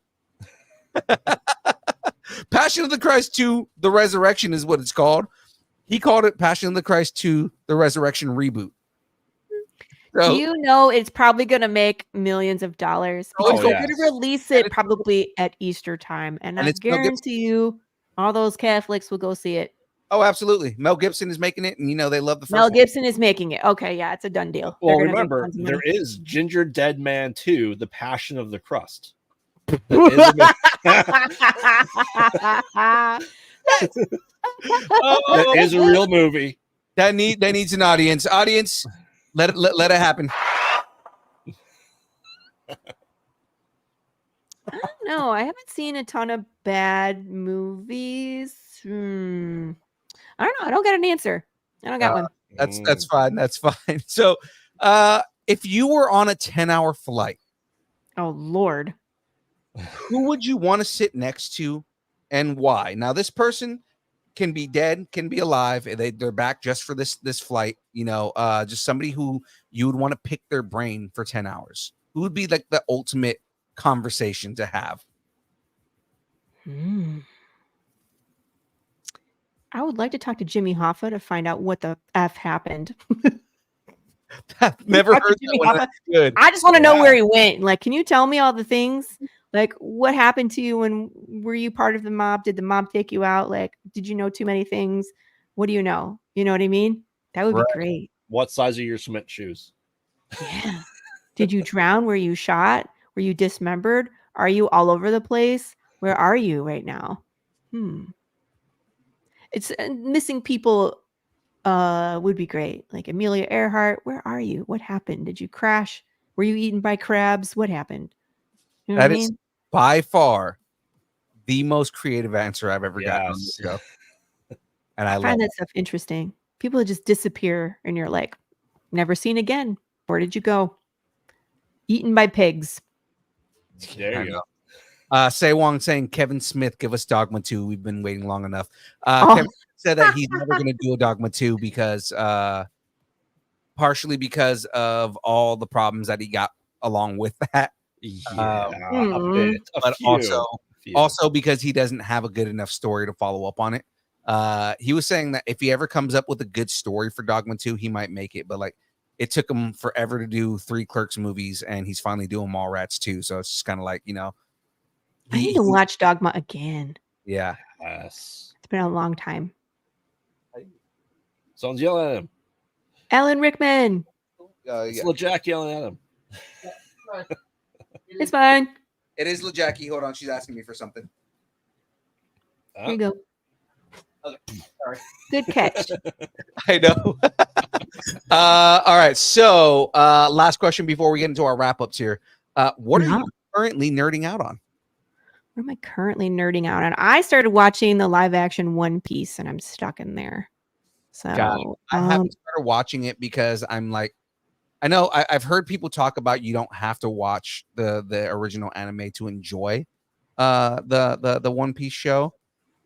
Passion of the Christ 2 The Resurrection is what it's called. He called it Passion of the Christ 2 The Resurrection reboot. So, you know, it's probably going to make millions of dollars. Because they're going to release it probably at Easter time. And I guarantee you, all those Catholics will go see it. Oh, absolutely. Mel Gibson is making it. And, you know, they love the first Mel Gibson is making it. Okay, yeah, it's a done deal. Well, remember, there is Ginger Dead Man 2, The Passion of the Crust. That is a real movie. That needs an audience. Audience, let it happen. I don't know. I haven't seen a ton of bad movies. I don't know. I don't got an answer. I don't got one. That's fine. That's fine. So, if you were on a 10-hour flight, oh Lord, who would you want to sit next to, and why? Now, this person can be dead, can be alive. They're back just for this flight. You know, just somebody who you would want to pick their brain for 10 hours. Who would be like the ultimate conversation to have? I would like to talk to Jimmy Hoffa to find out what the F happened. Never heard that one. That's good. I just want to know where he went. Like, can you tell me all the things? Like, what happened to you when were you part of the mob? Did the mob take you out? Like, did you know too many things? What do you know? You know what I mean? That would be great. What size are your cement shoes? Yeah. Did you drown? Were you shot? Were you dismembered? Are you all over the place? Where are you right now? It's missing people would be great. Like Amelia Earhart, where are you? What happened? Did you crash? Were you eaten by crabs? What happened? You know That what I is mean? by far the most creative answer I've ever gotten on this show. And I love find it. that stuff interesting. People just disappear and you're like, never seen again. Where did you go? Eaten by pigs. There you go. Say Wong saying Kevin Smith, give us Dogma 2. We've been waiting long enough. Oh. Kevin said that he's never going to do a Dogma 2 because partially because of all the problems that he got along with that. Yeah, a bit. But also because he doesn't have a good enough story to follow up on it. He was saying that if he ever comes up with a good story for Dogma 2, he might make it. But like, it took him forever to do 3 Clerks movies, and he's finally doing Mallrats 2. So it's just kind of like, you know, I need to watch Dogma again. Yeah. Yes. It's been a long time. Someone's yelling at him. Alan Rickman. It's little Jack yelling at him. It's fine. It is LaJackie. Hold on. She's asking me for something. Here you go. Okay. Sorry. Good catch. I know. All right. So last question before we get into our wrap-ups here. What are you currently nerding out on? What am I currently nerding out on? I started watching the live action One Piece and I'm stuck in there. So I haven't started watching it because I'm like, I know I've heard people talk about you don't have to watch the original anime to enjoy the One Piece show.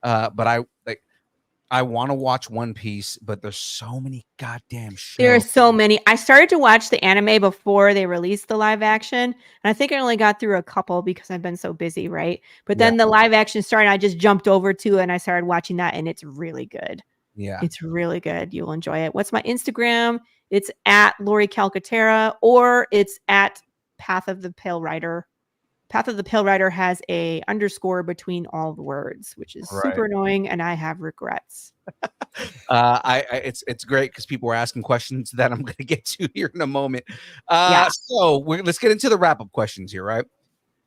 But I want to watch One Piece, but there's so many goddamn shows. There are so many. I started to watch the anime before they released the live action, and I think I only got through a couple because I've been so busy, right? But then the live action started, I just jumped over to it and I started watching that, and it's really good. Yeah. It's really good. You'll enjoy it. What's my Instagram? It's at Laurie Calcarerra, or it's at Path of the Pale Rider. Path of the Pale Rider has a underscore between all the words, which is super annoying, and I have regrets. It's great because people were asking questions that I'm going to get to here in a moment. So let's get into the wrap-up questions here, right?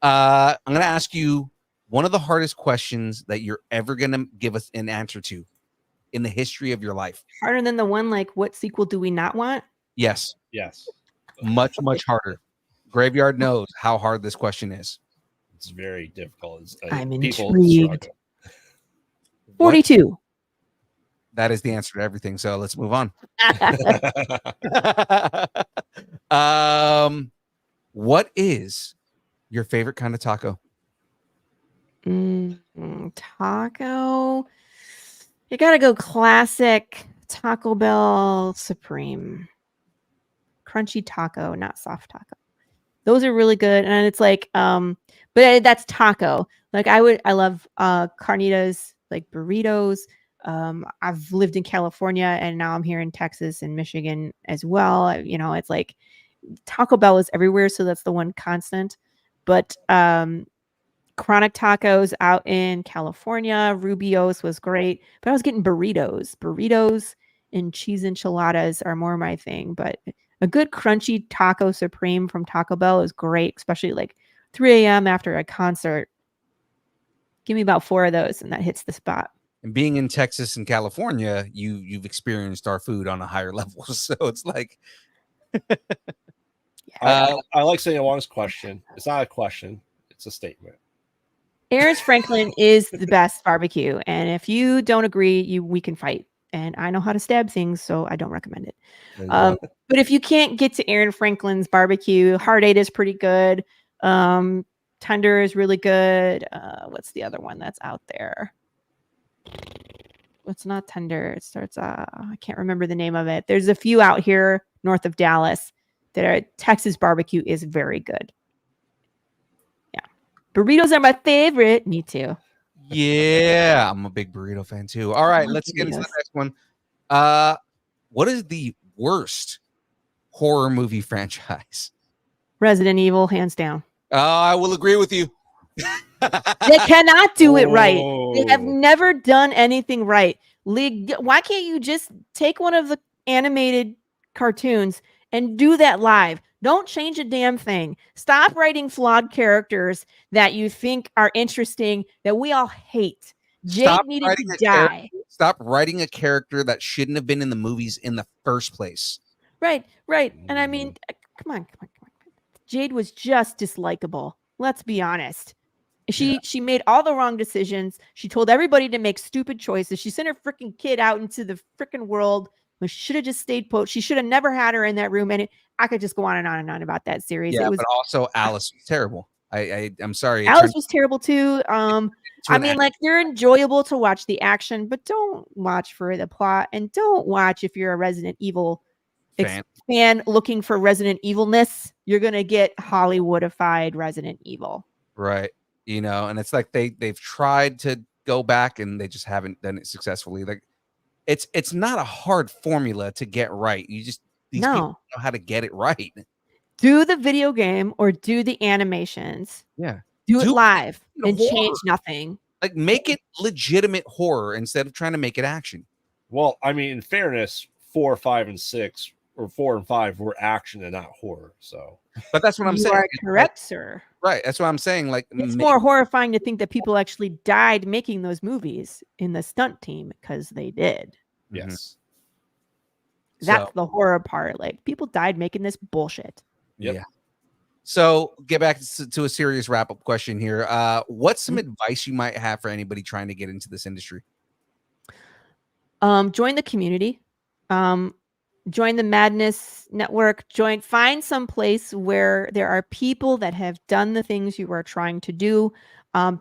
I'm going to ask you one of the hardest questions that you're ever going to give us an answer to in the history of your life. Harder than the one like, what sequel do we not want? Yes. Yes. Much harder. Graveyard knows how hard this question is. It's very difficult. I'm intrigued. 42. What? That is the answer to everything. So let's move on. What is your favorite kind of taco? Taco. You gotta go classic Taco Bell Supreme. Crunchy taco, not soft taco. Those are really good. And it's like, but that's taco. Like I love carnitas, like burritos. I've lived in California and now I'm here in Texas and Michigan as well. You know, it's like Taco Bell is everywhere. So that's the one constant. But Chronic Tacos out in California, Rubio's was great. But I was getting burritos. Burritos and cheese enchiladas are more my thing. But a good crunchy taco supreme from Taco Bell is great, especially like 3 a.m. after a concert. Give me about 4 of those and that hits the spot. And being in Texas and California, you've experienced our food on a higher level. So it's like I like saying Wong's question. It's not a question, it's a statement. Aaron's Franklin is the best barbecue. And if you don't agree, we can fight. And I know how to stab things, so I don't recommend it. But if you can't get to Aaron Franklin's barbecue, Hard 8 is pretty good. Tender is really good. What's the other one that's out there? It's not Tender. It starts, I can't remember the name of it. There's a few out here north of Dallas that are Texas barbecue is very good. Yeah. Burritos are my favorite. Me too. Yeah, I'm a big burrito fan too. All right, let's get into the next one. What is the worst horror movie franchise? Resident Evil, hands down. I will agree with you. They cannot do it right. They have never done anything right. Why can't you just take one of the animated cartoons and do that live? Don't change a damn thing. Stop writing flawed characters that you think are interesting that we all hate. Jade needed to die. Stop writing a character that shouldn't have been in the movies in the first place. Right. And I mean, come on. Jade was just dislikable. Let's be honest. She made all the wrong decisions. She told everybody to make stupid choices. She sent her freaking kid out into the freaking world when she should have just stayed put. She should have never had her in that room. And I could just go on and on and on about that series. Yeah, It was but also Alice was terrible. I'm sorry. Alice was terrible too. I mean, like, they're enjoyable to watch the action, but don't watch for the plot, and don't watch if you're a Resident Evil fan looking for Resident Evilness. You're gonna get Hollywoodified Resident Evil, right? You know, and it's like they've tried to go back and they just haven't done it successfully. Like, it's not a hard formula to get right. You just people know how to get it right. Do the video game or do the animations. Yeah. Do it live and change nothing. Like, make it legitimate horror instead of trying to make it action. Well, I mean, in fairness, 4, 5, and 6, or 4 and 5 were action and not horror. So, but that's what I'm saying. You are correct, sir. Right. That's what I'm saying. Like, it's more horrifying to think that people actually died making those movies in the stunt team, because they did. Yes. That's the horror part. Like, people died making this bullshit. Yep. Yeah. So, get back to a serious wrap-up question here. What's some advice you might have for anybody trying to get into this industry? Join the community. Join the Madness Network. Find some place where there are people that have done the things you are trying to do.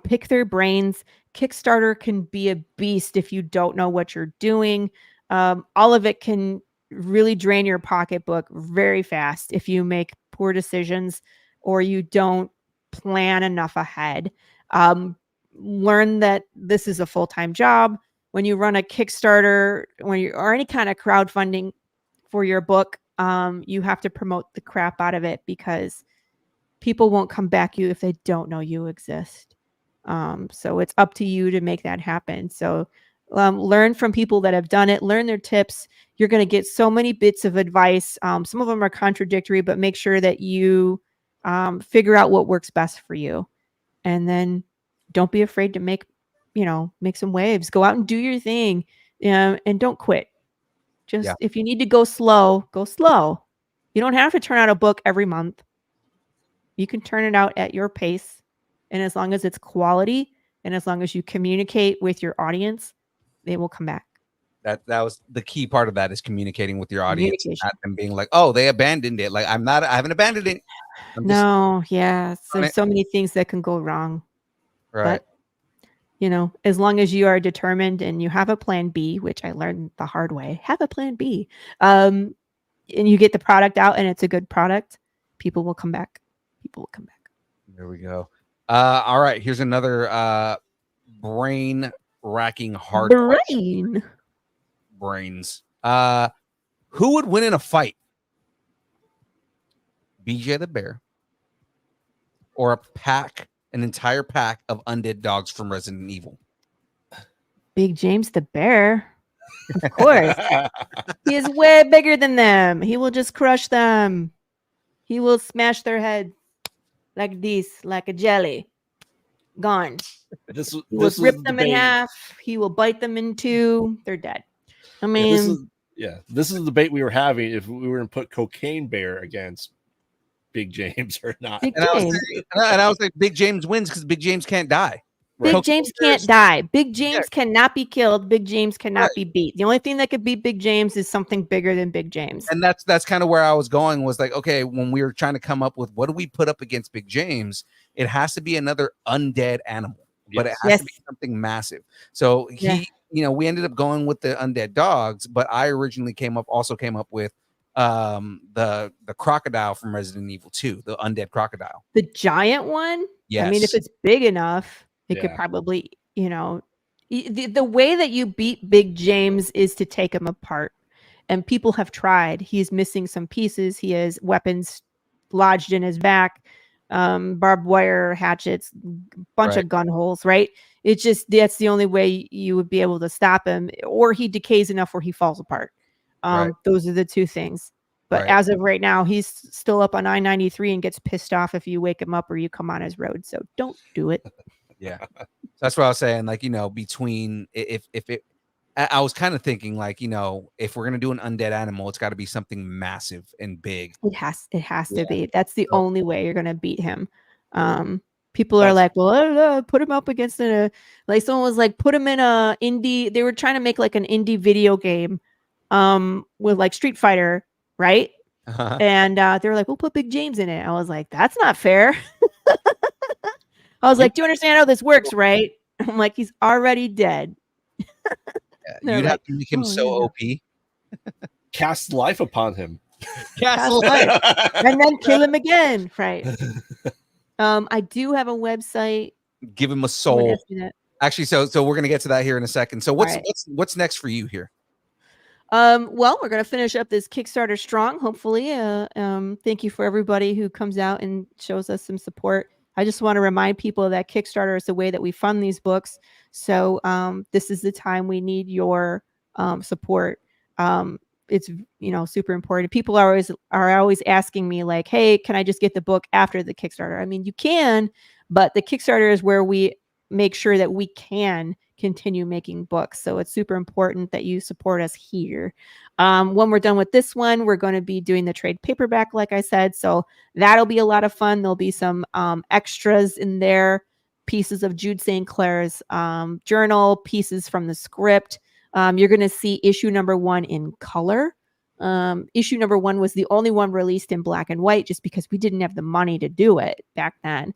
Pick their brains. Kickstarter can be a beast if you don't know what you're doing. All of it can really drain your pocketbook very fast if you make poor decisions or you don't plan enough ahead. Learn that this is a full-time job. When you run a Kickstarter, or any kind of crowdfunding for your book, you have to promote the crap out of it, because people won't come back you if they don't know you exist. So it's up to you to make that happen. So learn from people that have done it, learn their tips. You're going to get so many bits of advice. Some of them are contradictory, but make sure that you figure out what works best for you. And then don't be afraid to make some waves. Go out and do your thing, and don't quit. Just if you need to go slow, go slow. You don't have to turn out a book every month. You can turn it out at your pace. And as long as it's quality and as long as you communicate with your audience, they will come back. That was the key part of that, is communicating with your audience, not them being like, oh, they abandoned it. Like, I haven't abandoned it. There's so many things that can go wrong. Right. But, as long as you are determined and you have a plan B, which I learned the hard way, have a plan B, and you get the product out and it's a good product, people will come back. There we go. All right. Here's another brain racking hard brains. Who would win in a fight? BJ the Bear or an entire pack of undead dogs from Resident Evil? Big James the Bear. Of course. He is way bigger than them. He will just crush them. He will smash their head like this, like a jelly. Gone. He will rip them in half. He will bite them in two. They're dead. I mean, this is the debate we were having, if we were going to put Cocaine Bear against Big James or not. And I was like, Big James wins because Big James can't die. Big James can't die. Big James cannot be killed. Big James cannot be beat. The only thing that could beat Big James is something bigger than Big James. And that's kind of where I was going, was like, okay, when we were trying to come up with what do we put up against Big James, it has to be another undead animal, but it has to be something massive. So we ended up going with the undead dogs, but I originally came up with the crocodile from Resident Evil 2, the undead crocodile. The giant one? Yes. I mean, if it's big enough, it could probably, the way that you beat Big James is to take him apart. And people have tried. He's missing some pieces. He has weapons lodged in his back, barbed wire, hatchets, bunch of gun holes, right? It's just, that's the only way you would be able to stop him, or he decays enough where he falls apart. Those are the two things. But as of right now, he's still up on I-93 and gets pissed off if you wake him up or you come on his road. So don't do it. Yeah. That's what I was saying. Like, between if I was kind of thinking like, if we're gonna do an undead animal, it's got to be something massive and big. It has Yeah. to be. That's the So- only way you're gonna beat him. People are That's- like, well, I don't know, put him up against like someone was like, put him in a indie. They were trying to make like an indie video game, with like Street Fighter, right? Uh-huh. And they were like, we'll put Big James in it. I was like, that's not fair. I was like, do you understand how this works, right? I'm like, he's already dead. They're You'd like, have to make him "Oh, so yeah." OP. Cast life upon him. Cast life. And then kill him again, right? I do have a website. Give him a Someone soul. asked me that. Actually, so we're gonna get to that here in a second. So All right. what's next for you here? Well, we're gonna finish up this Kickstarter strong, hopefully. Thank you for everybody who comes out and shows us some support. I just want to remind people that Kickstarter is the way that we fund these books. So this is the time we need your support. It's super important. People are always asking me like, hey, can I just get the book after the Kickstarter? I mean, you can, but the Kickstarter is where we make sure that we can continue making books. So it's super important that you support us here. When we're done with this one, we're going to be doing the trade paperback, like I said. So that'll be a lot of fun. There'll be some extras in there, pieces of Jude St. Clair's journal, pieces from the script. You're going to see issue number 1 in color. Issue number 1 was the only one released in black and white just because we didn't have the money to do it back then.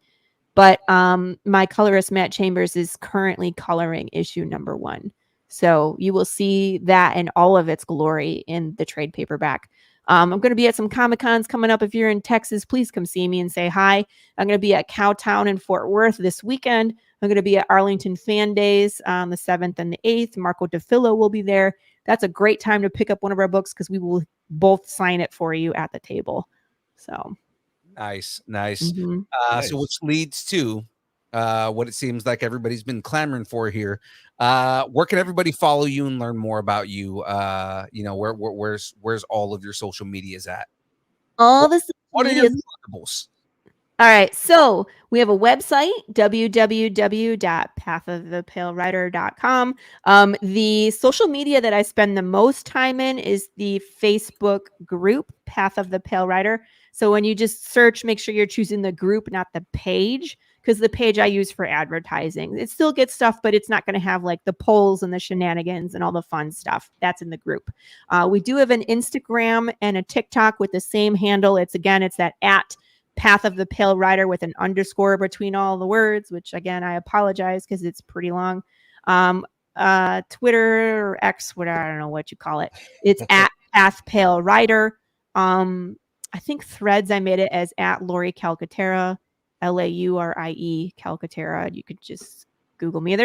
But my colorist, Matt Chambers, is currently coloring issue number 1. So you will see that in all of its glory in the trade paperback. I'm going to be at some Comic-Cons coming up. If you're in Texas, please come see me and say hi. I'm going to be at Cowtown in Fort Worth this weekend. I'm going to be at Arlington Fan Days on the 7th and the 8th. Marco DeFillo will be there. That's a great time to pick up one of our books because we will both sign it for you at the table. So Nice. mhm. So which leads to what it seems like everybody's been clamoring for here. Where can everybody follow you and learn more about you? Where's all of your social medias at? All the social What are your medias. collectibles? All right, so we have a website, www.pathofthepalerider.com. The social media that I spend the most time in is the Facebook group, Path of the Pale Rider. So when you just search, make sure you're choosing the group, not the page, because the page I use for advertising. It still gets stuff, but it's not going to have like the polls and the shenanigans and all the fun stuff. That's in the group. We do have an Instagram and a TikTok with the same handle. It's that @ Path of the Pale Rider with an underscore between all the words, which again, I apologize because it's pretty long. Twitter or X, whatever, I don't know what you call it. It's @ Path Pale Rider. I think Threads, I made it as @ Laurie Calcarerra, Laurie Calcarerra. You could just Google me.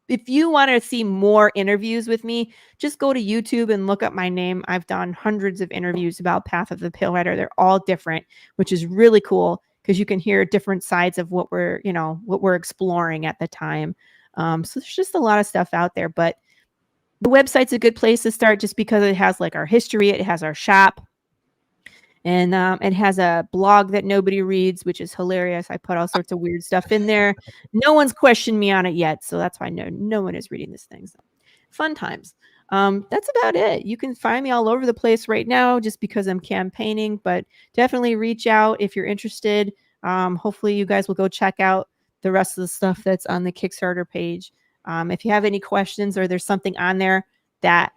If you want to see more interviews with me, just go to YouTube and look up my name. I've done hundreds of interviews about Path of the Pale Rider. They're all different, which is really cool because you can hear different sides of what we're exploring at the time. So there's just a lot of stuff out there, but the website's a good place to start just because it has like our history, it has our shop, and it has a blog that nobody reads, which is hilarious. I put all sorts of weird stuff in there. No one's questioned me on it yet, so that's why no one is reading this thing. So fun times. That's about it. You can find me all over the place right now just because I'm campaigning, but definitely reach out if you're interested. Hopefully you guys will go check out the rest of the stuff that's on the Kickstarter page. If you have any questions or there's something on there that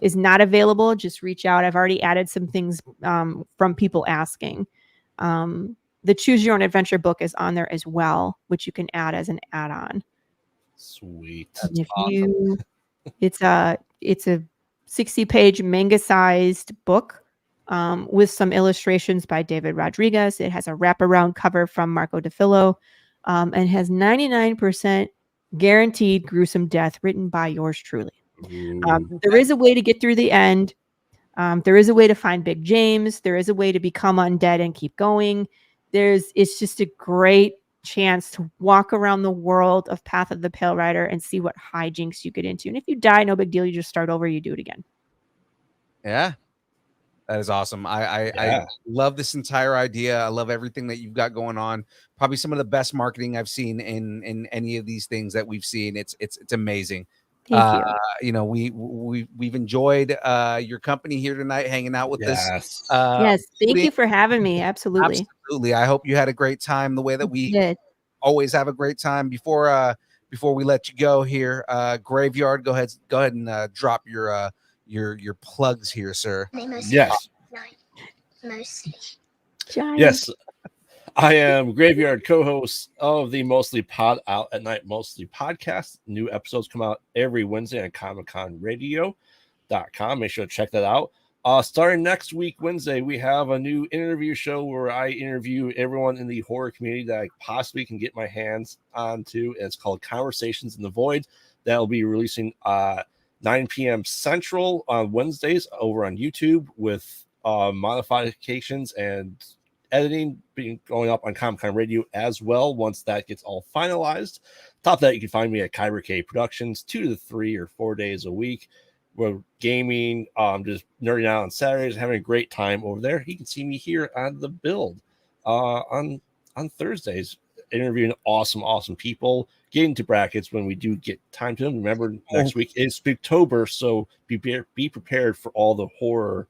is not available, just reach out. I've already added some things from people asking. The Choose Your Own Adventure book is on there as well, which you can add as an add-on. Sweet. If awesome. It's a 60-page manga-sized book with some illustrations by David Rodriguez. It has a wraparound cover from Marco DeFillo and has 99% guaranteed gruesome death written by yours truly. There is a way to get through the end. There is a way to find Big James. There is a way to become undead and keep going. It's just a great chance to walk around the world of Path of the Pale Rider and see what hijinks you get into. And if you die, no big deal. You just start over. You do it again. Yeah, that is awesome. I love this entire idea. I love everything that you've got going on. Probably some of the best marketing I've seen in any of these things that we've seen. It's amazing. Thank you. You know, we've enjoyed your company here tonight, hanging out with us. Yes, thank you for having me. Absolutely. Absolutely. I hope you had a great time the way that we did. always have a great time. Before we let you go here, Graveyard, go ahead and drop your plugs here, sir. They mostly Yes. night, mostly. Giant. Yes. I am Graveyard co-host of the Mostly Pod Out at Night Mostly podcast. New episodes come out every Wednesday on ComicConRadio.com. Make sure to check that out. Starting next week, Wednesday, we have a new interview show where I interview everyone in the horror community that I possibly can get my hands onto. It's called Conversations in the Void. That'll be releasing 9 p.m. Central on Wednesdays over on YouTube with modifications and editing being going up on Comic-Con Radio as well once that gets all finalized. Top of that, you can find me at Kyber K Productions 2 to 3 or 4 days a week. We're gaming, just nerding out on Saturdays, having a great time over there. You can see me here on The Build on Thursdays, interviewing awesome people, getting to brackets when we do get time to them. Remember, next week is Spooktober, so be prepared for all the horror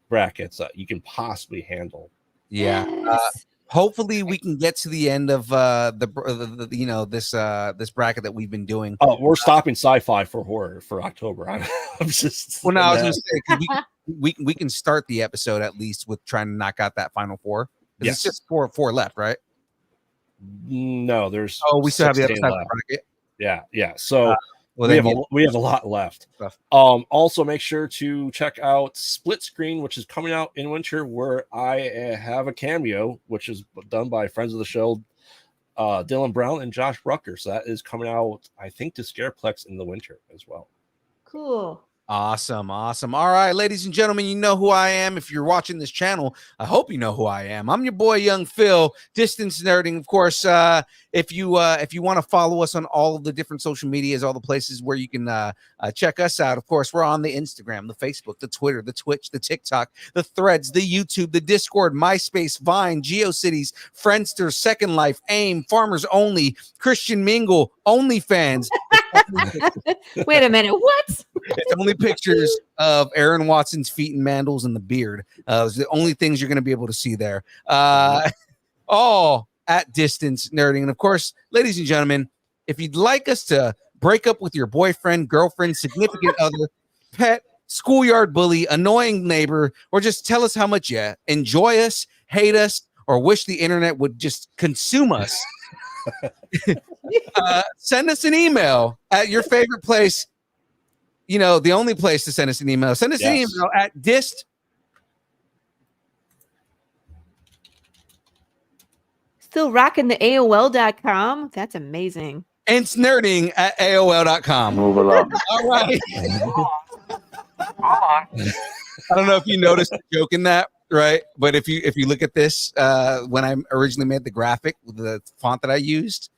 brackets that you can possibly handle. Yeah. Yes. Hopefully we can get to the end of this bracket that we've been doing. Oh, we're stopping sci-fi for horror for October. I'm just Well, no, I was going to say 'cause we can start the episode at least with trying to knock out that final four. Yes. It's just four left, right? No, there's we still have the other 16 side of the left. bracket. Yeah. So Well, we then have a lot left. Stuff. Also make sure to check out Split Screen, which is coming out in winter, where I have a cameo, which is done by friends of the show, Dylan Brown and Josh Rucker. So that is coming out, I think, to Scareplex in the winter as well. Cool. Awesome. All right, ladies and gentlemen, you know who I am. If you're watching this channel, I hope you know who I am. I'm your boy, Young Phil, Distance Nerding. Of course, if you want to follow us on all of the different social medias, all the places where you can check us out. Of course, we're on the Instagram, the Facebook, the Twitter, the Twitch, the TikTok, the Threads, the YouTube, the Discord, MySpace, Vine, GeoCities, Friendster, Second Life, AIM, Farmers Only, Christian Mingle, OnlyFans. Wait a minute. What? It's only pictures of Aaron Watson's feet and mandals and the beard. It's the only things you're going to be able to see there. All at Distance Nerding. And of course, ladies and gentlemen, if you'd like us to break up with your boyfriend, girlfriend, significant other, pet, schoolyard bully, annoying neighbor, or just tell us how much you enjoy us, hate us, or wish the internet would just consume us, send us an email at your favorite place. You know, the only place to send us an email. Send us an email at dist. Still rocking the AOL.com. That's amazing. And it's nerding at AOL.com. Move along. All right. I don't know if you noticed the joke in that, right? But if you look at this, when I originally made the graphic with the font that I used,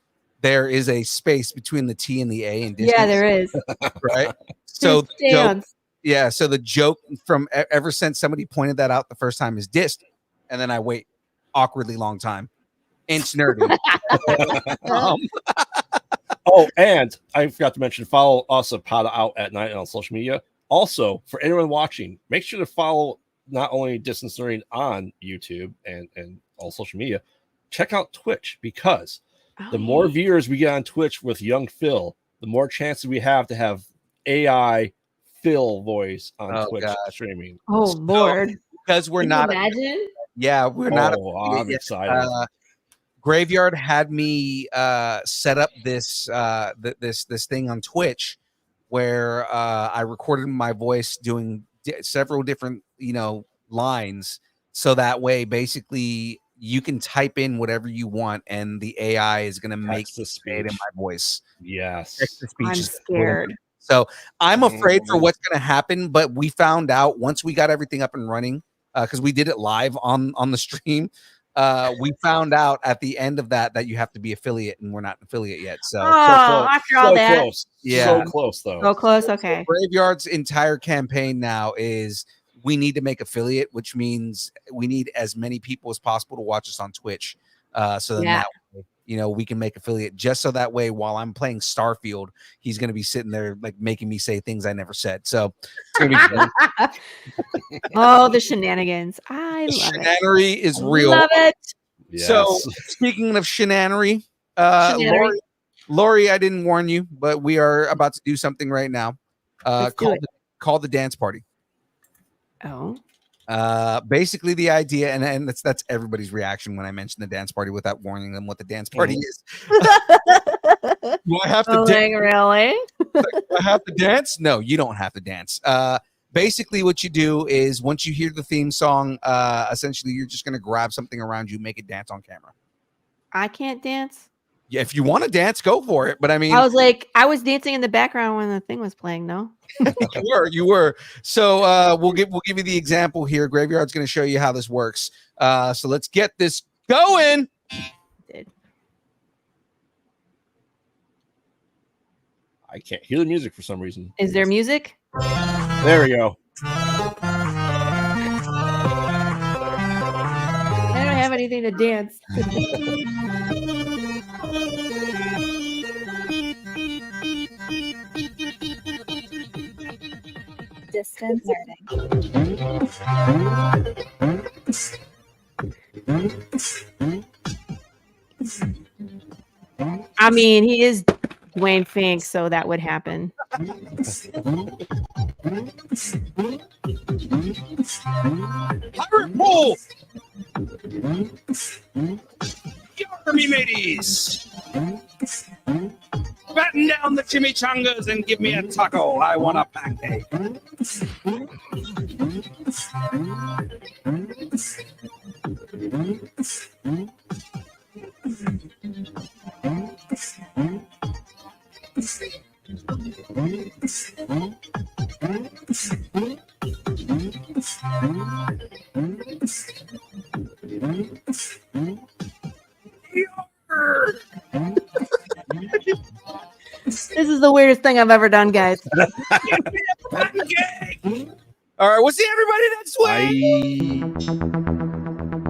there is a space between the T and the A in distance. Yeah, there is. Right. So the joke from ever since somebody pointed that out the first time is dist, and then I wait awkwardly long time. It's nerding. Oh, and I forgot to mention, follow us at Pod Out at Night on social media. Also, for anyone watching, make sure to follow not only Distance Nerding on YouTube and all social media, check out Twitch, because the more viewers we get on Twitch with Young Phil, the more chances we have to have AI Phil voice on Twitch streaming. Oh, Lord. Because we're Can not. you imagine? Yeah, we're not. I'm excited. Graveyard had me set up this this thing on Twitch where I recorded my voice doing several different lines, so that way basically you can type in whatever you want and the AI is going to make the speech in my voice. Yes. I'm scared. So I'm afraid for what's going to happen, but we found out once we got everything up and running, because we did it live on the stream. We found out at the end of that you have to be affiliate, and we're not an affiliate yet. So, after all that, close. Yeah, so close though. So close. Okay. Graveyard's entire campaign now is we need to make affiliate, which means we need as many people as possible to watch us on Twitch. So then that way we can make affiliate, just so that way while I'm playing Starfield, he's going to be sitting there like making me say things I never said. So it's going to be fun. Oh, the shenanigans. I love it. Shenanery is real. Love it. Yes. So speaking of shenanery, Laurie, I didn't warn you, but we are about to do something right now. Called the dance party. Oh. Basically the idea, and that's everybody's reaction when I mention the dance party without warning them what the dance party is. Do I have to dance? Really? Do I have to dance? No, you don't have to dance. Basically what you do is once you hear the theme song, essentially you're just going to grab something around you, make it dance on camera. I can't dance. Yeah, if you want to dance, go for it. But I mean, I was dancing in the background when the thing was playing. No, you were. So we'll give you the example here. Graveyard's going to show you how this works. So let's get this going. I can't hear the music for some reason. Is there music? There we go. I don't have anything to dance. Distance learning. I mean, he is Dwayne Fink, so that would happen. Pirate Pool! Me mateys! Batten down the chimichangas and give me a taco. I want a pancake. This is the weirdest thing I've ever done, guys. All right, we'll see everybody next week. Bye.